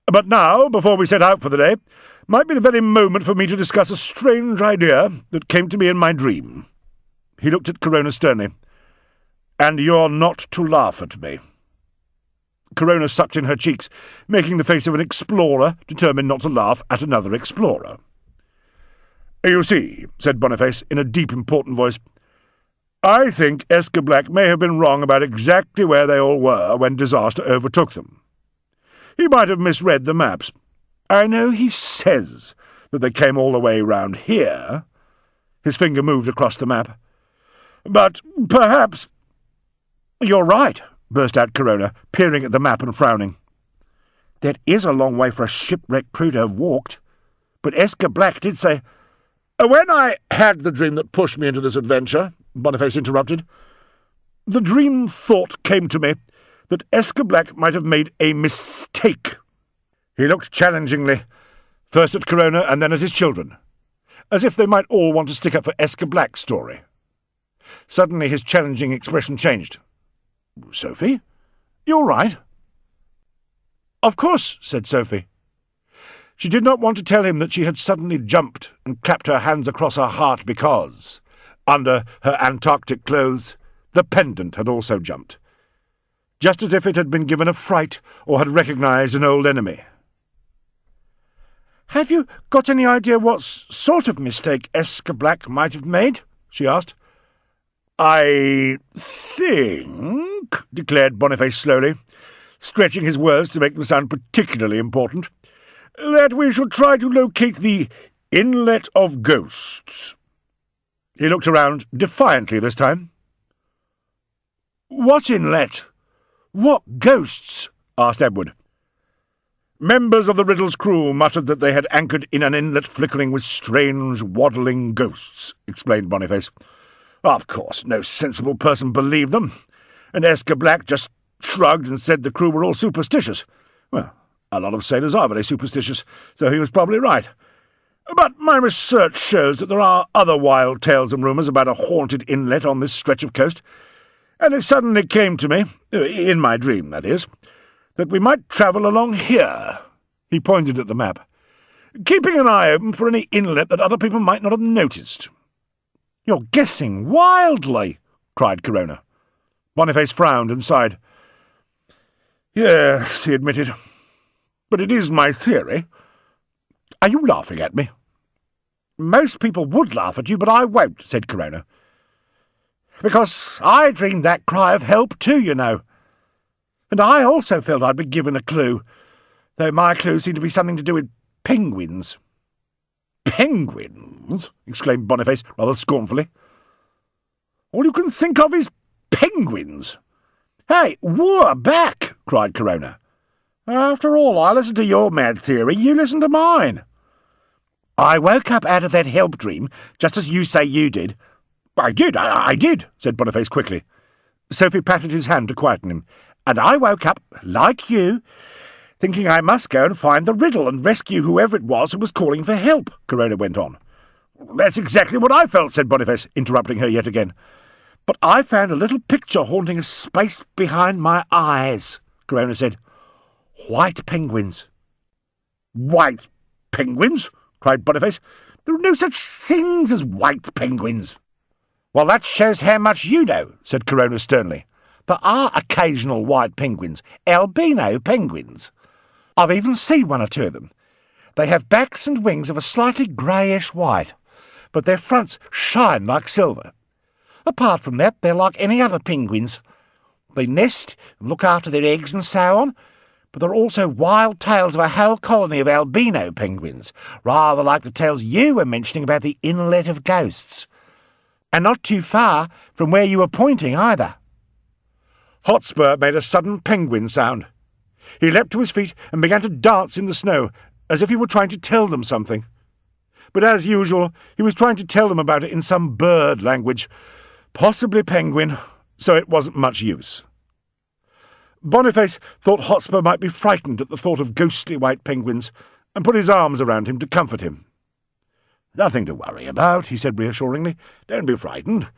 But now, before we set out for the day, might be the very moment for me to discuss a strange idea that came to me in my dream. He looked at Corona sternly. And you're not to laugh at me. Corona sucked in her cheeks, making the face of an explorer determined not to laugh at another explorer. You see, said Bonniface in a deep, important voice, I think Escher Black may have been wrong about exactly where they all were when disaster overtook them. He might have misread the maps. I know he says that they came all the way round here. His finger moved across the map. But perhaps— You're right, burst out Corona, peering at the map and frowning. That is a long way for a shipwrecked crew to have walked. But Escher Black did say— When I had the dream that pushed me into this adventure, Boniface interrupted, the dream thought came to me that Escher Black might have made a mistake. He looked challengingly, first at Corona and then at his children, as if they might all want to stick up for Escher Black's story. Suddenly his challenging expression changed. Sophie, you're right. Of course, said Sophie. She did not want to tell him that she had suddenly jumped and clapped her hands across her heart because, under her Antarctic clothes, the pendant had also jumped, just as if it had been given a fright or had recognised an old enemy. Have you got any idea what sort of mistake Escher Black might have made? She asked. I think, declared Boniface slowly, stretching his words to make them sound particularly important, that we should try to locate the Inlet of Ghosts. He looked around defiantly this time. What inlet? What ghosts? Asked Edward. Members of the Riddle's crew muttered that they had anchored in an inlet flickering with strange, waddling ghosts, explained Boniface. Of course, no sensible person believed them, and Escher Black just shrugged and said the crew were all superstitious. Well, a lot of sailors are very superstitious, so he was probably right. But my research shows that there are other wild tales and rumours about a haunted inlet on this stretch of coast, and it suddenly came to me, in my dream, that is, that we might travel along here. He pointed at the map, keeping an eye open for any inlet that other people might not have noticed. You're guessing wildly, cried Corona. Boniface frowned and sighed. Yes, he admitted, but it is my theory. Are you laughing at me? Most people would laugh at you, but I won't, said Corona. Because I dreamed that cry of help too, you know. And I also felt I'd been given a clue, though my clue seemed to be something to do with penguins. Penguins? Exclaimed Boniface rather scornfully. All you can think of is penguins. Hey, we're back, cried Corona. After all, I listened to your mad theory, you listened to mine. I woke up out of that help dream, just as you say you did. I did, said Boniface quickly. Sophie patted his hand to quieten him. And I woke up, like you, thinking I must go and find the riddle and rescue whoever it was who was calling for help, Corona went on. That's exactly what I felt, said Boniface, interrupting her yet again. But I found a little picture haunting a space behind my eyes, Corona said. White penguins. White penguins? Cried Boniface. There are no such things as white penguins. Well, that shows how much you know, said Corona sternly. There are occasional white penguins, albino penguins. I've even seen one or two of them. They have backs and wings of a slightly greyish white, but their fronts shine like silver. Apart from that, they're like any other penguins. They nest and look after their eggs and so on, but there are also wild tales of a whole colony of albino penguins, rather like the tales you were mentioning about the Inlet of Ghosts. And not too far from where you were pointing either." Hotspur made a sudden penguin sound. He leapt to his feet and began to dance in the snow, as if he were trying to tell them something. But as usual, he was trying to tell them about it in some bird language, possibly penguin, so it wasn't much use. Boniface thought Hotspur might be frightened at the thought of ghostly white penguins, and put his arms around him to comfort him. "Nothing to worry about," he said reassuringly. "Don't be frightened.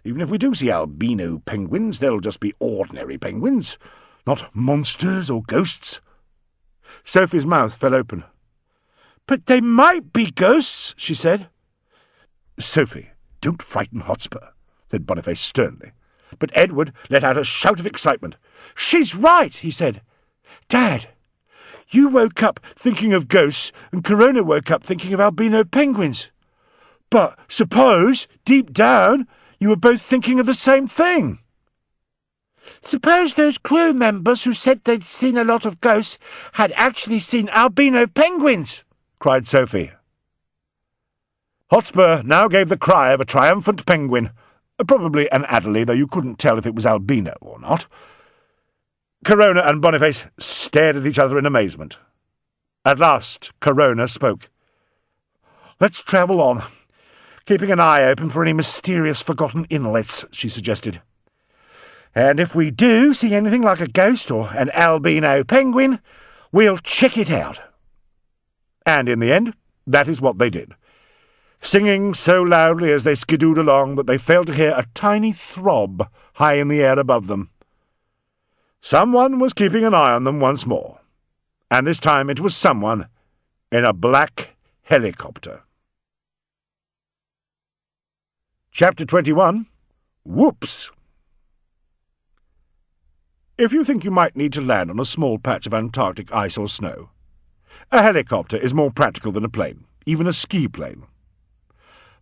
Even if we do see albino penguins, they'll just be ordinary penguins, not monsters or ghosts." Sophie's mouth fell open. "But they might be ghosts," she said. "Sophie, don't frighten Hotspur," said Boniface sternly. But Edward let out a shout of excitement. "She's right," he said. "Dad, you woke up thinking of ghosts, and Corona woke up thinking of albino penguins. But suppose, deep down, you were both thinking of the same thing." "Suppose those crew members who said they'd seen a lot of ghosts had actually seen albino penguins," cried Sophie. Hotspur now gave the cry of a triumphant penguin, probably an Adderley, though you couldn't tell if it was albino or not. Corona and Boniface stared at each other in amazement. At last Corona spoke. "Let's travel on, keeping an eye open for any mysterious forgotten inlets," she suggested. "And if we do see anything like a ghost or an albino penguin, we'll check it out." And in the end, that is what they did, singing so loudly as they skidooed along that they failed to hear a tiny throb high in the air above them. Someone was keeping an eye on them once more, and this time it was someone in a black helicopter. Chapter 21. Whoops! If you think you might need to land on a small patch of Antarctic ice or snow, a helicopter is more practical than a plane, even a ski plane.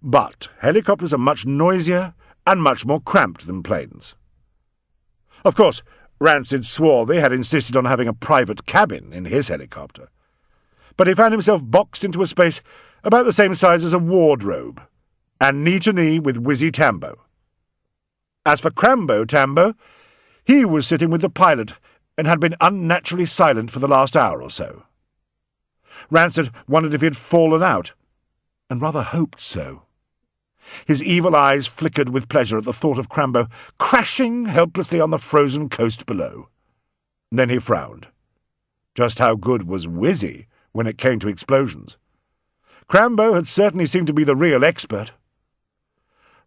But helicopters are much noisier and much more cramped than planes. Of course, Rancid Swarthy had insisted on having a private cabin in his helicopter, but he found himself boxed into a space about the same size as a wardrobe, and knee-to-knee with Wizzy Tambo. As for Crambo Tambo, he was sitting with the pilot and had been unnaturally silent for the last hour or so. Rancid wondered if he had fallen out, and rather hoped so. His evil eyes flickered with pleasure at the thought of Crambo crashing helplessly on the frozen coast below. Then he frowned. Just how good was Wizzy when it came to explosions? Crambo had certainly seemed to be the real expert.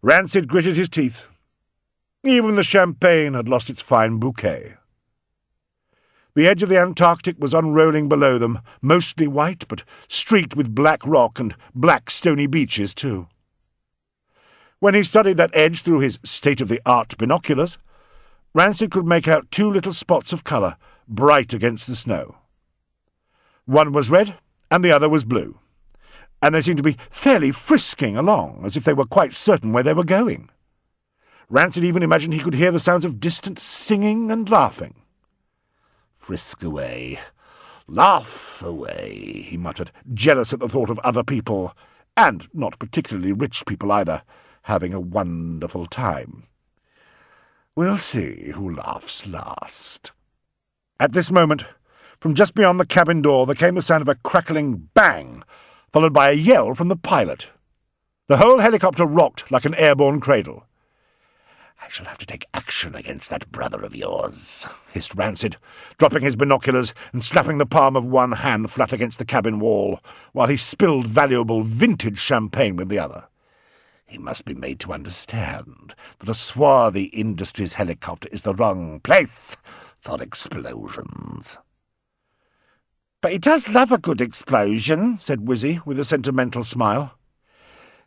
Rancid gritted his teeth. Even the champagne had lost its fine bouquet. The edge of the Antarctic was unrolling below them, mostly white, but streaked with black rock and black stony beaches too. When he studied that edge through his state-of-the-art binoculars, Rancid could make out two little spots of colour, bright against the snow. One was red, and the other was blue, and they seemed to be fairly frisking along, as if they were quite certain where they were going. Rancid even imagined he could hear the sounds of distant singing and laughing. "Frisk away, laugh away," he muttered, jealous at the thought of other people, and not particularly rich people either, having a wonderful time. "We'll see who laughs last." At this moment, from just beyond the cabin door, there came the sound of a crackling bang, followed by a yell from the pilot. The whole helicopter rocked like an airborne cradle. "I shall have to take action against that brother of yours," hissed Rancid, dropping his binoculars and slapping the palm of one hand flat against the cabin wall, while he spilled valuable vintage champagne with the other. "He must be made to understand that a Swarthy Industries helicopter is the wrong place for explosions." "But he does love a good explosion," said Wizzy, with a sentimental smile.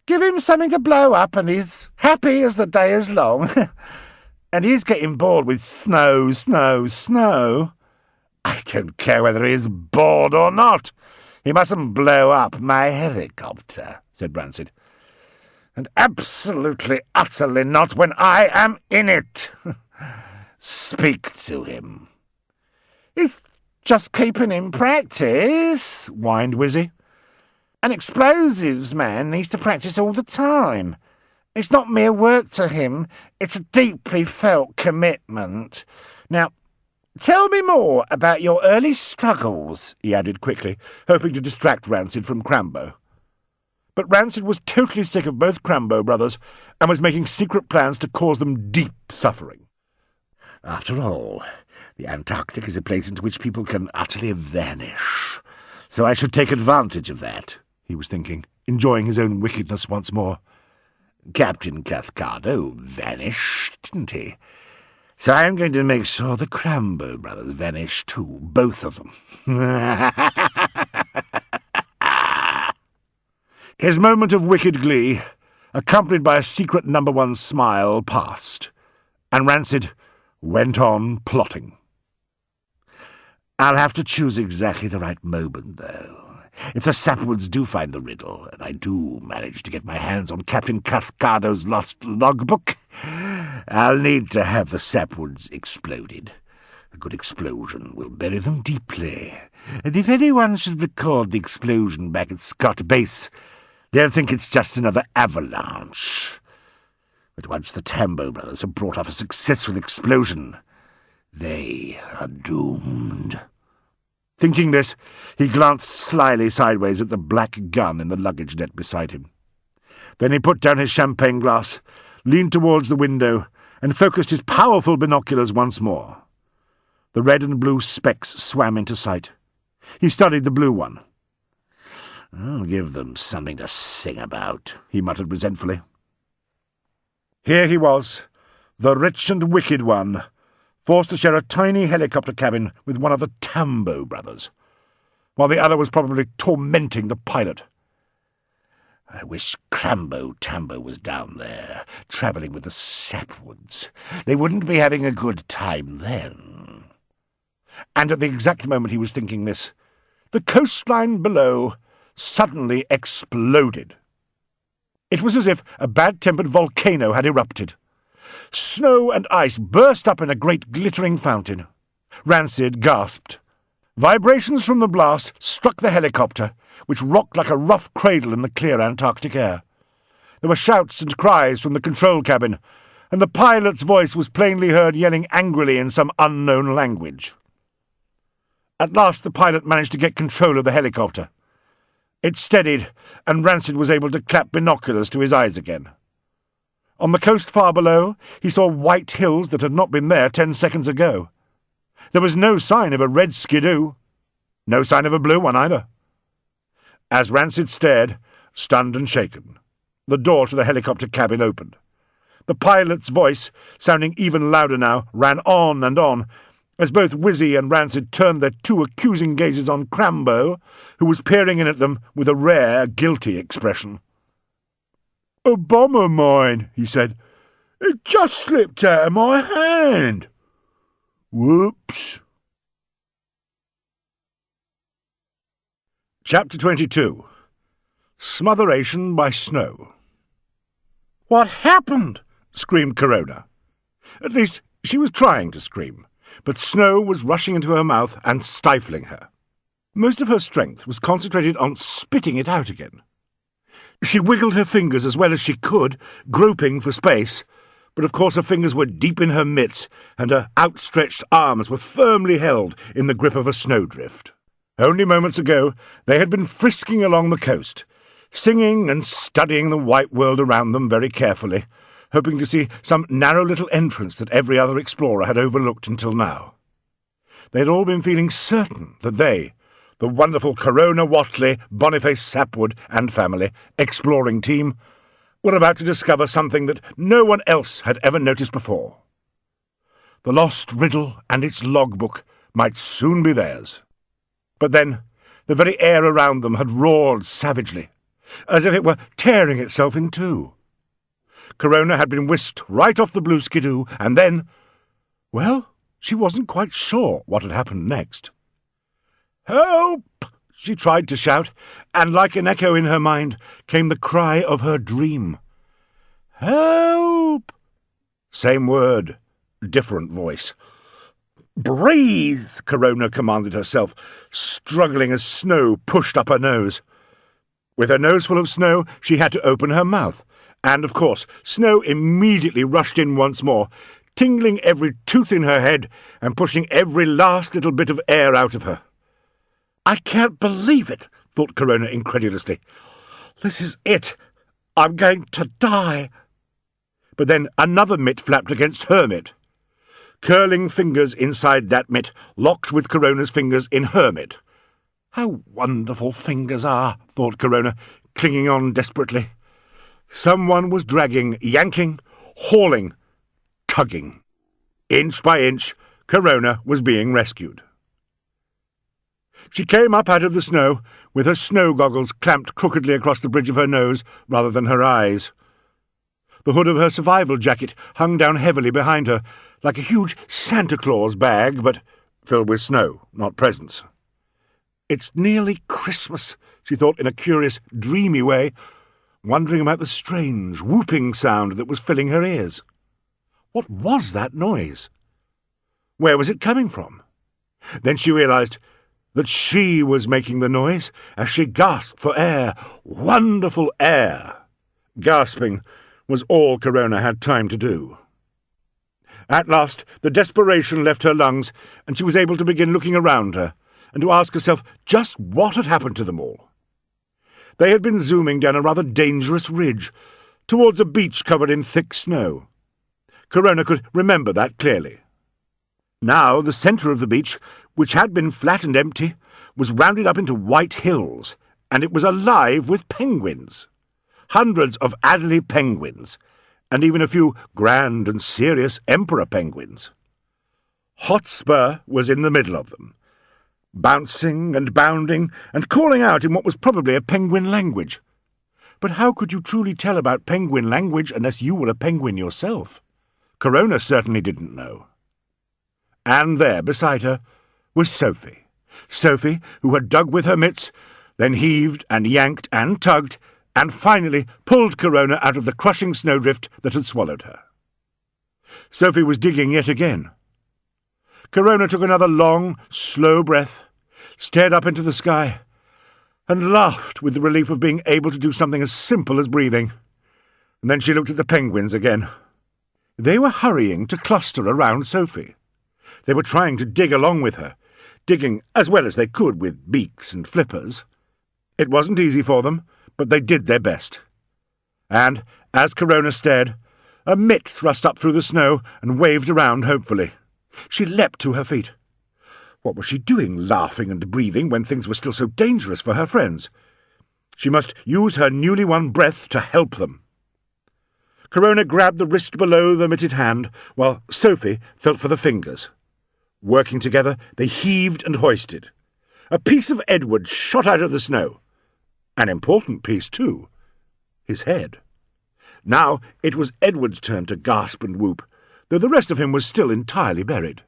"Give him something to blow up, and he's happy as the day is long. And he's getting bored with snow, snow, snow." "I don't care whether he is bored or not. He mustn't blow up my helicopter," said Rancid. And absolutely, utterly not when I am in it. Speak to him. He's just keeping in practice, whined Wizzy. An explosives man needs to practice all the time. It's not mere work to him, it's a deeply felt commitment. Now, tell me more about your early struggles, he added quickly, hoping to distract Rancid from Crambo. But Rancid was totally sick of both Crambo brothers and was making secret plans to cause them deep suffering. After all, the Antarctic is a place into which people can utterly vanish, so I should take advantage of that, he was thinking, enjoying his own wickedness once more. Captain Cathcardo vanished, didn't he? So I'm going to make sure the Crambo brothers vanish too, both of them. His moment of wicked glee, accompanied by a secret number one smile, passed, and Rancid went on plotting. I'll have to choose exactly the right moment, though. If the Sapwoods do find the riddle, and I do manage to get my hands on Captain Cathcardo's lost logbook, I'll need to have the Sapwoods exploded. A good explosion will bury them deeply, and if anyone should record the explosion back at Scott Base, they'll think it's just another avalanche. But once the Tambo brothers have brought off a successful explosion, they are doomed. Thinking this, he glanced slyly sideways at the black gun in the luggage net beside him. Then he put down his champagne glass, leaned towards the window, and focused his powerful binoculars once more. The red and blue specks swam into sight. He studied the blue one. I'll give them something to sing about, he muttered resentfully. Here he was, the rich and wicked one, forced to share a tiny helicopter cabin with one of the Tambo brothers, while the other was probably tormenting the pilot. I wish Crambo Tambo was down there, travelling with the Sapwoods. They wouldn't be having a good time then. And at the exact moment he was thinking this, the coastline below suddenly exploded. It was as if a bad-tempered volcano had erupted. Snow and ice burst up in a great glittering fountain. Rancid gasped. Vibrations from the blast struck the helicopter, which rocked like a rough cradle in the clear Antarctic air. There were shouts and cries from the control cabin, and the pilot's voice was plainly heard yelling angrily in some unknown language. At last the pilot managed to get control of the helicopter. It steadied, and Rancid was able to clap binoculars to his eyes again. On the coast far below, he saw white hills that had not been there 10 seconds ago. There was no sign of a red skidoo. No sign of a blue one either. As Rancid stared, stunned and shaken, the door to the helicopter cabin opened. The pilot's voice, sounding even louder now, ran on and on, as both Wizzy and Rancid turned their two accusing gazes on Crambo, who was peering in at them with a rare, guilty expression. "A bomb of mine," he said. "It just slipped out of my hand. Whoops." Chapter 22. Smotheration by Snow. "What happened?" screamed Corona. At least, she was trying to scream, but snow was rushing into her mouth and stifling her. Most of her strength was concentrated on spitting it out again. She wiggled her fingers as well as she could, groping for space, but of course her fingers were deep in her mitts, and her outstretched arms were firmly held in the grip of a snowdrift. Only moments ago they had been frisking along the coast, singing and studying the white world around them very carefully, hoping to see some narrow little entrance that every other explorer had overlooked until now. They had all been feeling certain that they, the wonderful Corona Wottley, Bonniface Sapwood and family exploring team, were about to discover something that no one else had ever noticed before. The lost riddle and its logbook might soon be theirs. But then the very air around them had roared savagely, as if it were tearing itself in two. Corona had been whisked right off the blue skidoo, and then, well, she wasn't quite sure what had happened next. "Help!" she tried to shout, and like an echo in her mind came the cry of her dream, Help! Same word, different voice. Breathe, Corona commanded herself, struggling as snow pushed up her nose. With her nose full of snow, she had to open her mouth, and, of course, snow immediately rushed in once more, tingling every tooth in her head and pushing every last little bit of air out of her. I can't believe it, thought Corona incredulously. This is it. I'm going to die. But then another mitt flapped against her mitt. Curling fingers inside that mitt locked with Corona's fingers in her mitt. How wonderful fingers are, thought Corona, clinging on desperately. Someone was dragging, yanking, hauling, tugging. Inch by inch, Corona was being rescued. She came up out of the snow, with her snow goggles clamped crookedly across the bridge of her nose rather than her eyes. The hood of her survival jacket hung down heavily behind her, like a huge Santa Claus bag, but filled with snow, not presents. It's nearly Christmas, she thought in a curious, dreamy way, wondering about the strange, whooping sound that was filling her ears. What was that noise? Where was it coming from? Then she realized that she was making the noise as she gasped for air. Wonderful air! Gasping was all Corona had time to do. At last, the desperation left her lungs, and she was able to begin looking around her, and to ask herself just what had happened to them all. They had been zooming down a rather dangerous ridge, towards a beach covered in thick snow. Corona could remember that clearly. Now the centre of the beach, which had been flat and empty, was rounded up into white hills, and it was alive with penguins. Hundreds of Adderley penguins, and even a few grand and serious emperor penguins. Hotspur was in the middle of them, bouncing and bounding and calling out in what was probably a penguin language. But how could you truly tell about penguin language unless you were a penguin yourself? Corona certainly didn't know. And there, beside her, was Sophie. Sophie, who had dug with her mitts, then heaved and yanked and tugged, and finally pulled Corona out of the crushing snowdrift that had swallowed her. Sophie was digging yet again. Corona took another long, slow breath, stared up into the sky, and laughed with the relief of being able to do something as simple as breathing. And then she looked at the penguins again. They were hurrying to cluster around Sophie. They were trying to dig along with her, digging as well as they could with beaks and flippers. It wasn't easy for them, but they did their best. And, as Corona stared, a mitt thrust up through the snow and waved around hopefully. She leapt to her feet. What was she doing, laughing and breathing, when things were still so dangerous for her friends? She must use her newly won breath to help them. Corona grabbed the wrist below the mitted hand, while Sophie felt for the fingers. Working together, they heaved and hoisted. A piece of Edward shot out of the snow. An important piece, too. His head. Now it was Edward's turn to gasp and whoop, though the rest of him was still entirely buried.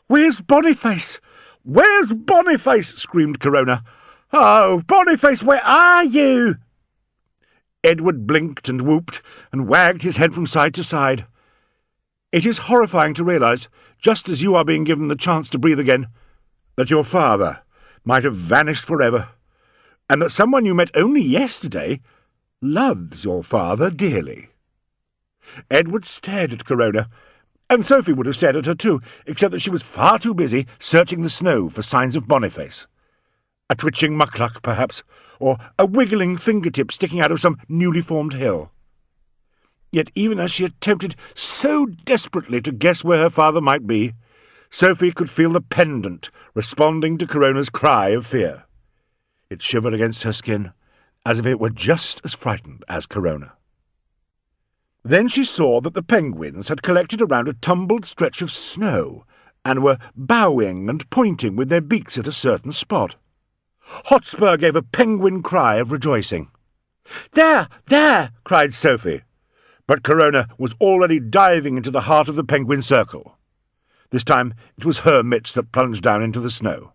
"Where's Bonniface? Where's Bonniface?" screamed Corona. "Oh, Bonniface, where are you?" Edward blinked and whooped and wagged his head from side to side. It is horrifying to realize, just as you are being given the chance to breathe again, that your father might have vanished forever, and that someone you met only yesterday loves your father dearly. Edward stared at Corona, and Sophie would have stared at her too, except that she was far too busy searching the snow for signs of Bonniface. A twitching muckluck, perhaps, or a wiggling fingertip sticking out of some newly formed hill. Yet even as she attempted so desperately to guess where her father might be, Sophie could feel the pendant responding to Corona's cry of fear. It shivered against her skin, as if it were just as frightened as Corona. Then she saw that the penguins had collected around a tumbled stretch of snow, and were bowing and pointing with their beaks at a certain spot. Hotspur gave a penguin cry of rejoicing. "There, there!" cried Sophie. But Corona was already diving into the heart of the penguin circle. This time it was her mitts that plunged down into the snow.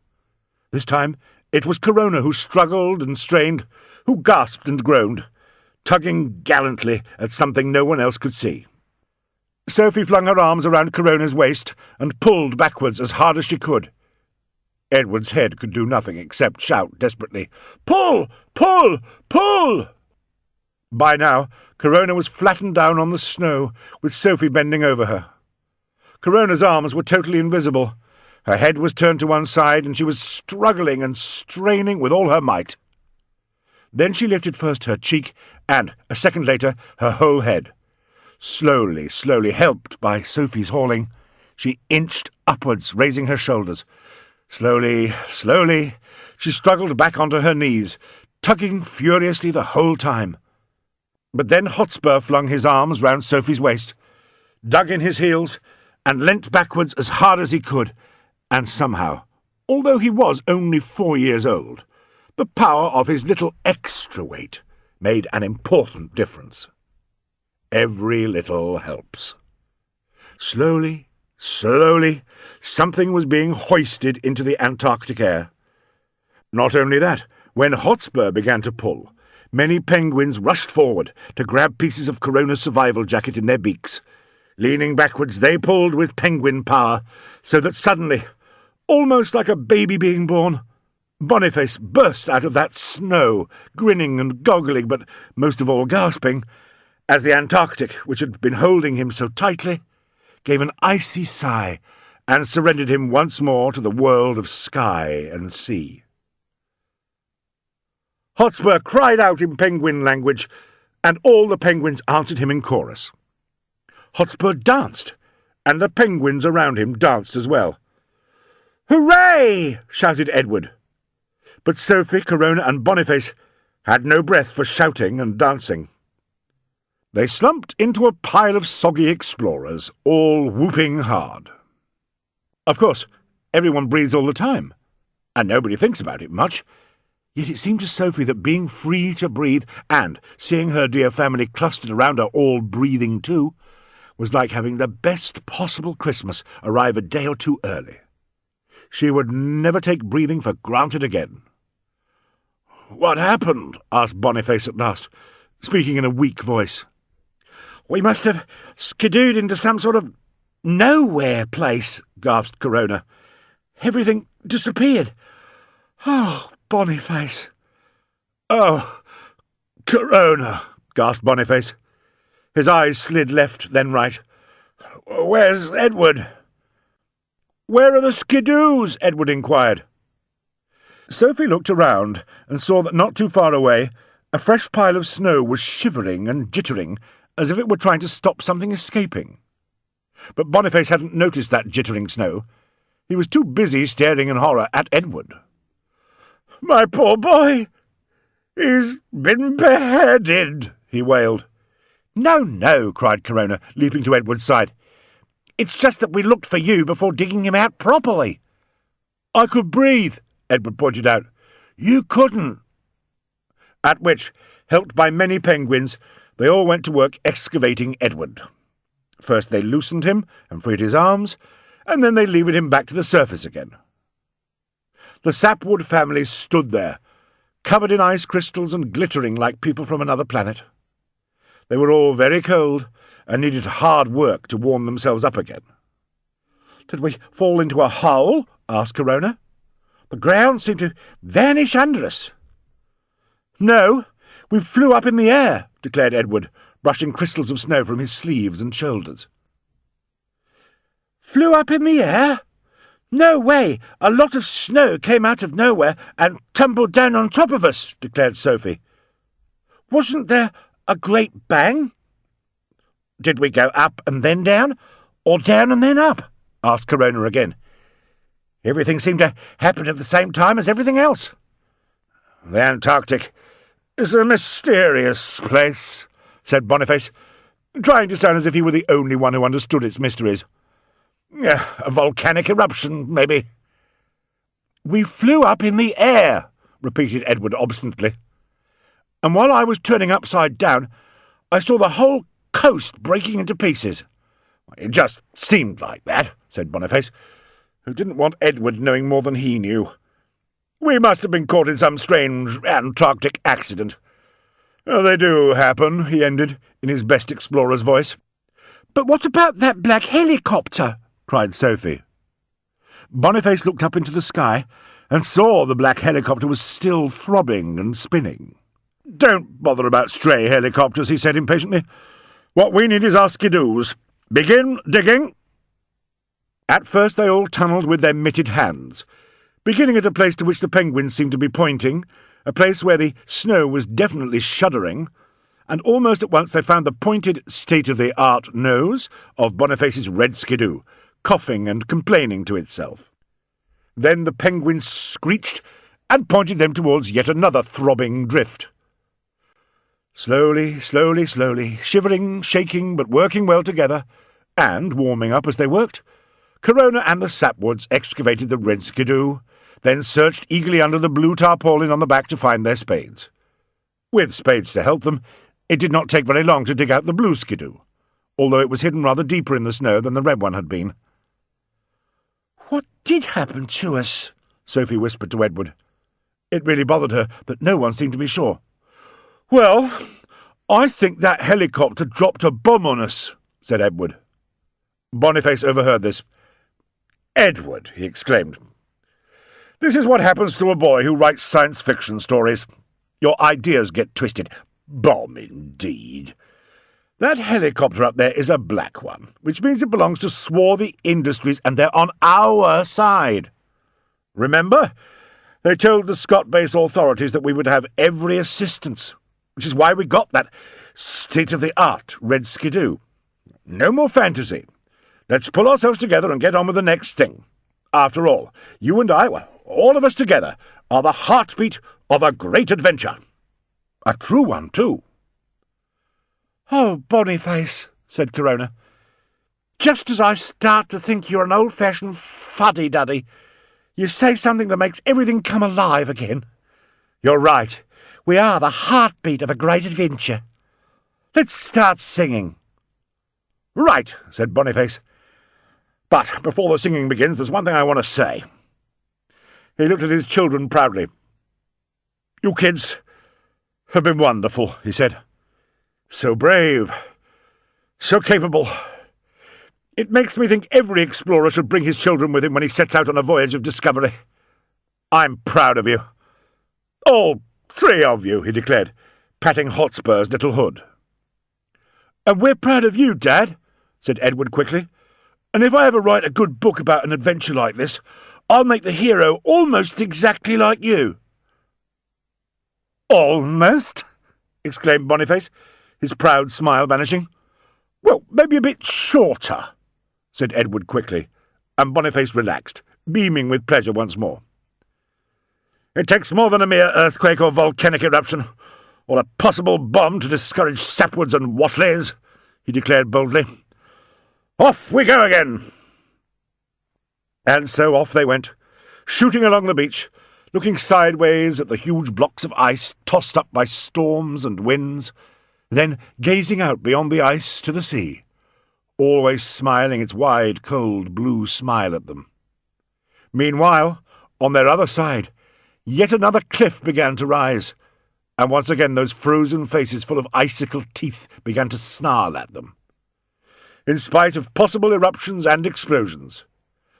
This time it was Corona who struggled and strained, who gasped and groaned, tugging gallantly at something no one else could see. Sophie flung her arms around Corona's waist and pulled backwards as hard as she could. Edward's head could do nothing except shout desperately, "Pull! Pull! Pull!" By now, Corona was flattened down on the snow, with Sophie bending over her. Corona's arms were totally invisible. Her head was turned to one side, and she was struggling and straining with all her might. Then she lifted first her cheek, and, a second later, her whole head. Slowly, slowly, helped by Sophie's hauling, she inched upwards, raising her shoulders. Slowly, slowly, she struggled back onto her knees, tugging furiously the whole time. But then Hotspur flung his arms round Sophie's waist, dug in his heels, and leant backwards as hard as he could, and somehow, although he was only 4 years old, the power of his little extra weight made an important difference. Every little helps. Slowly, slowly, something was being hoisted into the Antarctic air. Not only that, when Hotspur began to pull, many penguins rushed forward to grab pieces of Corona's survival jacket in their beaks. Leaning backwards, they pulled with penguin power, so that suddenly, almost like a baby being born, Bonniface burst out of that snow, grinning and goggling, but most of all gasping, as the Antarctic, which had been holding him so tightly, gave an icy sigh and surrendered him once more to the world of sky and sea. Hotspur cried out in penguin language, and all the penguins answered him in chorus. Hotspur danced, and the penguins around him danced as well. "Hooray!" shouted Edward. But Sophie, Corona, and Boniface had no breath for shouting and dancing. They slumped into a pile of soggy explorers, all whooping hard. Of course, everyone breathes all the time, and nobody thinks about it much. Yet it seemed to Sophie that being free to breathe, and seeing her dear family clustered around her all breathing too, was like having the best possible Christmas arrive a day or two early. She would never take breathing for granted again. "What happened?" asked Boniface at last, speaking in a weak voice. "We must have skidooed into some sort of nowhere place," gasped Corona. "Everything disappeared. Oh, Boniface." "Oh, Corona," gasped Boniface. His eyes slid left, then right. "Where's Edward?" "Where are the skidoos?" Edward inquired. Sophie looked around and saw that not too far away a fresh pile of snow was shivering and jittering as if it were trying to stop something escaping. But Boniface hadn't noticed that jittering snow. He was too busy staring in horror at Edward. "My poor boy! He's been beheaded!" he wailed. "No, no," cried Corona, leaping to Edward's side. "It's just that we looked for you before digging him out properly." "I could breathe," Edward pointed out. "You couldn't." At which, helped by many penguins, they all went to work excavating Edward. First they loosened him and freed his arms, and then they levered him back to the surface again. The Sapwood family stood there, covered in ice crystals and glittering like people from another planet. They were all very cold and needed hard work to warm themselves up again. "Did we fall into a hole?" asked Corona. "The ground seemed to vanish under us." "No, we flew up in the air," declared Edward, brushing crystals of snow from his sleeves and shoulders. "Flew up in the air? No way! A lot of snow came out of nowhere and tumbled down on top of us," declared Sophie. "Wasn't there a great bang?" "Did we go up and then down, or down and then up?" asked Corona again. "Everything seemed to happen at the same time as everything else." "The Antarctic is a mysterious place," said Boniface, trying to sound as if he were the only one who understood its mysteries. "A volcanic eruption, maybe." "We flew up in the air," repeated Edward obstinately. "And while I was turning upside down, I saw the whole coast breaking into pieces." "It just seemed like that," said Boniface, who didn't want Edward knowing more than he knew. "We must have been caught in some strange Antarctic accident. "Oh, they do happen," he ended, in his best explorer's voice. "But what about that black helicopter?" cried Sophie. Boniface looked up into the sky and saw the black helicopter was still throbbing and spinning. "Don't bother about stray helicopters," he said impatiently. "What we need is our skidoos. Begin digging." At first they all tunnelled with their mitted hands, beginning at a place to which the penguins seemed to be pointing, a place where the snow was definitely shuddering, and almost at once they found the pointed, state-of-the-art nose of Boniface's red skidoo, coughing and complaining to itself. Then the penguins screeched and pointed them towards yet another throbbing drift. Slowly, slowly, slowly, shivering, shaking, but working well together, and warming up as they worked, Corona and the Sapwoods excavated the red skidoo, then searched eagerly under the blue tarpaulin on the back to find their spades. With spades to help them, it did not take very long to dig out the blue skidoo, although it was hidden rather deeper in the snow than the red one had been. "What did happen to us?" Sophie whispered to Edward. It really bothered her that no one seemed to be sure. "Well, I think that helicopter dropped a bomb on us," said Edward. Boniface overheard this. "Edward," he exclaimed, "this is what happens to a boy who writes science fiction stories. Your ideas get twisted. Bomb, indeed. That helicopter up there is a black one, which means it belongs to Swarthy Industries, and they're on our side. Remember? They told the Scott-based authorities that we would have every assistance, which is why we got that state-of-the-art red skidoo. No more fantasy. Let's pull ourselves together and get on with the next thing. After all, you and I, well, all of us together, are the heartbeat of a great adventure. A true one, too." "Oh, Boniface," said Corona, "just as I start to think you're an old-fashioned fuddy-duddy, you say something that makes everything come alive again. You're right. We are the heartbeat of a great adventure. Let's start singing." "Right," said Boniface. "But before the singing begins, there's one thing I want to say." He looked at his children proudly. "You kids have been wonderful," he said. "So brave, so capable. It makes me think every explorer should bring his children with him when he sets out on a voyage of discovery. I'm proud of you. All three of you," he declared, patting Hotspur's little hood. "And we're proud of you, Dad," said Edward quickly. "And if I ever write a good book about an adventure like this, I'll make the hero almost exactly like you." "Almost?" exclaimed Boniface, his proud smile vanishing. "Well, maybe a bit shorter," said Edward quickly, and Boniface relaxed, beaming with pleasure once more. "It takes more than a mere earthquake or volcanic eruption, or a possible bomb to discourage Sapwoods and Wottleys," he declared boldly. "Off we go again!" And so off they went, shooting along the beach, looking sideways at the huge blocks of ice tossed up by storms and winds, then gazing out beyond the ice to the sea, always smiling its wide, cold blue smile at them. Meanwhile, on their other side, yet another cliff began to rise, and once again those frozen faces full of icicle teeth began to snarl at them. In spite of possible eruptions and explosions,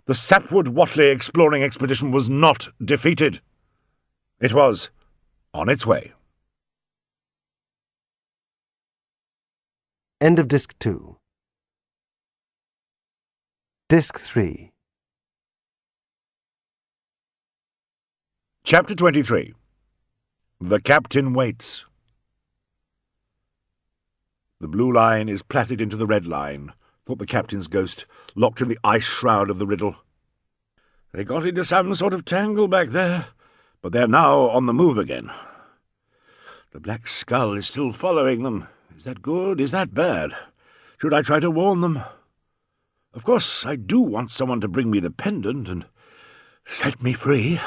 the Sapwood-Wottley exploring expedition was not defeated. It was on its way. End of Disc 2. Disc 3. Chapter 23. The Captain Waits. The blue line is plaited into the red line, thought the captain's ghost, locked in the ice shroud of the Riddle. They got into some sort of tangle back there, but they're now on the move again. The black skull is still following them. Is that good? Is that bad? Should I try to warn them? Of course, I do want someone to bring me the pendant and set me free.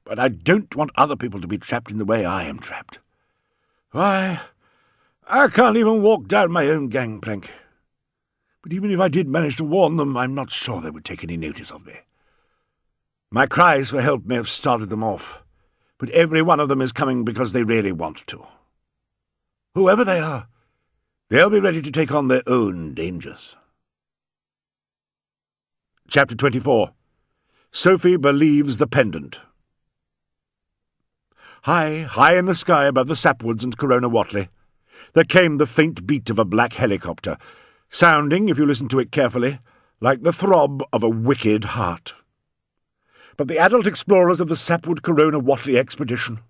But I don't want other people to be trapped in the way I am trapped. Why, I can't even walk down my own gangplank. But even if I did manage to warn them, I'm not sure they would take any notice of me. My cries for help may have started them off, but every one of them is coming because they really want to. Whoever they are, they'll be ready to take on their own dangers. Chapter 24. Sophie believes the pendant. High, high in the sky above the Sapwoods and Corona Wottley, there came the faint beat of a black helicopter, sounding, if you listen to it carefully, like the throb of a wicked heart. But the adult explorers of the Sapwood Corona Wottley expedition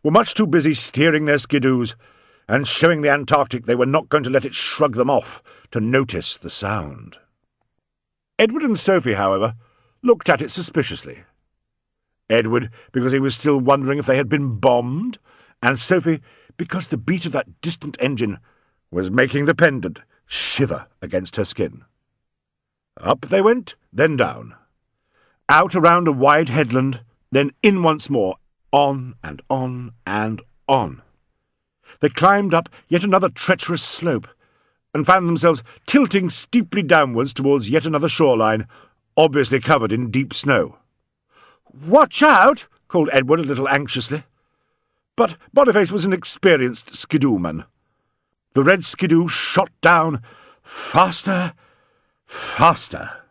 were much too busy steering their skidoos and showing the Antarctic they were not going to let it shrug them off to notice the sound. Edward and Sophie, however, looked at it suspiciously. Edward, because he was still wondering if they had been bombed, and Sophie, because the beat of that distant engine was making the pendant shiver against her skin. Up they went, then down. Out around a wide headland, then in once more, on and on and on. They climbed up yet another treacherous slope, and found themselves tilting steeply downwards towards yet another shoreline, obviously covered in deep snow. "Watch out!" called Edward a little anxiously. But Bonniface was an experienced skidooman. The red skidoo shot down faster, faster.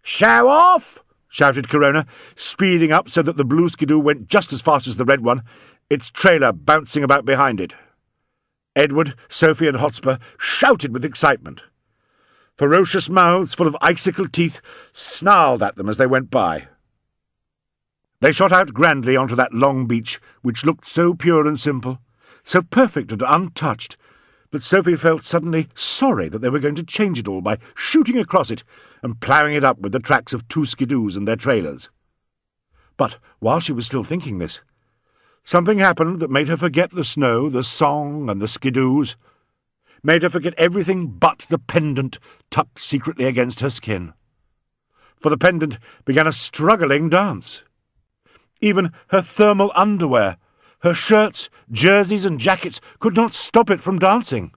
"Show off!" shouted Corona, speeding up so that the blue skidoo went just as fast as the red one, its trailer bouncing about behind it. Edward, Sophie, and Hotspur shouted with excitement. Ferocious mouths full of icicle teeth snarled at them as they went by. They shot out grandly onto that long beach, which looked so pure and simple, so perfect and untouched, that Sophie felt suddenly sorry that they were going to change it all by shooting across it and ploughing it up with the tracks of 2 skidoos and their trailers. But while she was still thinking this, something happened that made her forget the snow, the song, and the skidoos, made her forget everything but the pendant tucked secretly against her skin. For the pendant began a struggling dance. Even her thermal underwear, her shirts, jerseys, and jackets could not stop it from dancing.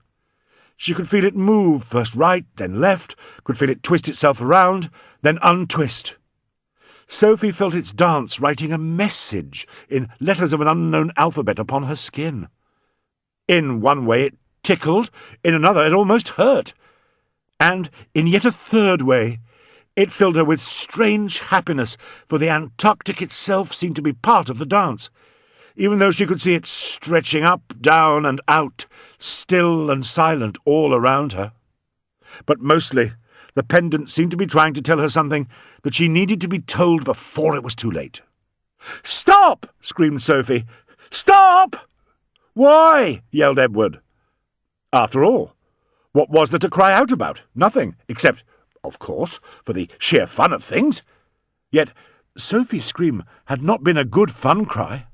She could feel it move, first right, then left, could feel it twist itself around, then untwist. Sophie felt its dance writing a message in letters of an unknown alphabet upon her skin. In one way it tickled, in another it almost hurt, and in yet a third way it filled her with strange happiness, for the Antarctic itself seemed to be part of the dance, even though she could see it stretching up, down, and out, still and silent all around her. But mostly the pendant seemed to be trying to tell her something that she needed to be told before it was too late. "Stop!" screamed Sophie. "Stop!" "Why?" yelled Edward. After all, what was there to cry out about? Nothing, except, of course, for the sheer fun of things. Yet Sophie's scream had not been a good fun cry.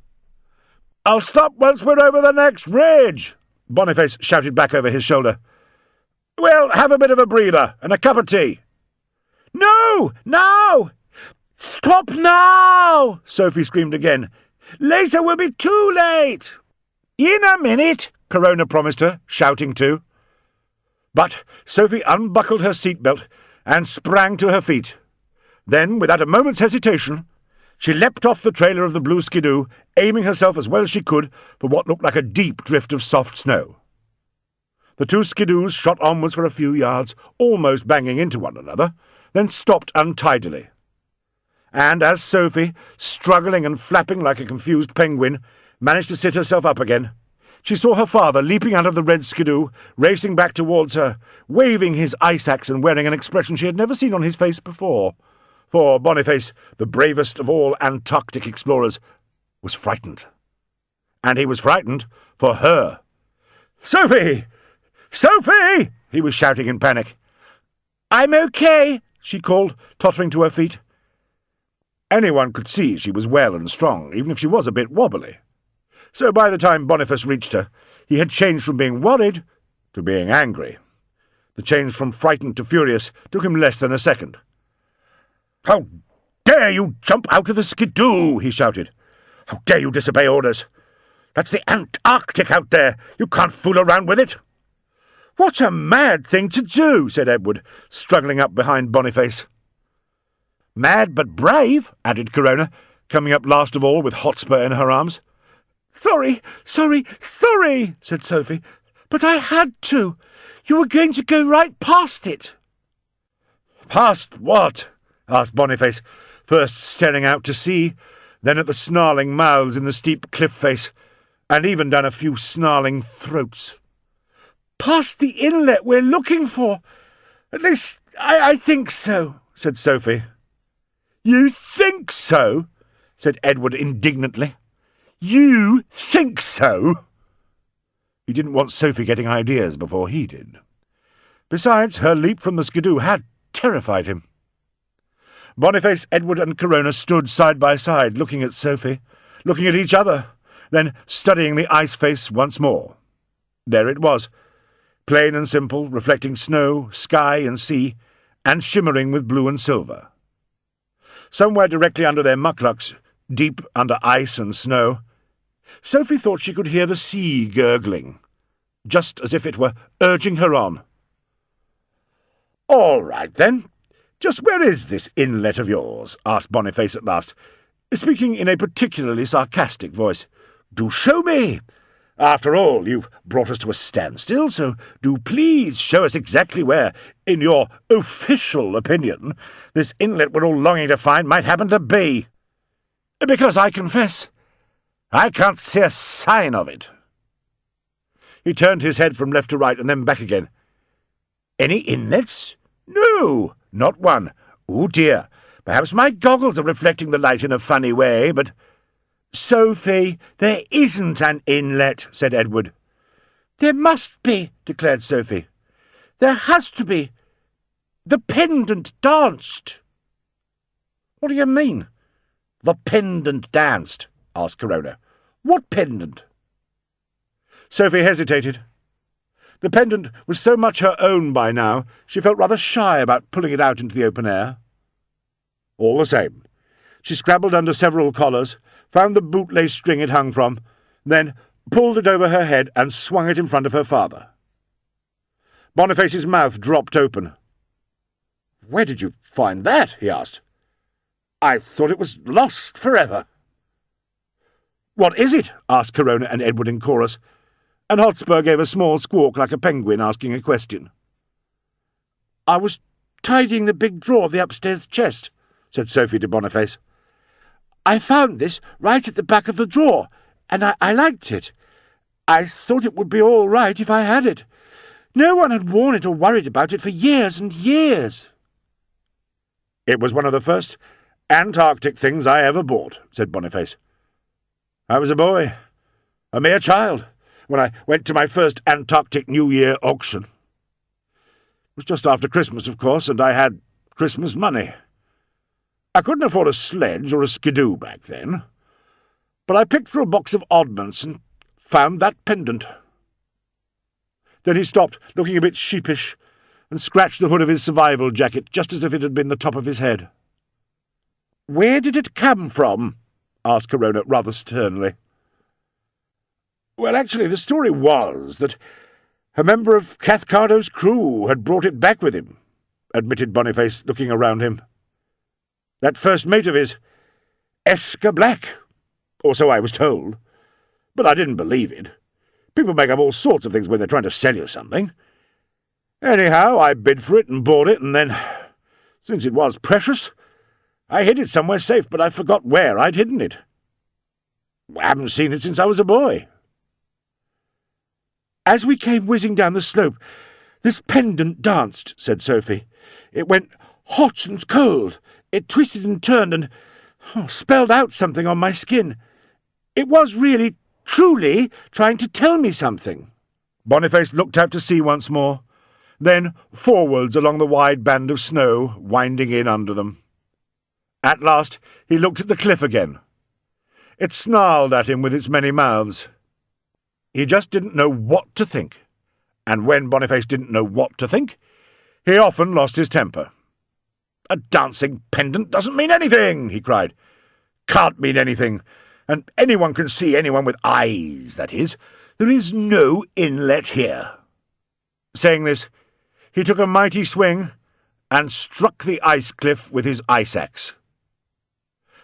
"I'll stop once we're over the next ridge," Bonniface shouted back over his shoulder. "We'll have a bit of a breather and a cup of tea." "No! Now! Stop now!" Sophie screamed again. "Later will be too late." "In a minute," Corona promised her, shouting too. But Sophie unbuckled her seatbelt and sprang to her feet. Then, without a moment's hesitation, she leapt off the trailer of the blue skidoo, aiming herself as well as she could for what looked like a deep drift of soft snow. The 2 skidoos shot onwards for a few yards, almost banging into one another, then stopped untidily. And as Sophie, struggling and flapping like a confused penguin, managed to sit herself up again, she saw her father leaping out of the red skidoo, racing back towards her, waving his ice axe and wearing an expression she had never seen on his face before. For Bonniface, the bravest of all Antarctic explorers, was frightened. And he was frightened for her. "Sophie! Sophie!" he was shouting in panic. "I'm okay," she called, tottering to her feet. Anyone could see she was well and strong, even if she was a bit wobbly. So by the time Boniface reached her, he had changed from being worried to being angry. The change from frightened to furious took him less than a second. "How dare you jump out of the skidoo!" he shouted. "How dare you disobey orders! That's the Antarctic out there! You can't fool around with it!" "What a mad thing to do!" said Edward, struggling up behind Boniface. "Mad but brave," added Corona, coming up last of all with Hotspur in her arms. Sorry, said Sophie. But I had to. You were going to go right past it. Past what? Asked Bonniface, first staring out to sea, then at the snarling mouths in the steep cliff face, and even down a few snarling throats. Past the inlet we're looking for. At least, I think so, said Sophie. You think so? Said Edward indignantly. You think so? He didn't want Sophie getting ideas before he did. Besides, her leap from the skidoo had terrified him. Boniface, Edward and Corona stood side by side, looking at Sophie, looking at each other, then studying the ice face once more. There it was, plain and simple, reflecting snow, sky and sea, and shimmering with blue and silver. Somewhere directly under their mucklucks, deep under ice and snow, Sophie thought she could hear the sea gurgling, just as if it were urging her on. "All right, then. Just where is this inlet of yours?" asked Boniface at last, speaking in a particularly sarcastic voice. "Do show me. After all, you've brought us to a standstill, so do please show us exactly where, in your official opinion, this inlet we're all longing to find might happen to be. Because I confess, I can't see a sign of it." He turned his head from left to right and then back again. "Any inlets? No, not one. Oh dear, perhaps my goggles are reflecting the light in a funny way, but—" "Sophie, there isn't an inlet," said Edward. "There must be," declared Sophie. "There has to be. The pendant danced." "What do you mean, the pendant danced?" asked Corona. "What pendant?" Sophie hesitated. The pendant was so much her own by now, she felt rather shy about pulling it out into the open air. All the same, she scrabbled under several collars, found the bootlace string it hung from, then pulled it over her head and swung it in front of her father. Boniface's mouth dropped open. "Where did you find that?" he asked. "I thought it was lost forever." "What is it?" asked Corona and Edward in chorus, and Hotspur gave a small squawk like a penguin asking a question. "I was tidying the big drawer of the upstairs chest," said Sophie to Boniface. "I found this right at the back of the drawer, and I liked it. I thought it would be all right if I had it. No one had worn it or worried about it for years and years." "It was one of the first Antarctic things I ever bought," said Boniface. "I was a boy, a mere child, when I went to my first Antarctic New Year auction. It was just after Christmas, of course, and I had Christmas money. I couldn't afford a sledge or a skidoo back then, but I picked through a box of oddments and found that pendant." Then he stopped, looking a bit sheepish, and scratched the hood of his survival jacket just as if it had been the top of his head. "Where did it come from?" asked Corona rather sternly. "Well, actually, the story was that a member of Cathcardo's crew had brought it back with him," admitted Bonniface, looking around him. "That first mate of his, Escher Black, or so I was told. But I didn't believe it. People make up all sorts of things when they're trying to sell you something. Anyhow, I bid for it and bought it, and then, since it was precious, I hid it somewhere safe, but I forgot where I'd hidden it. I haven't seen it since I was a boy." "As we came whizzing down the slope, this pendant danced," said Sophie. "It went hot and cold. It twisted and turned and spelled out something on my skin. It was really, truly trying to tell me something." Boniface looked out to sea once more, then forwards along the wide band of snow winding in under them. At last he looked at the cliff again. It snarled at him with its many mouths. He just didn't know what to think, and when Boniface didn't know what to think, he often lost his temper. "A dancing pendant doesn't mean anything," he cried. "Can't mean anything, and anyone can see anyone with eyes, that is. There is no inlet here." Saying this, he took a mighty swing and struck the ice cliff with his ice axe.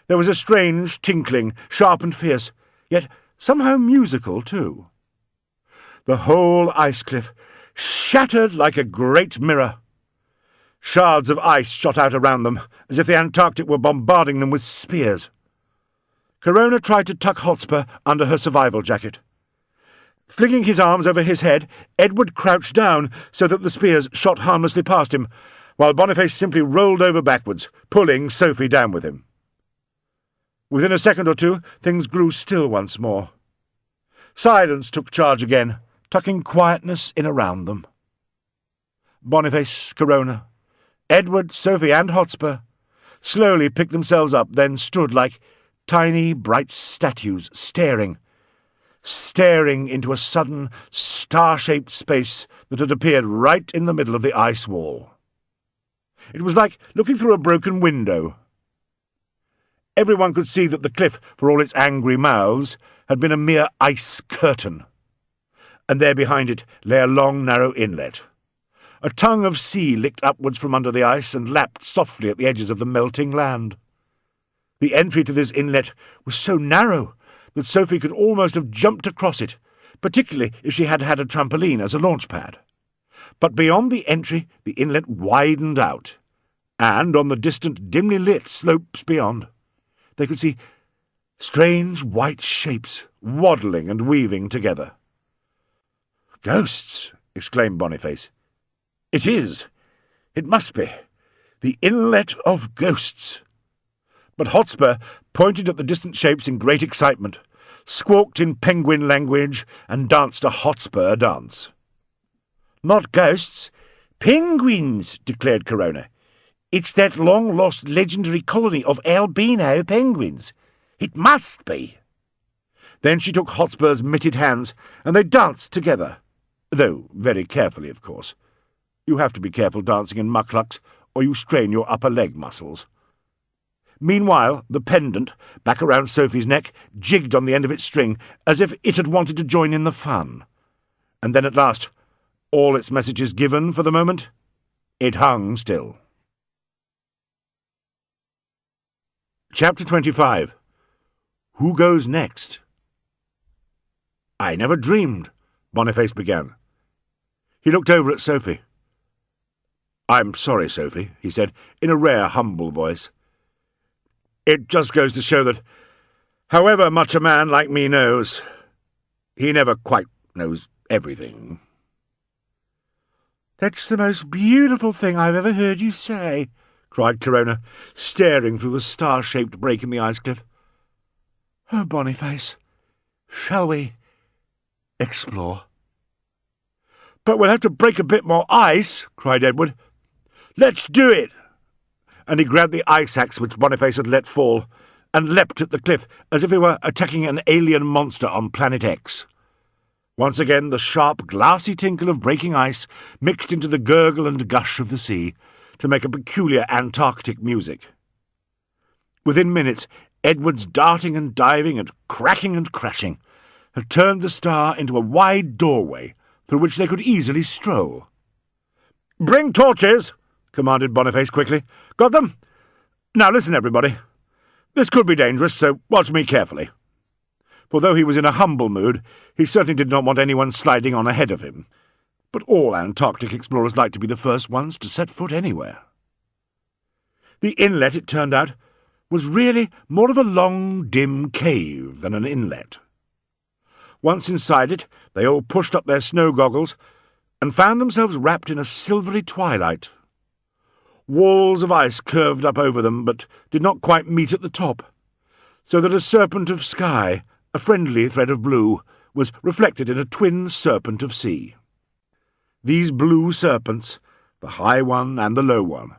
There was a strange tinkling, sharp and fierce, yet somehow musical too. The whole ice cliff shattered like a great mirror. Shards of ice shot out around them, as if the Antarctic were bombarding them with spears. Corona tried to tuck Hotspur under her survival jacket. Flinging his arms over his head, Edward crouched down so that the spears shot harmlessly past him, while Bonniface simply rolled over backwards, pulling Sophie down with him. Within a second or two, things grew still once more. Silence took charge again, tucking quietness in around them. Boniface, Corona, Edward, Sophie, and Hotspur slowly picked themselves up, then stood like tiny, bright statues, staring into a sudden, star-shaped space that had appeared right in the middle of the ice wall. It was like looking through a broken window. Everyone could see that the cliff, for all its angry mouths, had been a mere ice curtain, and there behind it lay a long, narrow inlet. A tongue of sea licked upwards from under the ice and lapped softly at the edges of the melting land. The entry to this inlet was so narrow that Sophie could almost have jumped across it, particularly if she had had a trampoline as a launch pad. But beyond the entry the inlet widened out, and on the distant, dimly lit slopes beyond, they could see strange white shapes waddling and weaving together. "Ghosts!" exclaimed Boniface. "It is. It must be. The Inlet of Ghosts." But Hotspur pointed at the distant shapes in great excitement, squawked in penguin language, and danced a Hotspur dance. "Not ghosts, penguins," declared Corona. "It's that long-lost legendary colony of albino penguins. It must be." Then she took Hotspur's mitted hands, and they danced together, though very carefully, of course. You have to be careful dancing in mucklucks, or you strain your upper leg muscles. Meanwhile, the pendant, back around Sophie's neck, jigged on the end of its string, as if it had wanted to join in the fun. And then at last, all its messages given for the moment, it hung still. Chapter 25. Who Goes Next? "I never dreamed," Boniface began. He looked over at Sophie. "I'm sorry, Sophie," he said, in a rare, humble voice. "It just goes to show that, however much a man like me knows, he never quite knows everything." "That's the most beautiful thing I've ever heard you say," cried Corona, staring through the star-shaped break in the ice cliff. "Oh, Boniface, shall we explore?" "But we'll have to break a bit more ice," cried Edward. "Let's do it!" And he grabbed the ice axe which Boniface had let fall, and leapt at the cliff as if he were attacking an alien monster on Planet X. Once again the sharp, glassy tinkle of breaking ice mixed into the gurgle and gush of the sea to make a peculiar Antarctic music. Within minutes, Edward's darting and diving and cracking and crashing had turned the star into a wide doorway through which they could easily stroll. "Bring torches!" commanded Boniface quickly. "Got them? Now listen, everybody. This could be dangerous, so watch me carefully." For though he was in a humble mood, he certainly did not want anyone sliding on ahead of him. But all Antarctic explorers like to be the first ones to set foot anywhere. The inlet, it turned out, was really more of a long, dim cave than an inlet. Once inside it, they all pushed up their snow goggles and found themselves wrapped in a silvery twilight. Walls of ice curved up over them, but did not quite meet at the top, so that a serpent of sky, a friendly thread of blue, was reflected in a twin serpent of sea. These blue serpents, the high one and the low one,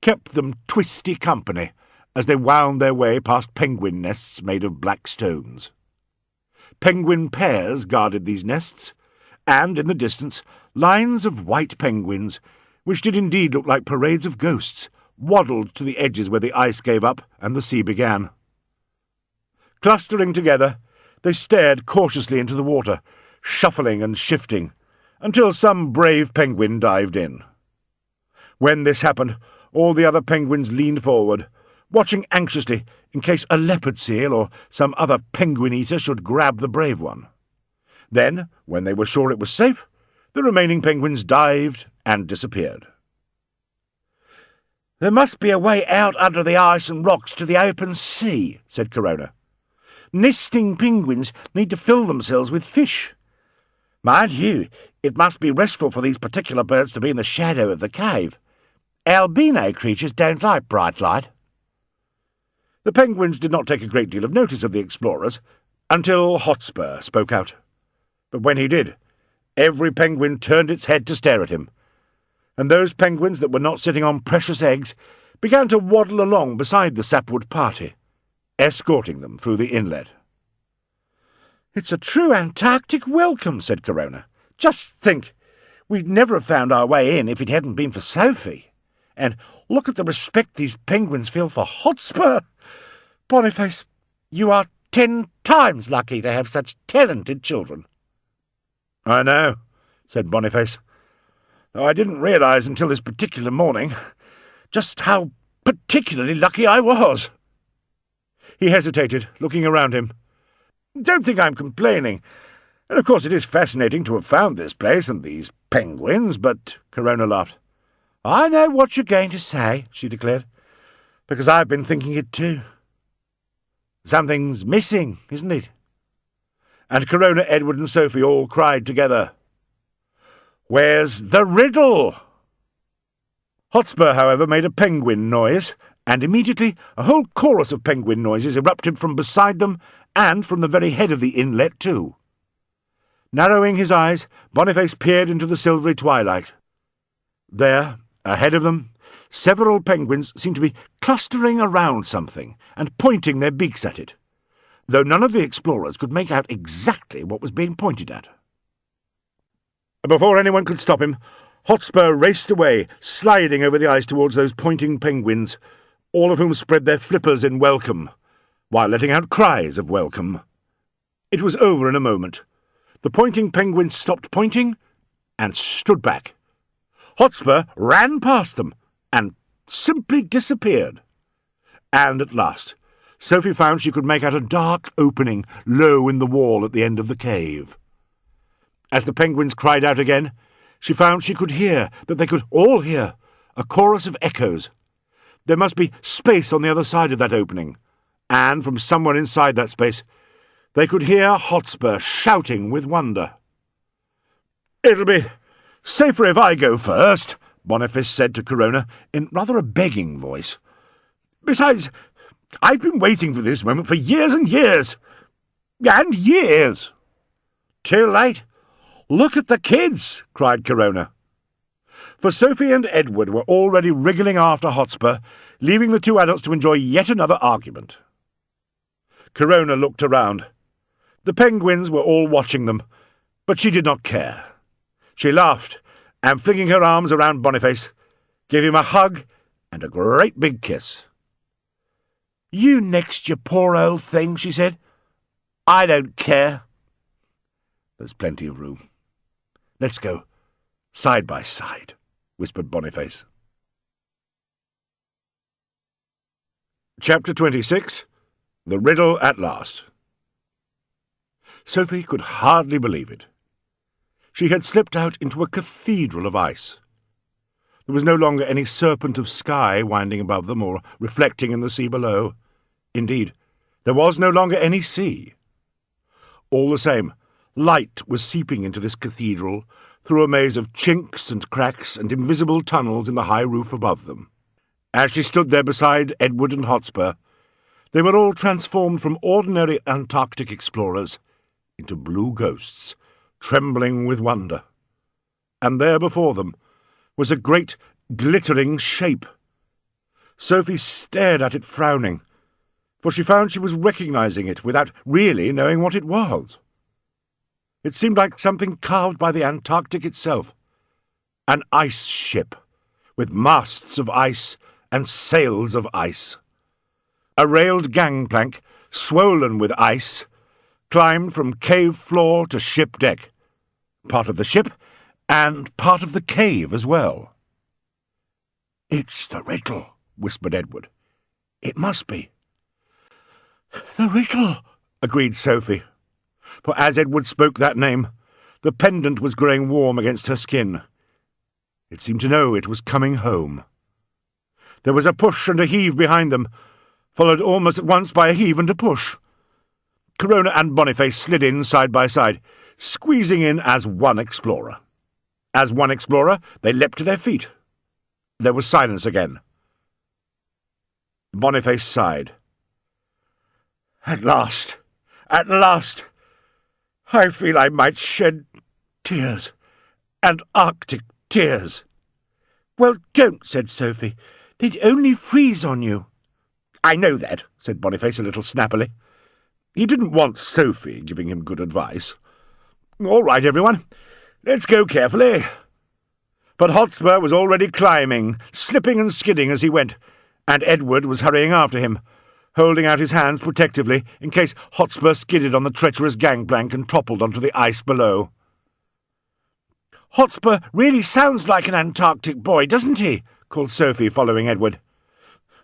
kept them twisty company as they wound their way past penguin nests made of black stones. Penguin pairs guarded these nests, and, in the distance, lines of white penguins, which did indeed look like parades of ghosts, waddled to the edges where the ice gave up and the sea began. Clustering together, they stared cautiously into the water, shuffling and shifting, until some brave penguin dived in. When this happened, all the other penguins leaned forward, watching anxiously in case a leopard seal or some other penguin-eater should grab the brave one. Then, when they were sure it was safe, the remaining penguins dived and disappeared. "There must be a way out under the ice and rocks to the open sea," said Corona. "Nesting penguins need to fill themselves with fish. Mind you, it must be restful for these particular birds to be in the shadow of the cave. Albino creatures don't like bright light." The penguins did not take a great deal of notice of the explorers until Hotspur spoke out. But when he did, every penguin turned its head to stare at him, and those penguins that were not sitting on precious eggs began to waddle along beside the Sapwood party, escorting them through the inlet. "It's a true Antarctic welcome," said Corona. "Just think, we'd never have found our way in if it hadn't been for Sophie. And look at the respect these penguins feel for Hotspur. Boniface, you are 10 times lucky to have such talented children." "I know," said Boniface, "though I didn't realise until this particular morning just how particularly lucky I was." He hesitated, looking around him. "Don't think I'm complaining. And of course it is fascinating to have found this place and these penguins, but—" Corona laughed. "I know what you're going to say," she declared, "because I've been thinking it too. Something's missing, isn't it?" And Corona, Edward and Sophie all cried together, "Where's the riddle?" Hotspur, however, made a penguin noise, and immediately a whole chorus of penguin noises erupted from beside them and from the very head of the inlet too. Narrowing his eyes, Boniface peered into the silvery twilight. There, ahead of them, several penguins seemed to be clustering around something and pointing their beaks at it, though none of the explorers could make out exactly what was being pointed at. Before anyone could stop him, Hotspur raced away, sliding over the ice towards those pointing penguins, all of whom spread their flippers in welcome, while letting out cries of welcome. It was over in a moment. The pointing penguins stopped pointing and stood back. Hotspur ran past them and simply disappeared. And at last, Sophie found she could make out a dark opening low in the wall at the end of the cave. As the penguins cried out again, she found she could hear, that they could all hear, a chorus of echoes. There must be space on the other side of that opening, and from somewhere inside that space they could hear Hotspur shouting with wonder. "It'll be safer if I go first," Boniface said to Corona in rather a begging voice. "Besides, I've been waiting for this moment for years and years. And years." "Too late. Look at the kids," cried Corona. For Sophie and Edward were already wriggling after Hotspur, leaving the two adults to enjoy yet another argument. Corona looked around. The penguins were all watching them, but she did not care. She laughed, and flinging her arms around Boniface, gave him a hug and a great big kiss. "You next, you poor old thing," she said. "I don't care. There's plenty of room. Let's go side by side," whispered Boniface. Chapter 26. The Riddle at Last. Sophie could hardly believe it. She had slipped out into a cathedral of ice. There was no longer any serpent of sky winding above them or reflecting in the sea below. Indeed, there was no longer any sea. All the same, light was seeping into this cathedral through a maze of chinks and cracks and invisible tunnels in the high roof above them. As she stood there beside Edward and Hotspur, they were all transformed from ordinary Antarctic explorers into blue ghosts, trembling with wonder. And there before them was a great glittering shape. Sophie stared at it frowning, for she found she was recognizing it without really knowing what it was. It seemed like something carved by the Antarctic itself, an ice ship, with masts of ice and sails of ice. A railed gangplank, swollen with ice, climbed from cave floor to ship deck, part of the ship and part of the cave as well. "It's the riddle," whispered Edward. It must be. "The Riddle," agreed Sophie. For as Edward spoke that name, the pendant was growing warm against her skin. It seemed to know it was coming home. There was a push and a heave behind them, followed almost at once by a heave and a push. Corona and Bonniface slid in side by side, squeezing in as one explorer. As one explorer, they leapt to their feet. There was silence again. Bonniface sighed. At last! At last! I feel I might shed tears. Antarctic tears. "Well, don't," said Sophie. "They'd only freeze on you." "I know that," said Bonniface a little snappily. He didn't want Sophie giving him good advice. "All right, everyone. Let's go carefully." But Hotspur was already climbing, slipping and skidding as he went, and Edward was hurrying after him, holding out his hands protectively in case Hotspur skidded on the treacherous gangplank and toppled onto the ice below. "Hotspur really sounds like an Antarctic boy, doesn't he?" called Sophie, following Edward.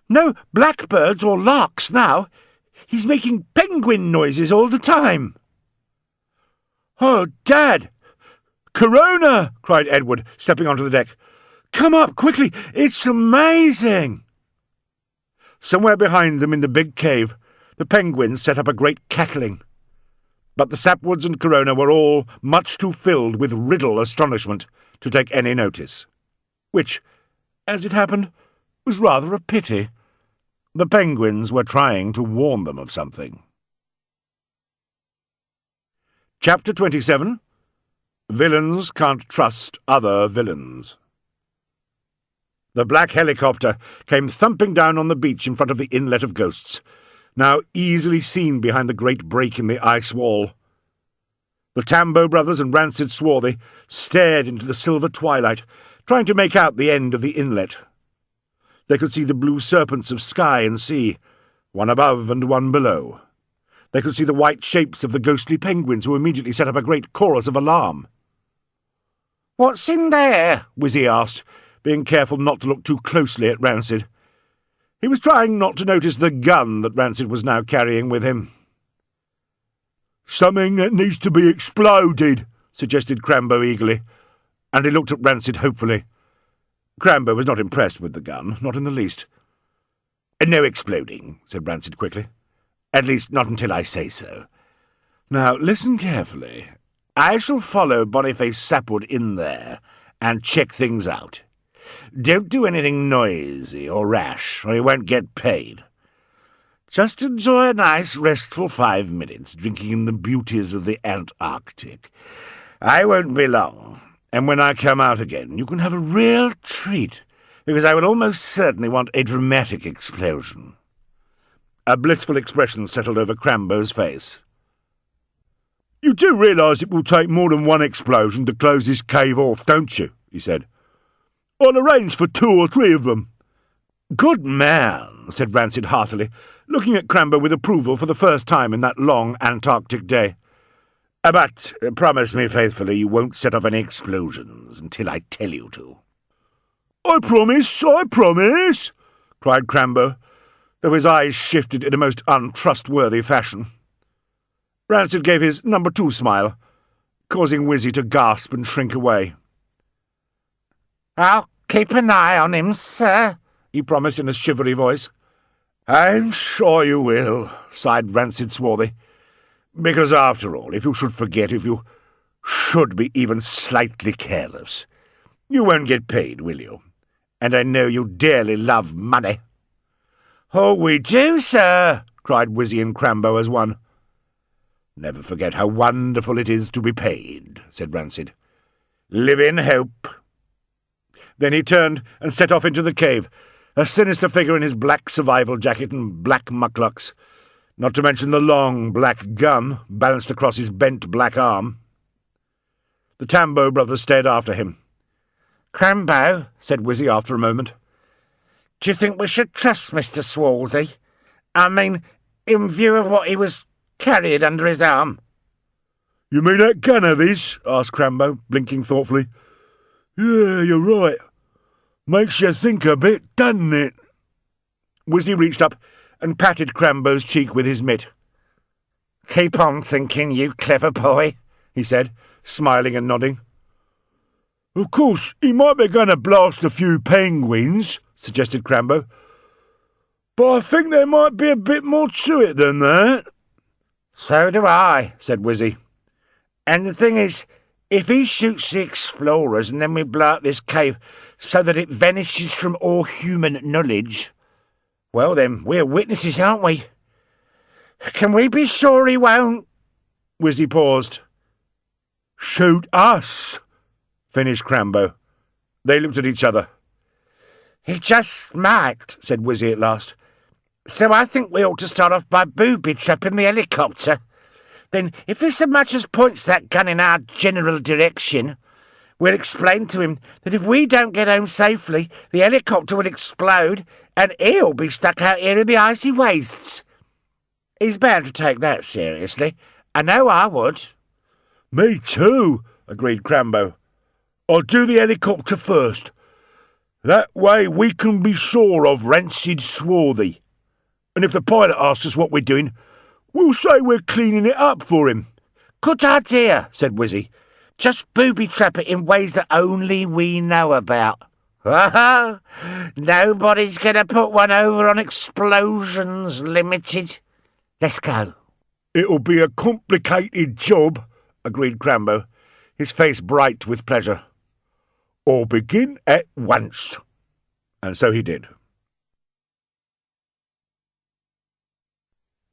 "No blackbirds or larks now. He's making penguin noises all the time." "Oh, Dad! Corona!" cried Edward, stepping onto the deck. "Come up, quickly! It's amazing!" Somewhere behind them in the big cave, the penguins set up a great cackling. But the Sapwoods and Corona were all much too filled with Riddle astonishment to take any notice. Which, as it happened, was rather a pity. The penguins were trying to warn them of something. Chapter 27. Villains Can't Trust Other Villains. The black helicopter came thumping down on the beach in front of the Inlet of Ghosts, now easily seen behind the great break in the ice wall. The Tambo brothers and Rancid Swarthy stared into the silver twilight, trying to make out the end of the inlet. They could see the blue serpents of sky and sea, one above and one below. They could see the white shapes of the ghostly penguins, who immediately set up a great chorus of alarm. "What's in there?" Wizzy asked, being careful not to look too closely at Rancid. He was trying not to notice the gun that Rancid was now carrying with him. "Something that needs to be exploded," suggested Crambo eagerly, and he looked at Rancid hopefully. Crambo was not impressed with the gun, not in the least. "No exploding," said Rancid quickly. "At least not until I say so. Now listen carefully. I shall follow Bonniface Sapwood in there and check things out. Don't do anything noisy or rash, or you won't get paid. Just enjoy a nice, restful 5 minutes, drinking in the beauties of the Antarctic. I won't be long, and when I come out again, you can have a real treat, because I will almost certainly want a dramatic explosion." A blissful expression settled over Crambo's face. "You do realise it will take more than one explosion to close this cave off, don't you?" he said. "I'll arrange for 2 or 3 of them." "Good man," said Rancid heartily, looking at Crambo with approval for the first time in that long Antarctic day. "But promise me faithfully you won't set off any explosions until I tell you to." I promise," cried Crambo, though his eyes shifted in a most untrustworthy fashion. Rancid gave his number 2 smile, causing Wizzy to gasp and shrink away. "I'll keep an eye on him, sir," he promised in a shivery voice. "I'm sure you will," sighed Rancid Swarthy, "because after all, if you should forget, if you should be even slightly careless, you won't get paid, will you? And I know you dearly love money." "Oh, we do, sir," cried Wizzy and Crambo as one. "Never forget how wonderful it is to be paid," said Rancid. "Live in hope." Then he turned and set off into the cave, a sinister figure in his black survival jacket and black mucklucks, not to mention the long black gun balanced across his bent black arm. The Tambo brothers stared after him. "Crambo," said Wizzy after a moment, "do you think we should trust Mr. Swarthy? I mean, in view of what he was carrying under his arm." "You mean that gun of his?" asked Crambo, blinking thoughtfully. "Yeah, you're right. Makes you think a bit, doesn't it?" Wizzy reached up and patted Crambo's cheek with his mitt. "Keep on thinking, you clever boy," he said, smiling and nodding. "Of course, he might be going to blast a few penguins," suggested Crambo. "But I think there might be a bit more to it than that." "So do I," said Wizzy. "And the thing is, if he shoots the explorers and then we blow up this cave so that it vanishes from all human knowledge, well then, we're witnesses, aren't we? Can we be sure he won't?" Wizzy paused. "Shoot us," finished Crambo. They looked at each other. "He just might," said Wizzy at last. "So I think we ought to start off by booby-trapping the helicopter. Then, if he so much as points that gun in our general direction, we'll explain to him that if we don't get home safely, the helicopter will explode and he'll be stuck out here in the icy wastes. He's bound to take that seriously. I know I would." "Me too," agreed Crambo. "I'll do the helicopter first. That way we can be sure of Rancid Swarthy. And if the pilot asks us what we're doing, we'll say we're cleaning it up for him." "Good idea," said Wizzy. "Just booby-trap it in ways that only we know about." "Ha-ha! Nobody's going to put one over on Explosions Limited. Let's go." "It'll be a complicated job," agreed Crambo, his face bright with pleasure. "I'll begin at once." And so he did.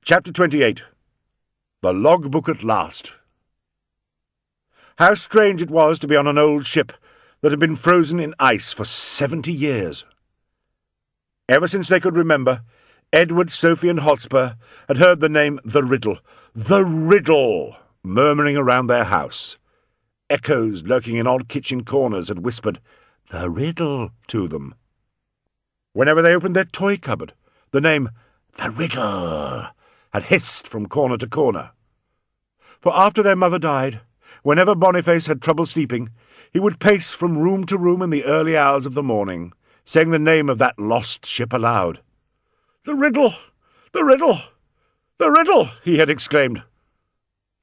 Chapter 28. The Logbook at Last. How strange it was to be on an old ship that had been frozen in ice for 70 years. Ever since they could remember, Edward, Sophie, and Hotspur had heard the name the Riddle, murmuring around their house. Echoes lurking in odd kitchen corners had whispered, "The Riddle," to them. Whenever they opened their toy cupboard, the name the Riddle had hissed from corner to corner. For after their mother died, whenever Bonniface had trouble sleeping, he would pace from room to room in the early hours of the morning, saying the name of that lost ship aloud. "The Riddle! The Riddle! The Riddle!" he had exclaimed.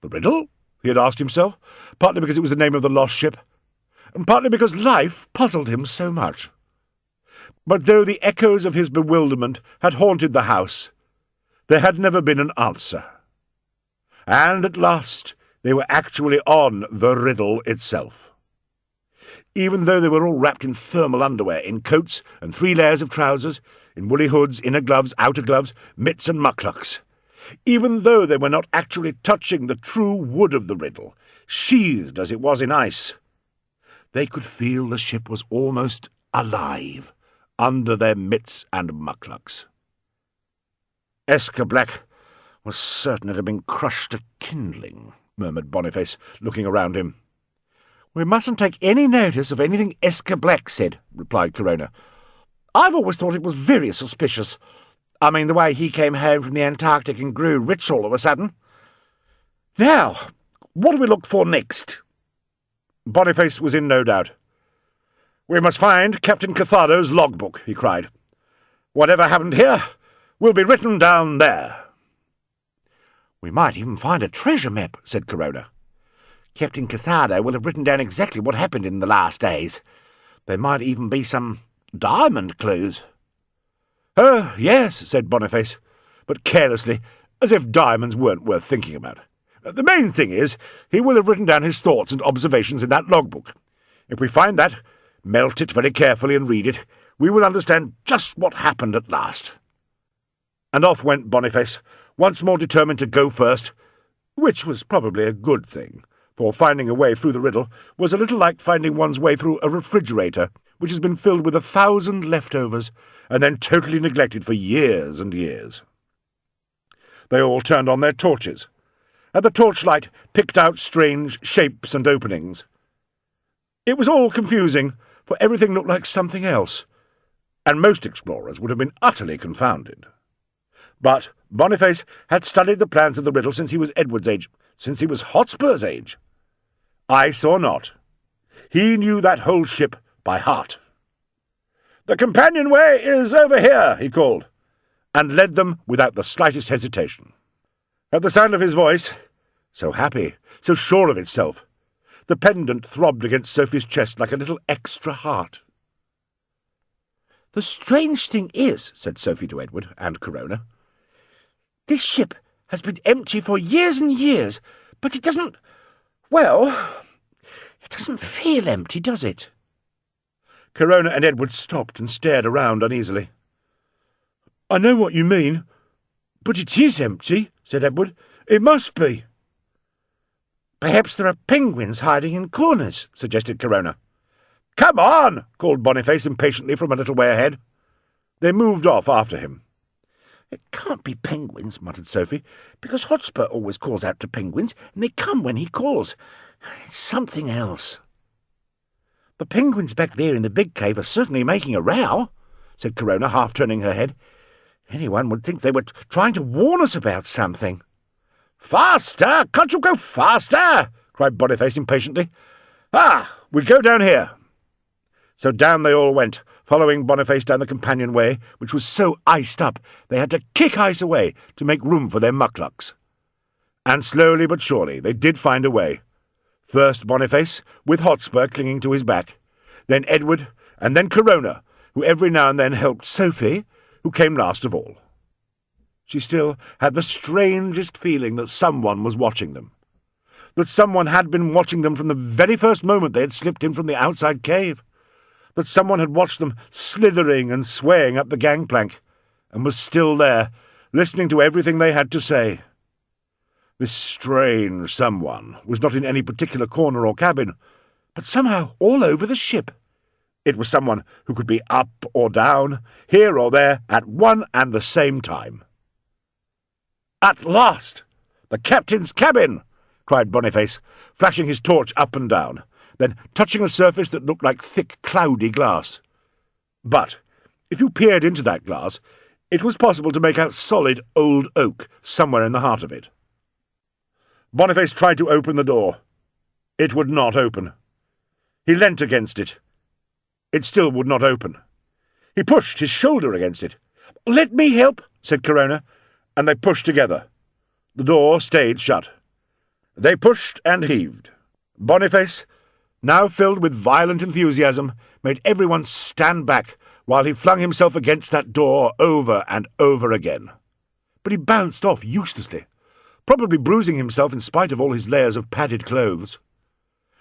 The Riddle? He had asked himself, partly because it was the name of the lost ship, and partly because life puzzled him so much. But though the echoes of his bewilderment had haunted the house, there had never been an answer. And at last they were actually on the Riddle itself. Even though they were all wrapped in thermal underwear, in coats and 3 layers of trousers, in woolly hoods, inner gloves, outer gloves, mitts and mucklucks. Even though they were not actually touching the true wood of the Riddle, sheathed as it was in ice, they could feel the ship was almost alive under their mitts and mucklucks. "Escher Black was certain it had been crushed to kindling," murmured Bonniface, looking around him. "We mustn't take any notice of anything Escher Black said," replied Corona. "I've always thought it was very suspicious. I mean, the way he came home from the Antarctic and grew rich all of a sudden. Now, what do we look for next?" Bonniface was in no doubt. "We must find Captain Cathcardo's logbook," he cried. "Whatever happened here will be written down there." "We might even find a treasure map," said Corona. "Captain Cathcardo will have written down exactly what happened in the last days. There might even be some diamond clues." "Oh, yes," said Bonniface, but carelessly, as if diamonds weren't worth thinking about. "The main thing is, he will have written down his thoughts and observations in that logbook. If we find that, melt it very carefully and read it, we will understand just what happened at last." And off went Bonniface, once more determined to go first, which was probably a good thing, for finding a way through the Riddle was a little like finding one's way through a refrigerator which has been filled with 1,000 leftovers and then totally neglected for years and years. They all turned on their torches, and the torchlight picked out strange shapes and openings. It was all confusing, for everything looked like something else, and most explorers would have been utterly confounded. But Bonniface had studied the plans of the Riddle since he was Edward's age, since he was Hotspur's age. I saw not. He knew that whole ship by heart. "The companionway is over here," he called. and led them without the slightest hesitation. At the sound of his voice, so happy, so sure of itself, the pendant throbbed against Sophie's chest like a little extra heart. "The strange thing is," said Sophie to Edward and Corona, "this ship has been empty for years and years, but it doesn't feel empty, does it?" Corona and Edward stopped and stared around uneasily. "I know what you mean, but it is empty," said Edward. "It must be." "Perhaps there are penguins hiding in corners," suggested Corona. "Come on!" called Boniface impatiently from a little way ahead. They moved off after him. "It can't be penguins," muttered Sophie, "because Hotspur always calls out to penguins, and they come when he calls. It's something else." "The penguins back there in the big cave are certainly making a row," said Corona, half turning her head. "Anyone would think they were trying to warn us about something." "Faster! Can't you go faster?" cried Boniface impatiently. "We'll go down here." So down they all went, following Boniface down the companionway, which was so iced up they had to kick ice away to make room for their mucklucks. And slowly but surely they did find a way. First Boniface, with Hotspur clinging to his back, then Edward, and then Corona, who every now and then helped Sophie, who came last of all. She still had the strangest feeling that someone was watching them, that someone had been watching them from the very first moment they had slipped in from the outside cave, that someone had watched them slithering and swaying up the gangplank, and was still there, listening to everything they had to say. This strange someone was not in any particular corner or cabin, but somehow all over the ship. It was someone who could be up or down, here or there, at one and the same time. "At last! The captain's cabin!" cried Boniface, flashing his torch up and down, then touching a surface that looked like thick, cloudy glass. But if you peered into that glass, it was possible to make out solid old oak somewhere in the heart of it. Boniface tried to open the door. It would not open. He leant against it. It still would not open. He pushed his shoulder against it. "Let me help," said Corona, and they pushed together. The door stayed shut. They pushed and heaved. Boniface, now filled with violent enthusiasm, made everyone stand back while he flung himself against that door over and over again. But he bounced off uselessly, probably bruising himself in spite of all his layers of padded clothes.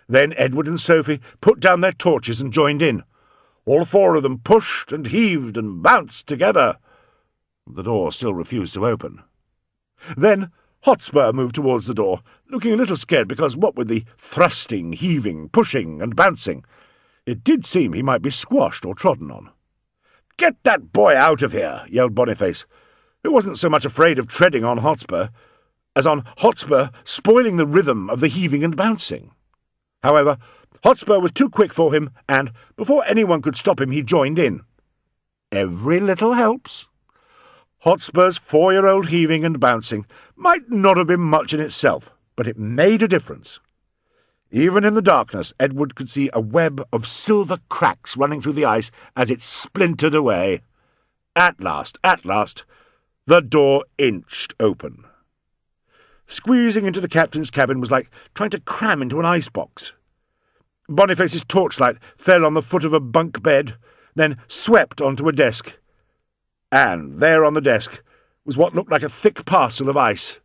Then Edward and Sophie put down their torches and joined in. All four of them pushed and heaved and bounced together. The door still refused to open. Then Hotspur moved towards the door, looking a little scared because what with the thrusting, heaving, pushing, and bouncing, it did seem he might be squashed or trodden on. "Get that boy out of here!" yelled Boniface, who wasn't so much afraid of treading on Hotspur as on Hotspur spoiling the rhythm of the heaving and bouncing. However, Hotspur was too quick for him, and before anyone could stop him, he joined in. Every little helps. Hotspur's 4-year-old heaving and bouncing might not have been much in itself, but it made a difference. Even in the darkness, Edward could see a web of silver cracks running through the ice as it splintered away. At last, the door inched open. Squeezing into the captain's cabin was like trying to cram into an icebox. Boniface's torchlight fell on the foot of a bunk bed, then swept onto a desk. And there on the desk was what looked like a thick parcel of ice.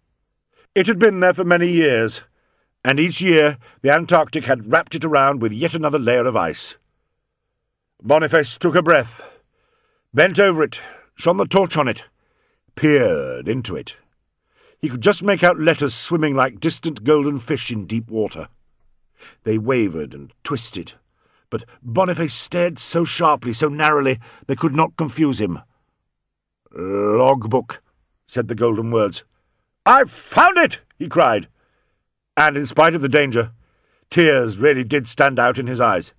It had been there for many years, and each year the Antarctic had wrapped it around with yet another layer of ice. Boniface took a breath, bent over it, shone the torch on it, peered into it. He could just make out letters swimming like distant golden fish in deep water. They wavered and twisted, but Boniface stared so sharply, so narrowly, they could not confuse him. "Logbook," said the golden words. "I've found it!" he cried. And in spite of the danger, tears really did stand out in his eyes.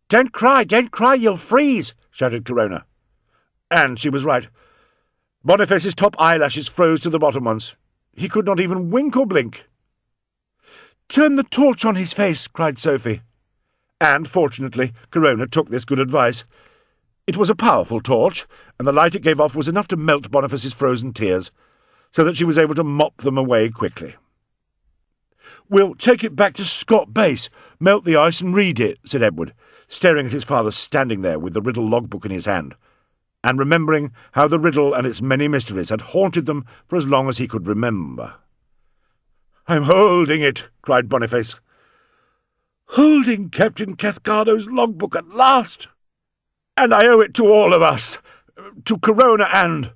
Don't cry, you'll freeze," shouted Corona. And she was right. Boniface's top eyelashes froze to the bottom ones. He could not even wink or blink. "Turn the torch on his face," cried Sophie. And, fortunately, Corona took this good advice. It was a powerful torch, and the light it gave off was enough to melt Boniface's frozen tears, so that she was able to mop them away quickly. "We'll take it back to Scott Base, melt the ice and read it," said Edward, staring at his father standing there with the Riddle logbook in his hand, and remembering how the Riddle and its many mysteries had haunted them for as long as he could remember. "I'm holding it," cried Boniface. "Holding Captain Cathcardo's logbook at last! And I owe it to all of us, to Corona and—"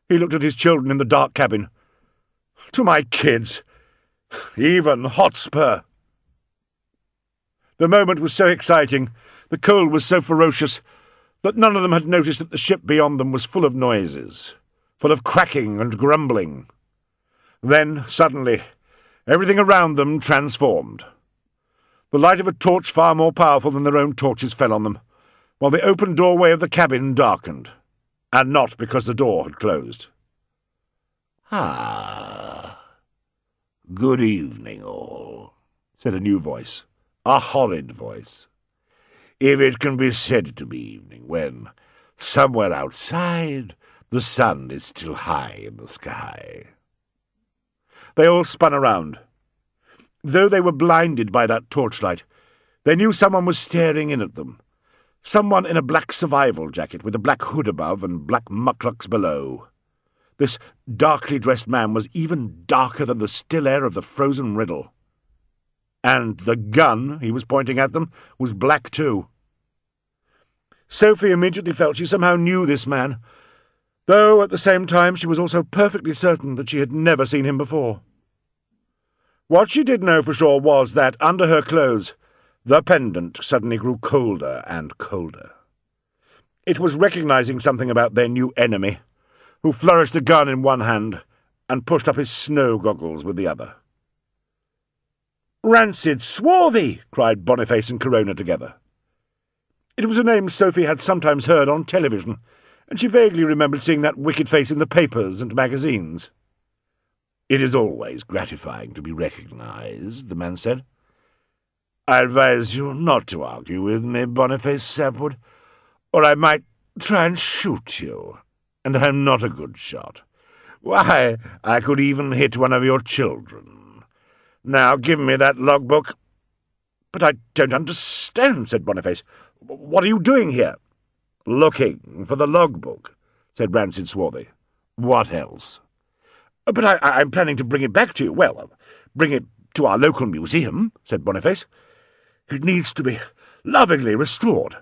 He looked at his children in the dark cabin. "To my kids, even Hotspur." The moment was so exciting, the cold was so ferocious, that none of them had noticed that the ship beyond them was full of noises, full of cracking and grumbling. Then, suddenly, everything around them transformed. The light of a torch far more powerful than their own torches fell on them, while the open doorway of the cabin darkened, and not because the door had closed. "Ah, good evening, all," said a new voice, a horrid voice, "if it can be said to be evening when, somewhere outside, the sun is still high in the sky." They all spun around. Though they were blinded by that torchlight, they knew someone was staring in at them. Someone in a black survival jacket with a black hood above and black mucklucks below. This darkly dressed man was even darker than the still air of the frozen Riddle. And the gun he was pointing at them was black too. Sophie immediately felt she somehow knew this man, though at the same time she was also perfectly certain that she had never seen him before. What she did know for sure was that, under her clothes, the pendant suddenly grew colder and colder. It was recognizing something about their new enemy, who flourished a gun in one hand and pushed up his snow goggles with the other. "Rancid Swarthy!" cried Bonniface and Corona together. It was a name Sophie had sometimes heard on television, and she vaguely remembered seeing that wicked face in the papers and magazines. "It is always gratifying to be recognized," the man said. "I advise you not to argue with me, Bonniface Sapwood, or I might try and shoot you, and I'm not a good shot. Why, I could even hit one of your children. Now give me that logbook." "But I don't understand," said Bonniface. "What are you doing here?" "Looking for the logbook," said Rancid Swarthy. "What else?" "But I'm planning to bring it back to you. Well, bring it to our local museum," said Bonniface. "It needs to be lovingly restored.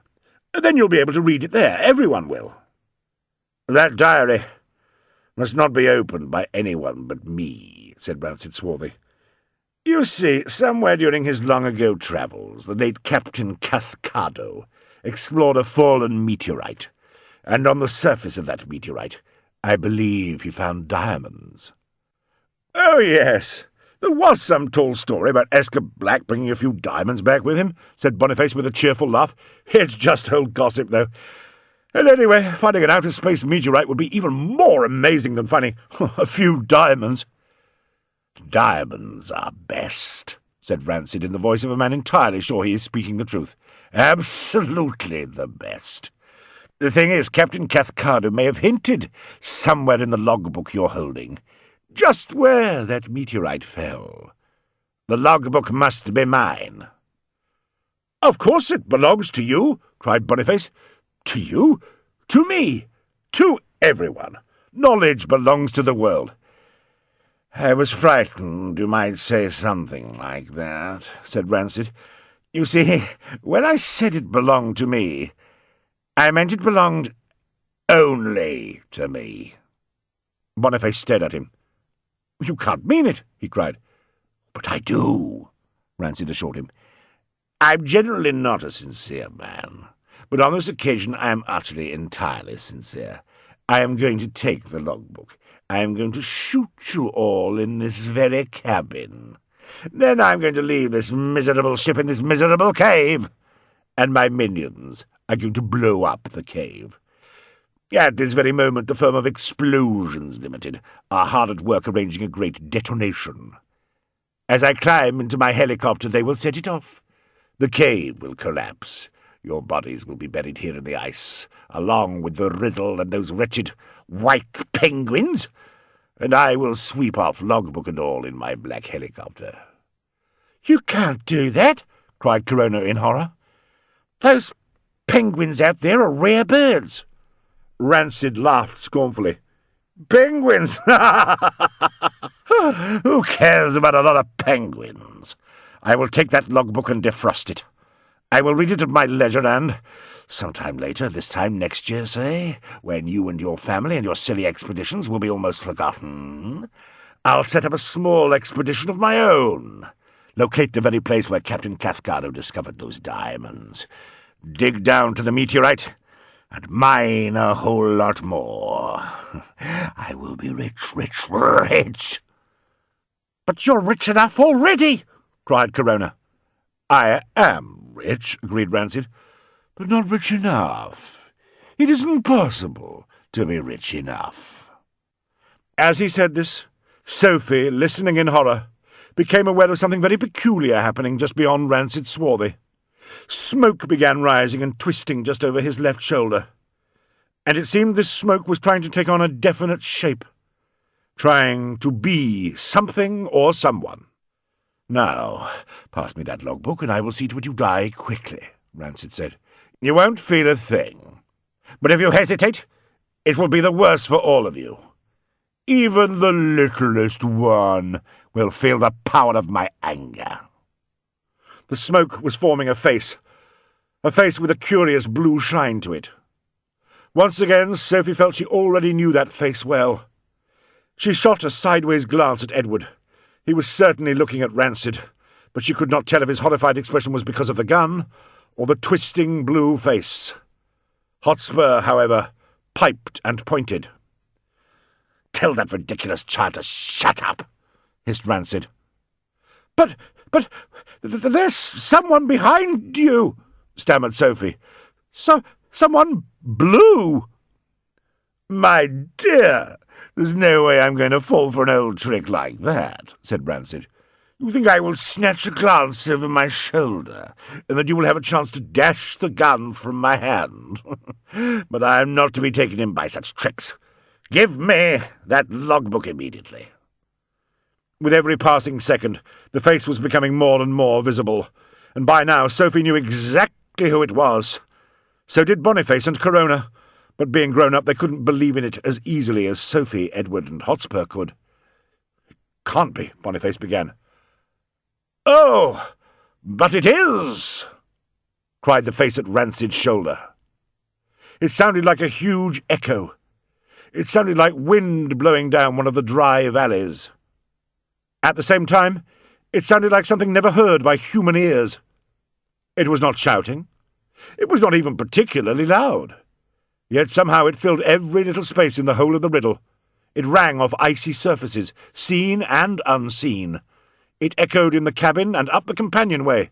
Then you'll be able to read it there. Everyone will." "That diary must not be opened by anyone but me," said Rancid Swarthy. "You see, somewhere during his long-ago travels, the late Captain Cathcardo explored a fallen meteorite, and on the surface of that meteorite, I believe he found diamonds." "Oh, yes. There was some tall story about Escher Black bringing a few diamonds back with him," said Bonniface with a cheerful laugh. "It's just old gossip, though. And anyway, finding an outer space meteorite would be even more amazing than finding a few diamonds." "Diamonds are best," said Rancid in the voice of a man entirely sure he is speaking the truth. "Absolutely the best. The thing is, Captain Cathcardo may have hinted somewhere in the logbook you're holding just where that meteorite fell. The logbook must be mine." "Of course it belongs to you," cried Bonniface. "To you? To me? To everyone. Knowledge belongs to the world." "I was frightened you might say something like that," said Rancid. "You see, when I said it belonged to me, I meant it belonged only to me." Boniface stared at him. "You can't mean it," he cried. "But I do," Rancid assured him. "I'm generally not a sincere man, but on this occasion I am utterly, entirely sincere. I am going to take the logbook. I am going to shoot you all in this very cabin. Then I'm going to leave this miserable ship in this miserable cave, and my minions are going to blow up the cave. At this very moment the firm of Explosions Limited are hard at work arranging a great detonation. As I climb into my helicopter they will set it off. The cave will collapse. Your bodies will be buried here in the ice, along with the Riddle and those wretched white penguins, and I will sweep off logbook and all in my black helicopter." "You can't do that," cried Corona in horror. "Those penguins out there are rare birds." Rancid laughed scornfully. "Penguins! Who cares about a lot of penguins? I will take that logbook and defrost it. I will read it at my leisure, and sometime later, this time next year, say, when you and your family and your silly expeditions will be almost forgotten, I'll set up a small expedition of my own. Locate the very place where Captain Cathcardo discovered those diamonds. Dig down to the meteorite, and mine a whole lot more. I will be rich, rich, rich." "But you're rich enough already," cried Corona. "I am rich," agreed Rancid, "but not rich enough. It isn't possible to be rich enough." As he said this, Sophie, listening in horror, became aware of something very peculiar happening just beyond Rancid Swarthy. Smoke began rising and twisting just over his left shoulder, and it seemed this smoke was trying to take on a definite shape, trying to be something or someone. "Now, pass me that logbook, and I will see to it you die quickly," Rancid said. "You won't feel a thing, but if you hesitate, it will be the worse for all of you. Even the littlest one will feel the power of my anger." The smoke was forming a face with a curious blue shine to it. Once again, Sophie felt she already knew that face well. She shot a sideways glance at Edward. He was certainly looking at Rancid, but she could not tell if his horrified expression was because of the gun or the twisting blue face. Hotspur, however, piped and pointed. "Tell that ridiculous child to shut up," hissed Rancid. But there's someone behind you," stammered Sophie. Someone blue." "My dear, there's no way I'm going to fall for an old trick like that," said Rancid. "You think I will snatch a glance over my shoulder, and that you will have a chance to dash the gun from my hand? But I am not to be taken in by such tricks. Give me that logbook immediately." With every passing second, the face was becoming more and more visible, and by now Sophie knew exactly who it was. So did Bonniface and Corona, but being grown up they couldn't believe in it as easily as Sophie, Edward, and Hotspur could. "It can't be," Bonniface began. "Oh, but it is!" cried the face at Rancid's shoulder. It sounded like a huge echo. It sounded like wind blowing down one of the dry valleys. At the same time, it sounded like something never heard by human ears. It was not shouting. It was not even particularly loud. Yet somehow it filled every little space in the whole of the riddle. It rang off icy surfaces, seen and unseen. It echoed in the cabin and up the companionway,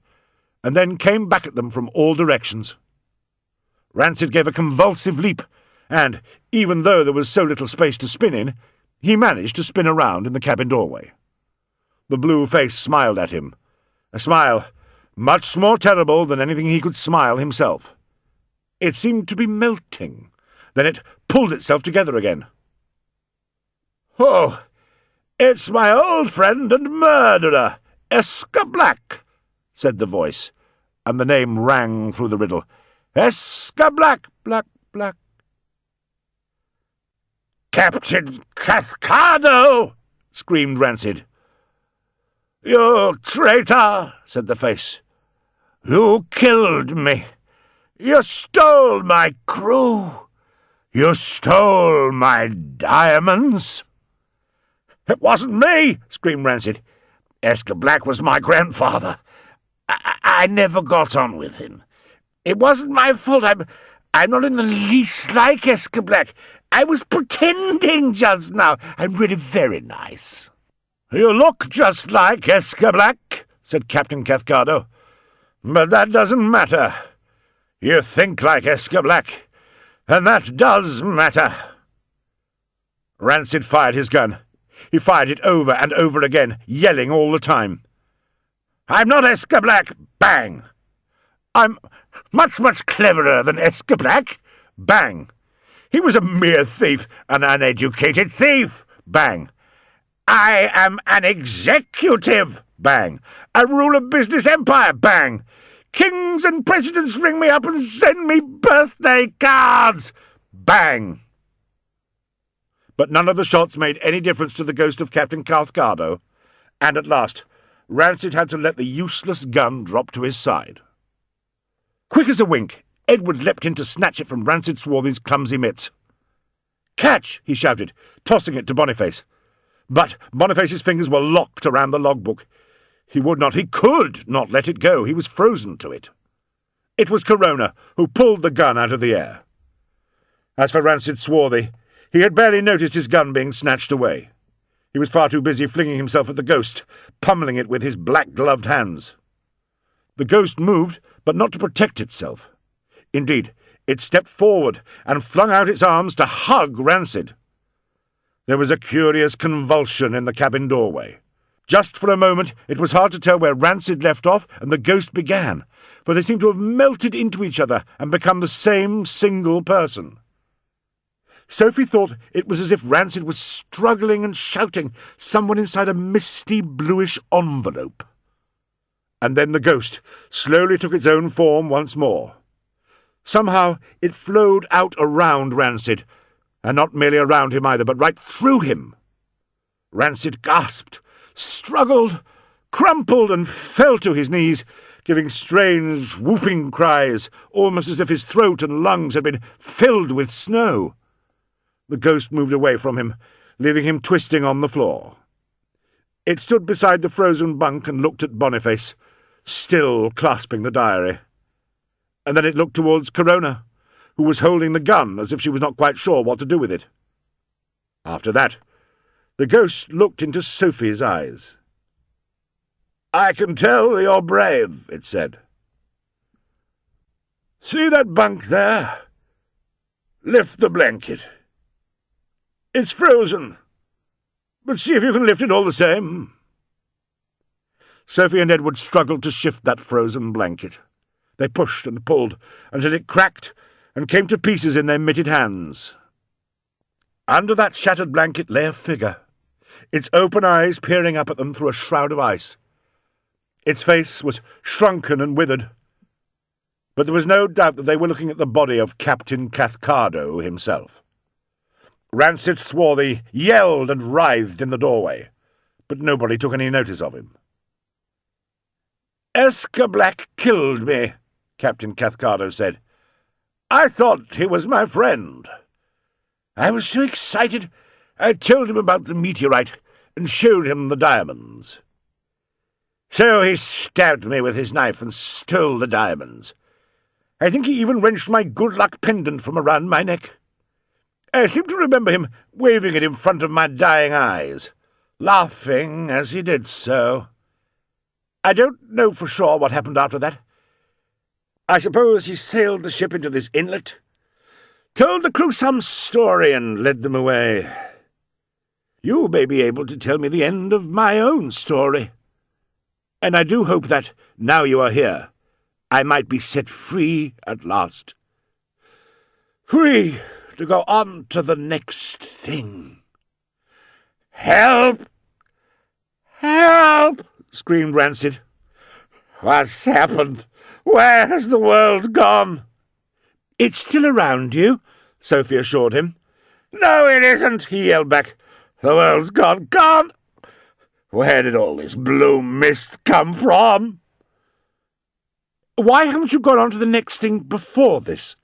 and then came back at them from all directions. Rancid gave a convulsive leap, and, even though there was so little space to spin in, he managed to spin around in the cabin doorway. The blue face smiled at him, a smile much more terrible than anything he could smile himself. It seemed to be melting, then it pulled itself together again. "Oh, it's my old friend and murderer, Escher Black," said the voice, and the name rang through the riddle. "Escher Black, Black, Black." "Captain Cathcardo!" screamed Rancid. "You traitor," said the face. "You killed me. You stole my crew. You stole my diamonds." "It wasn't me," screamed Rancid. "Escher Black was my grandfather. I never got on with him. It wasn't my fault. I'm not in the least like Escher Black. I was pretending just now. I'm really very nice." "You look just like Escher Black," said Captain Cathcardo. "But that doesn't matter. You think like Escher Black, and that does matter." Rancid fired his gun. He fired it over and over again, yelling all the time. "I'm not Escher Black!" Bang! I'm much, much cleverer than Escher Black. Bang. He was a mere thief, an uneducated thief. Bang. I am an executive. Bang. I rule a business empire. Bang. Kings and presidents ring me up and send me birthday cards. Bang. But none of the shots made any difference to the ghost of Captain Cathcardo, and at last Rancid had to let the useless gun drop to his side. Quick as a wink, Edward leapt in to snatch it from Rancid Swarthy's clumsy mitts. "Catch!" he shouted, tossing it to Boniface. But Boniface's fingers were locked around the logbook. He could not let it go. He was frozen to it. It was Corona who pulled the gun out of the air. As for Rancid Swarthy, he had barely noticed his gun being snatched away. He was far too busy flinging himself at the ghost, pummelling it with his black-gloved hands. The ghost moved, but not to protect itself. Indeed, it stepped forward and flung out its arms to hug Rancid. There was a curious convulsion in the cabin doorway. Just for a moment it was hard to tell where Rancid left off and the ghost began, for they seemed to have melted into each other and become the same single person. Sophie thought it was as if Rancid was struggling and shouting someone inside a misty bluish envelope. And then the ghost slowly took its own form once more. Somehow it flowed out around Rancid, and not merely around him either, but right through him. Rancid gasped, struggled, crumpled, and fell to his knees, giving strange, whooping cries, almost as if his throat and lungs had been filled with snow. The ghost moved away from him, leaving him twisting on the floor. It stood beside the frozen bunk and looked at Boniface, still clasping the diary. And then it looked towards Corona, who was holding the gun as if she was not quite sure what to do with it. After that, the ghost looked into Sophie's eyes. "I can tell you're brave," it said. "See that bunk there? Lift the blanket. It's frozen, but see if you can lift it all the same." Sophie and Edward struggled to shift that frozen blanket. They pushed and pulled until it cracked and came to pieces in their mitted hands. Under that shattered blanket lay a figure, its open eyes peering up at them through a shroud of ice. Its face was shrunken and withered, but there was no doubt that they were looking at the body of Captain Cathcardo himself. Rancid Swarthy yelled and writhed in the doorway, but nobody took any notice of him. "Escher Black killed me," Captain Cathcardo said. "I thought he was my friend. I was so excited I told him about the meteorite and showed him the diamonds. So he stabbed me with his knife and stole the diamonds. I think he even wrenched my good luck pendant from around my neck. I seem to remember him waving it in front of my dying eyes, laughing as he did so. I don't know for sure what happened after that. I suppose he sailed the ship into this inlet, told the crew some story and led them away. You may be able to tell me the end of my own story. And I do hope that, now you are here, I might be set free at last. Free to go on to the next thing." "Help! Help!" screamed Rancid. "What's happened? Where has the world gone?" "It's still around you," Sophie assured him. "No, it isn't," he yelled back. "The world's gone. Gone! Where did all this blue mist come from?" "Why haven't you gone on to the next thing before this?"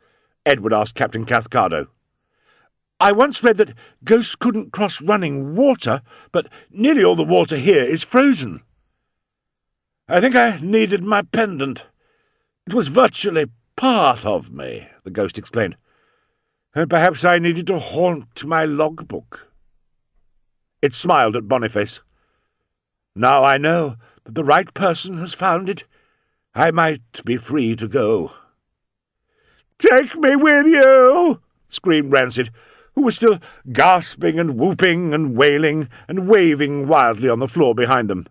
Edward asked Captain Cathcardo. "I once read that ghosts couldn't cross running water, but nearly all the water here is frozen." "I think I needed my pendant. It was virtually part of me," the ghost explained. "And perhaps I needed to haunt my logbook." It smiled at Boniface. "Now I know that the right person has found it. I might be free to go." "Take me with you!" screamed Rancid, who was still gasping and whooping and wailing and waving wildly on the floor behind them.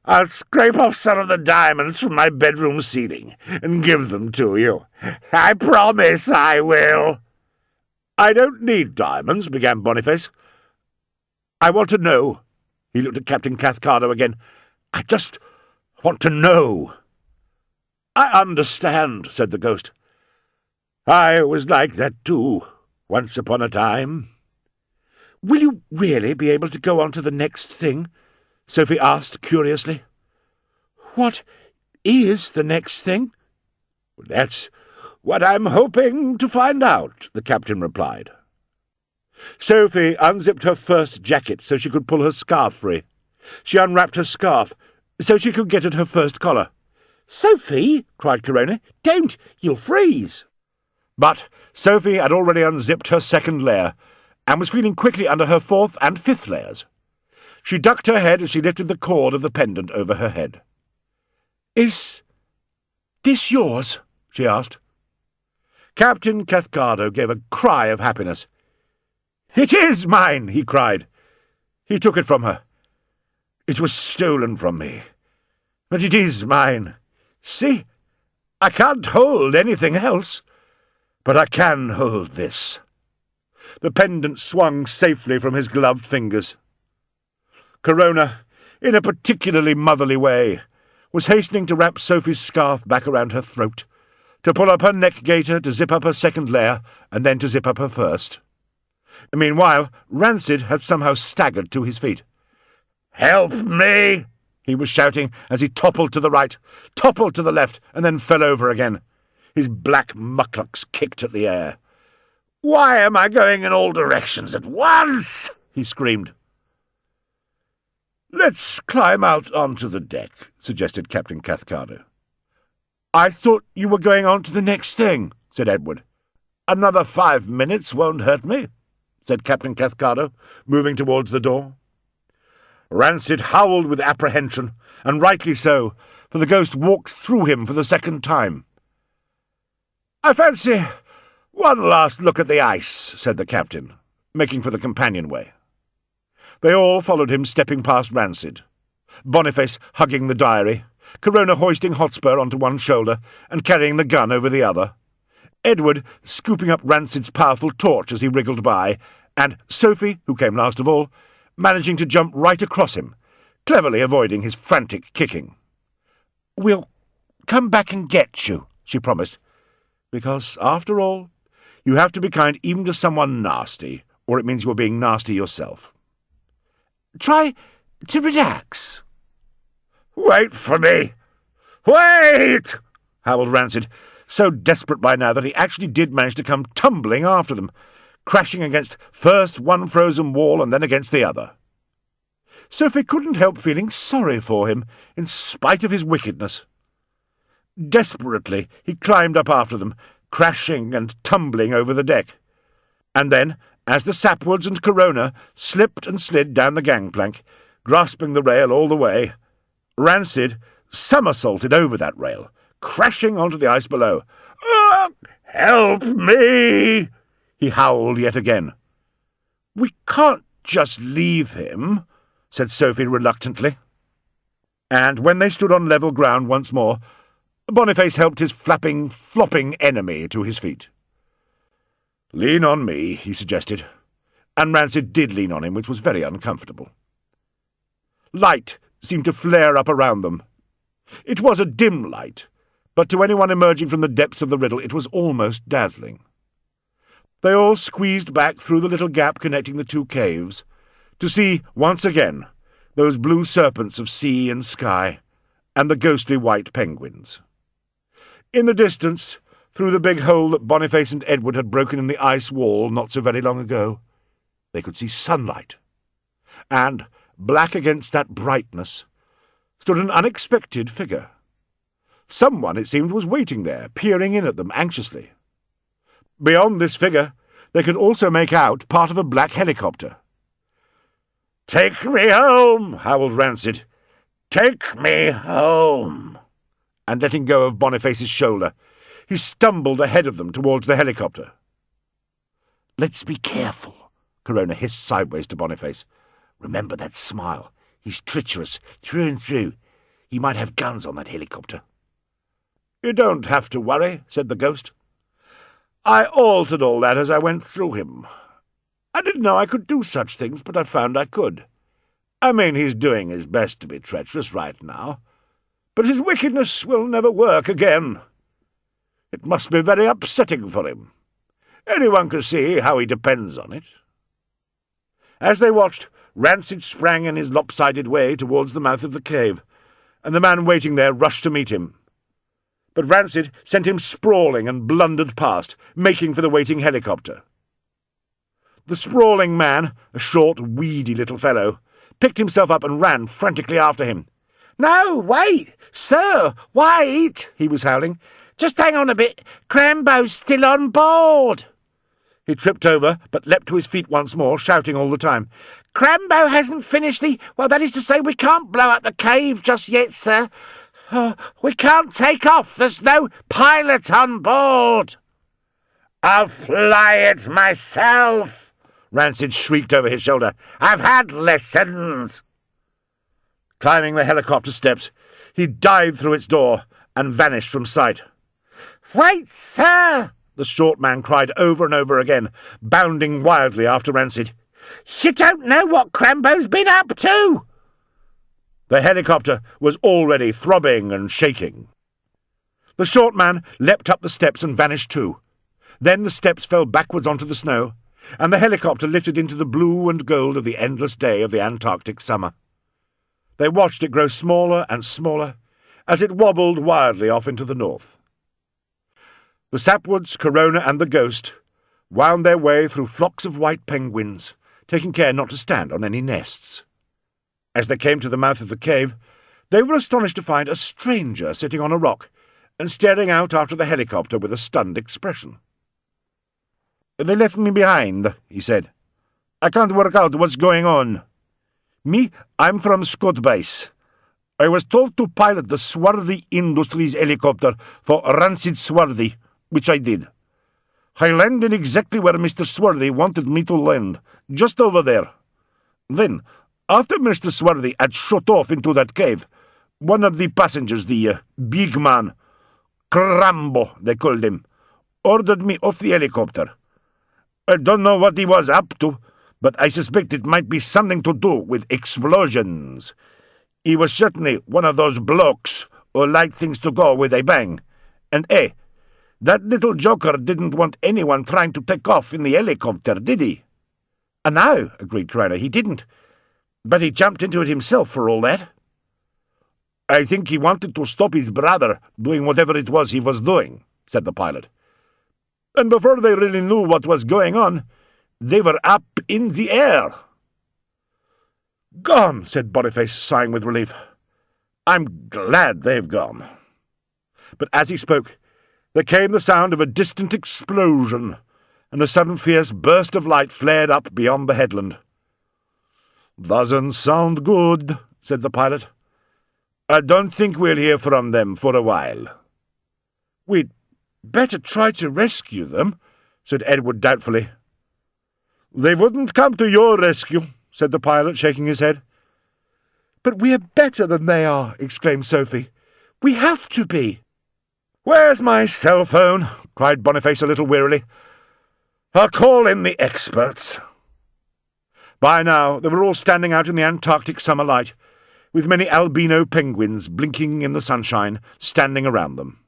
I'll scrape off some of the diamonds from my bedroom ceiling and give them to you. I promise I will." "I don't need diamonds," began Bonniface. "I want to know." He looked at Captain Cathcardo again. "I just want to know." "I understand," said the ghost. "I was like that too, once upon a time." "Will you really be able to go on to the next thing?" Sophie asked curiously. "What is the next thing?" "That's what I'm hoping to find out," the captain replied. Sophie unzipped her first jacket so she could pull her scarf free. She unwrapped her scarf so she could get at her first collar. "Sophie!" cried Corona. "Don't! You'll freeze!" But Sophie had already unzipped her second layer and was feeling quickly under her fourth and fifth layers. She ducked her head as she lifted the cord of the pendant over her head. "Is this yours?" she asked. Captain Cathcardo gave a cry of happiness. "It is mine!" he cried. He took it from her. "It was stolen from me, but it is mine. See, I can't hold anything else, but I can hold this." The pendant swung safely from his gloved fingers. Corona, in a particularly motherly way, was hastening to wrap Sophie's scarf back around her throat, to pull up her neck gaiter, to zip up her second layer, and then to zip up her first. Meanwhile, Rancid had somehow staggered to his feet. "Help me!" he was shouting as he toppled to the right, toppled to the left, and then fell over again. His black muclucs kicked at the air. "Why am I going in all directions at once?" he screamed. "Let's climb out onto the deck," suggested Captain Cathcardo. "I thought you were going on to the next thing," said Edward. "Another 5 minutes won't hurt me," said Captain Cathcardo, moving towards the door. Rancid howled with apprehension, and rightly so, for the ghost walked through him for the second time. "I fancy one last look at the ice," said the captain, making for the companionway. They all followed him, stepping past Rancid, Boniface hugging the diary, Corona hoisting Hotspur onto one shoulder and carrying the gun over the other, Edward scooping up Rancid's powerful torch as he wriggled by, and Sophie, who came last of all, managing to jump right across him, cleverly avoiding his frantic kicking. "We'll come back and get you," she promised, "because, after all, you have to be kind even to someone nasty, or it means you're being nasty yourself. Try to relax." "Wait for me! Wait!" howled Rancid, so desperate by now that he actually did manage to come tumbling after them, crashing against first one frozen wall and then against the other. Sophie couldn't help feeling sorry for him, in spite of his wickedness. Desperately he climbed up after them, crashing and tumbling over the deck. And then, as the Sapwoods and Corona slipped and slid down the gangplank, grasping the rail all the way, Rancid somersaulted over that rail, crashing onto the ice below. "Help me!" he howled yet again. "We can't just leave him," said Sophie reluctantly. And when they stood on level ground once more, Boniface helped his flapping, flopping enemy to his feet. "Lean on me," he suggested, and Rancid did lean on him, which was very uncomfortable. Light seemed to flare up around them. It was a dim light, but to anyone emerging from the depths of the riddle it was almost dazzling. They all squeezed back through the little gap connecting the two caves, to see, once again, those blue serpents of sea and sky, and the ghostly white penguins. In the distance, through the big hole that Boniface and Edward had broken in the ice wall not so very long ago, they could see sunlight. And, black against that brightness, stood an unexpected figure. Someone, it seemed, was waiting there, peering in at them anxiously. Beyond this figure, they could also make out part of a black helicopter. "Take me home!" howled Rancid. "Take me home!" And letting go of Boniface's shoulder, he stumbled ahead of them towards the helicopter. "Let's be careful," Corona hissed sideways to Boniface. "Remember that smile. He's treacherous, through and through. He might have guns on that helicopter." "You don't have to worry," said the ghost. "I altered all that as I went through him. I didn't know I could do such things, but I found I could. I mean, he's doing his best to be treacherous right now, but his wickedness will never work again. It must be very upsetting for him. Anyone can see how he depends on it." As they watched, Rancid sprang in his lopsided way towards the mouth of the cave, and the man waiting there rushed to meet him. But Rancid sent him sprawling and blundered past, making for the waiting helicopter. The sprawling man, a short, weedy little fellow, picked himself up and ran frantically after him. "No, wait! Sir, wait!" he was howling. "Just hang on a bit. Crambo's still on board." He tripped over, but leapt to his feet once more, shouting all the time. "Crambo hasn't finished well, that is to say, we can't blow up the cave just yet, sir. We can't take off. There's no pilot on board." "I'll fly it myself," Rancid shrieked over his shoulder. "I've had lessons." Climbing the helicopter steps, he dived through its door and vanished from sight. "Wait, sir!" the short man cried over and over again, bounding wildly after Rancid. "You don't know what Crambo's been up to!" The helicopter was already throbbing and shaking. The short man leapt up the steps and vanished too. Then the steps fell backwards onto the snow, and the helicopter lifted into the blue and gold of the endless day of the Antarctic summer. They watched it grow smaller and smaller as it wobbled wildly off into the north. The Sapwoods, Corona, and the ghost wound their way through flocks of white penguins, taking care not to stand on any nests. As they came to the mouth of the cave, they were astonished to find a stranger sitting on a rock and staring out after the helicopter with a stunned expression. "They left me behind," he said. "I can't work out what's going on. Me, I'm from Scott Base. I was told to pilot the Swarthy Industries helicopter for Rancid Swarthy, which I did. I landed exactly where Mr. Swarthy wanted me to land, just over there. Then, after Mr. Swarthy had shot off into that cave, one of the passengers, the big man, Crambo, they called him, ordered me off the helicopter. I don't know what he was up to, but I suspect it might be something to do with explosions. He was certainly one of those blokes who like things to go with a bang. And that little joker didn't want anyone trying to take off in the helicopter, did he?" "No," agreed Corona, "he didn't. But he jumped into it himself for all that." "I think he wanted to stop his brother doing whatever it was he was doing," said the pilot. "And before they really knew what was going on, they were up in the air." "Gone," said Bonniface, sighing with relief. "I'm glad they've gone." But as he spoke, there came the sound of a distant explosion, and a sudden fierce burst of light flared up beyond the headland. "Doesn't sound good," said the pilot. "I don't think we'll hear from them for a while." "We'd better try to rescue them," said Edward doubtfully. "They wouldn't come to your rescue," said the pilot, shaking his head. "But we're better than they are," exclaimed Sophie. "We have to be." "Where's my cell phone?" cried Bonniface a little wearily. "I'll call in the experts." By now they were all standing out in the Antarctic summer light, with many albino penguins blinking in the sunshine, standing around them.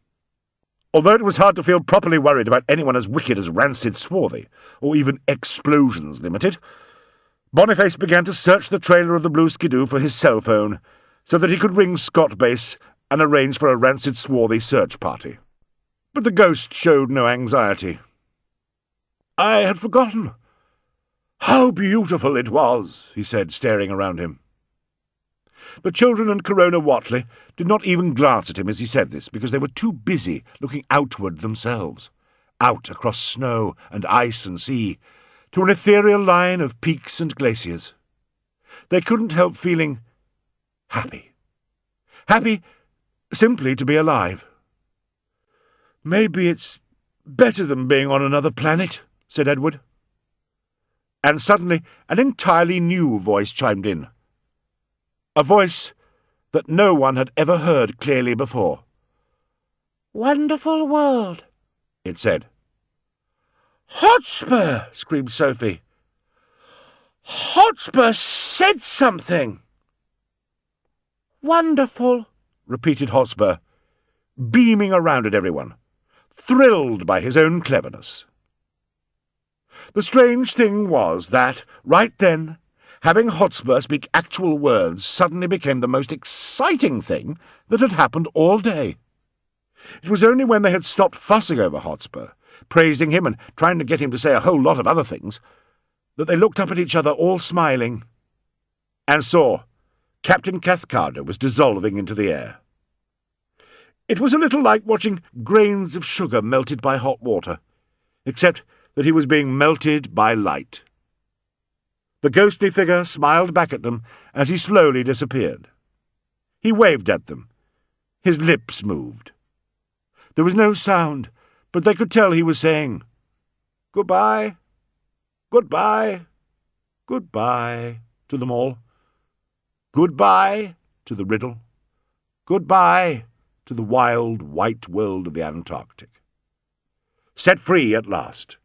Although it was hard to feel properly worried about anyone as wicked as Rancid Swarthy, or even Explosions Limited, Boniface began to search the trailer of the Blue Skidoo for his cell phone, so that he could ring Scott Base and arrange for a Rancid Swarthy search party. But the ghost showed no anxiety. "I had forgotten. How beautiful it was," he said, staring around him. The children and Corona Wottley did not even glance at him as he said this, because they were too busy looking outward themselves, out across snow and ice and sea, to an ethereal line of peaks and glaciers. They couldn't help feeling happy. Happy simply to be alive. "Maybe it's better than being on another planet," said Edward. And suddenly an entirely new voice chimed in. a voice that no one had ever heard clearly before. "Wonderful world," it said. "Hotspur!" screamed Sophie. "Hotspur said something!" "Wonderful," repeated Hotspur, beaming around at everyone, thrilled by his own cleverness. The strange thing was that, right then, having Hotspur speak actual words suddenly became the most exciting thing that had happened all day. It was only when they had stopped fussing over Hotspur, praising him and trying to get him to say a whole lot of other things, that they looked up at each other all smiling, and saw Captain Cathcardo was dissolving into the air. It was a little like watching grains of sugar melted by hot water, except that he was being melted by light. The ghostly figure smiled back at them as he slowly disappeared. He waved at them. His lips moved. There was no sound, but they could tell he was saying, "Goodbye, goodbye, goodbye," to them all. Goodbye to the Riddle. Goodbye to the wild, white world of the Antarctic. Set free at last,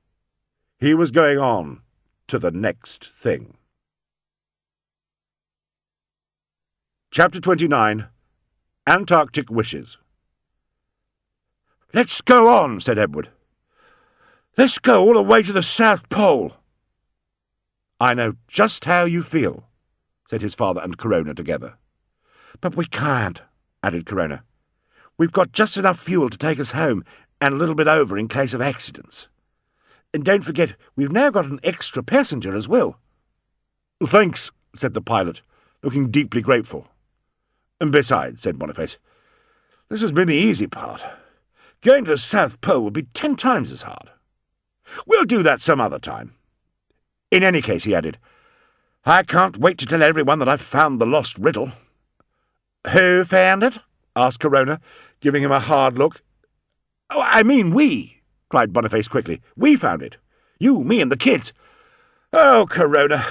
he was going on to the next thing. Chapter 29. Antarctic Wishes. "Let's go on," said Edward. "Let's go all the way to the South Pole." "I know just how you feel," said his father and Corona together. "But we can't," added Corona. "We've got just enough fuel to take us home, and a little bit over in case of accidents. And don't forget, we've now got an extra passenger as well." "Thanks," said the pilot, looking deeply grateful. "And besides," said Bonniface, "this has been the easy part. Going to the South Pole would be 10 times as hard. We'll do that some other time. In any case," he added, "I can't wait to tell everyone that I've found the lost riddle." "Who found it?" asked Corona, giving him a hard look. "Oh, I mean we," cried Bonniface quickly. "We found it. You, me, and the kids. Oh, Corona,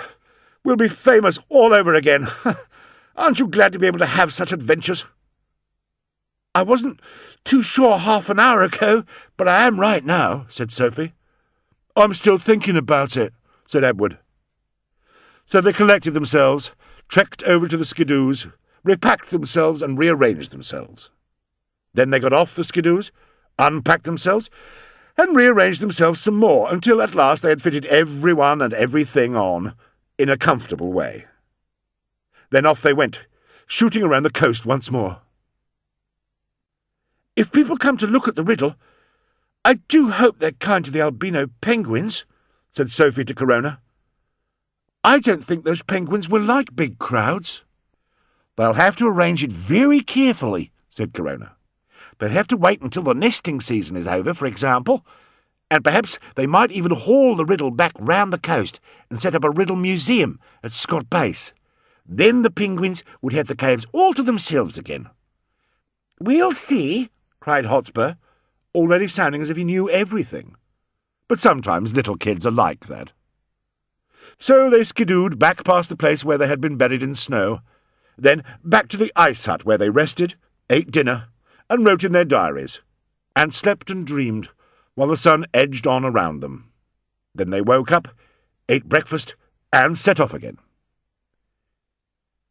we'll be famous all over again. Aren't you glad to be able to have such adventures?" "I wasn't too sure half an hour ago, but I am right now," said Sophie. "I'm still thinking about it," said Edward. So they collected themselves, trekked over to the skidoos, repacked themselves and rearranged themselves. Then they got off the skidoos, unpacked themselves, and rearranged themselves some more, until at last they had fitted everyone and everything on in a comfortable way. Then off they went, shooting around the coast once more. "If people come to look at the riddle, I do hope they're kind to the albino penguins," said Sophie to Corona. "I don't think those penguins will like big crowds." "They'll have to arrange it very carefully," said Corona. "They'll have to wait until the nesting season is over, for example, and perhaps they might even haul the riddle back round the coast and set up a riddle museum at Scott Base. Then the penguins would have the caves all to themselves again." "We'll see," cried Hotspur, already sounding as if he knew everything. But sometimes little kids are like that. So they skidooed back past the place where they had been buried in snow, then back to the ice hut where they rested, ate dinner, and wrote in their diaries, and slept and dreamed while the sun edged on around them. Then they woke up, ate breakfast, and set off again.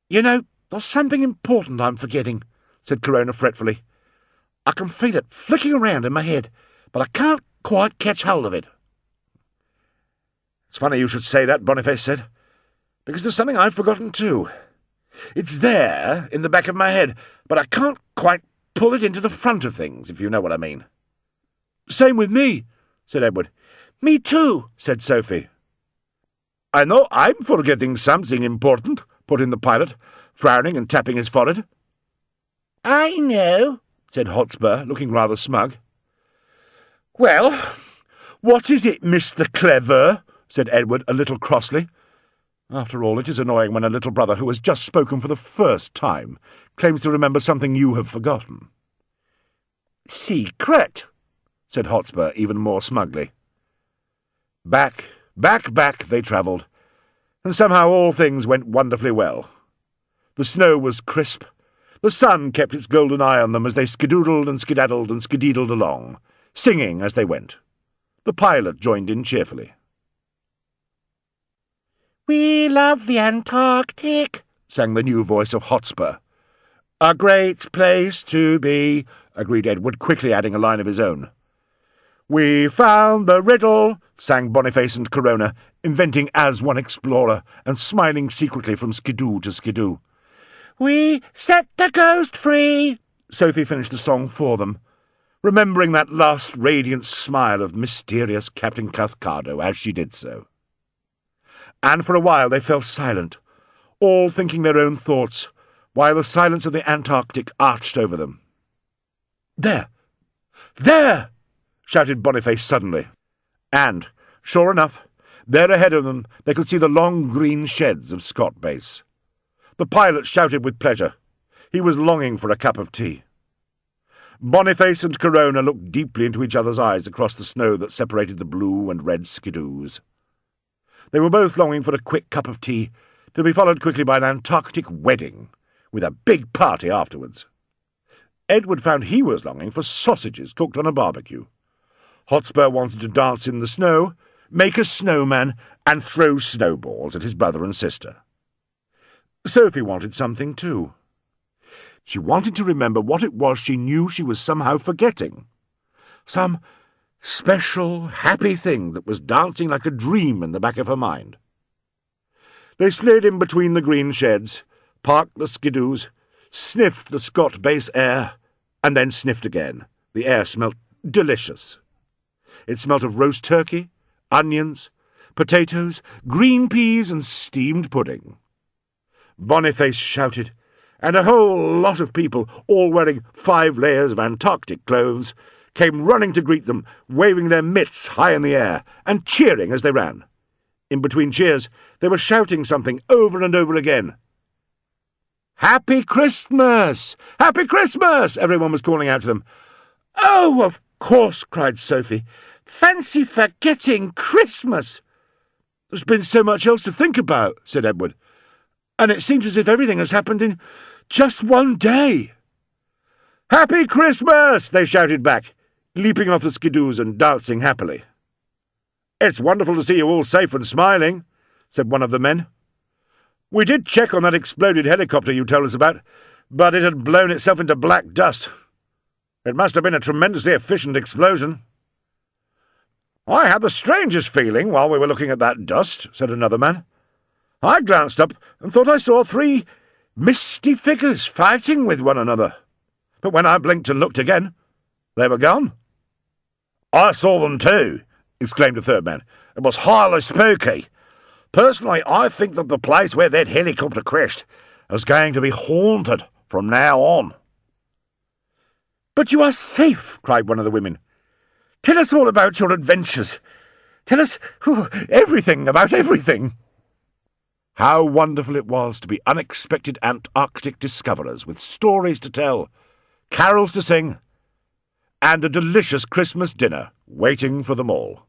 "You know, there's something important I'm forgetting," said Corona fretfully. "I can feel it flicking around in my head, but I can't quite catch hold of it." "It's funny you should say that," Bonniface said, "because there's something I've forgotten too. It's there, in the back of my head, but I can't quite pull it into the front of things, if you know what I mean." "Same with me," said Edward. "Me too," said Sophie. "I know I'm forgetting something important," put in the pilot, frowning and tapping his forehead. "I know," said Hotspur, looking rather smug. "Well, what is it, Mr. Clever?" said Edward a little crossly. After all, it is annoying when a little brother who has just spoken for the first time claims to remember something you have forgotten. "Secret," said Hotspur even more smugly. Back they travelled, and somehow all things went wonderfully well. The snow was crisp. The sun kept its golden eye on them as they skidoodled and skedaddled and skedeedled along, singing as they went. The pilot joined in cheerfully. "We love the Antarctic," sang the new voice of Hotspur. "A great place to be," agreed Edward, quickly adding a line of his own. "We found the riddle," sang Boniface and Corona, inventing as one explorer and smiling secretly from skidoo to skidoo. "We set the ghost free," Sophie finished the song for them, remembering that last radiant smile of mysterious Captain Cathcardo as she did so. And for a while they fell silent, all thinking their own thoughts, while the silence of the Antarctic arched over them. "There! There!" shouted Boniface suddenly. And, sure enough, there ahead of them they could see the long green sheds of Scott Base. The pilot shouted with pleasure. He was longing for a cup of tea. Boniface and Corona looked deeply into each other's eyes across the snow that separated the blue and red skidoos. They were both longing for a quick cup of tea, to be followed quickly by an Antarctic wedding, with a big party afterwards. Edward found he was longing for sausages cooked on a barbecue. Hotspur wanted to dance in the snow, make a snowman, and throw snowballs at his brother and sister. Sophie wanted something too. She wanted to remember what it was she knew she was somehow forgetting. Some special, happy thing that was dancing like a dream in the back of her mind. They slid in between the green sheds, parked the skidoos, sniffed the Scott Base air, and then sniffed again. The air smelt delicious. It smelt of roast turkey, onions, potatoes, green peas, and steamed pudding. Boniface shouted, and a whole lot of people, all wearing 5 layers of Antarctic clothes, came running to greet them, waving their mitts high in the air, and cheering as they ran. In between cheers, they were shouting something over and over again. "Happy Christmas! Happy Christmas!" everyone was calling out to them. "Oh, of course," cried Sophie. "Fancy forgetting Christmas!" "There's been so much else to think about," said Edward, "and it seems as if everything has happened in just one day." "Happy Christmas!" they shouted back, leaping off the skidoos and dancing happily. "It's wonderful to see you all safe and smiling," said one of the men. "We did check on that exploded helicopter you told us about, but it had blown itself into black dust. It must have been a tremendously efficient explosion." "I had the strangest feeling while we were looking at that dust," said another man. "I glanced up and thought I saw 3 misty figures fighting with one another. But when I blinked and looked again, they were gone." "I saw them too," exclaimed a third man. "It was highly spooky. Personally, I think that the place where that helicopter crashed is going to be haunted from now on." "But you are safe," cried one of the women. "Tell us all about your adventures. Tell us everything about everything." How wonderful it was to be unexpected Antarctic discoverers with stories to tell, carols to sing, and a delicious Christmas dinner waiting for them all.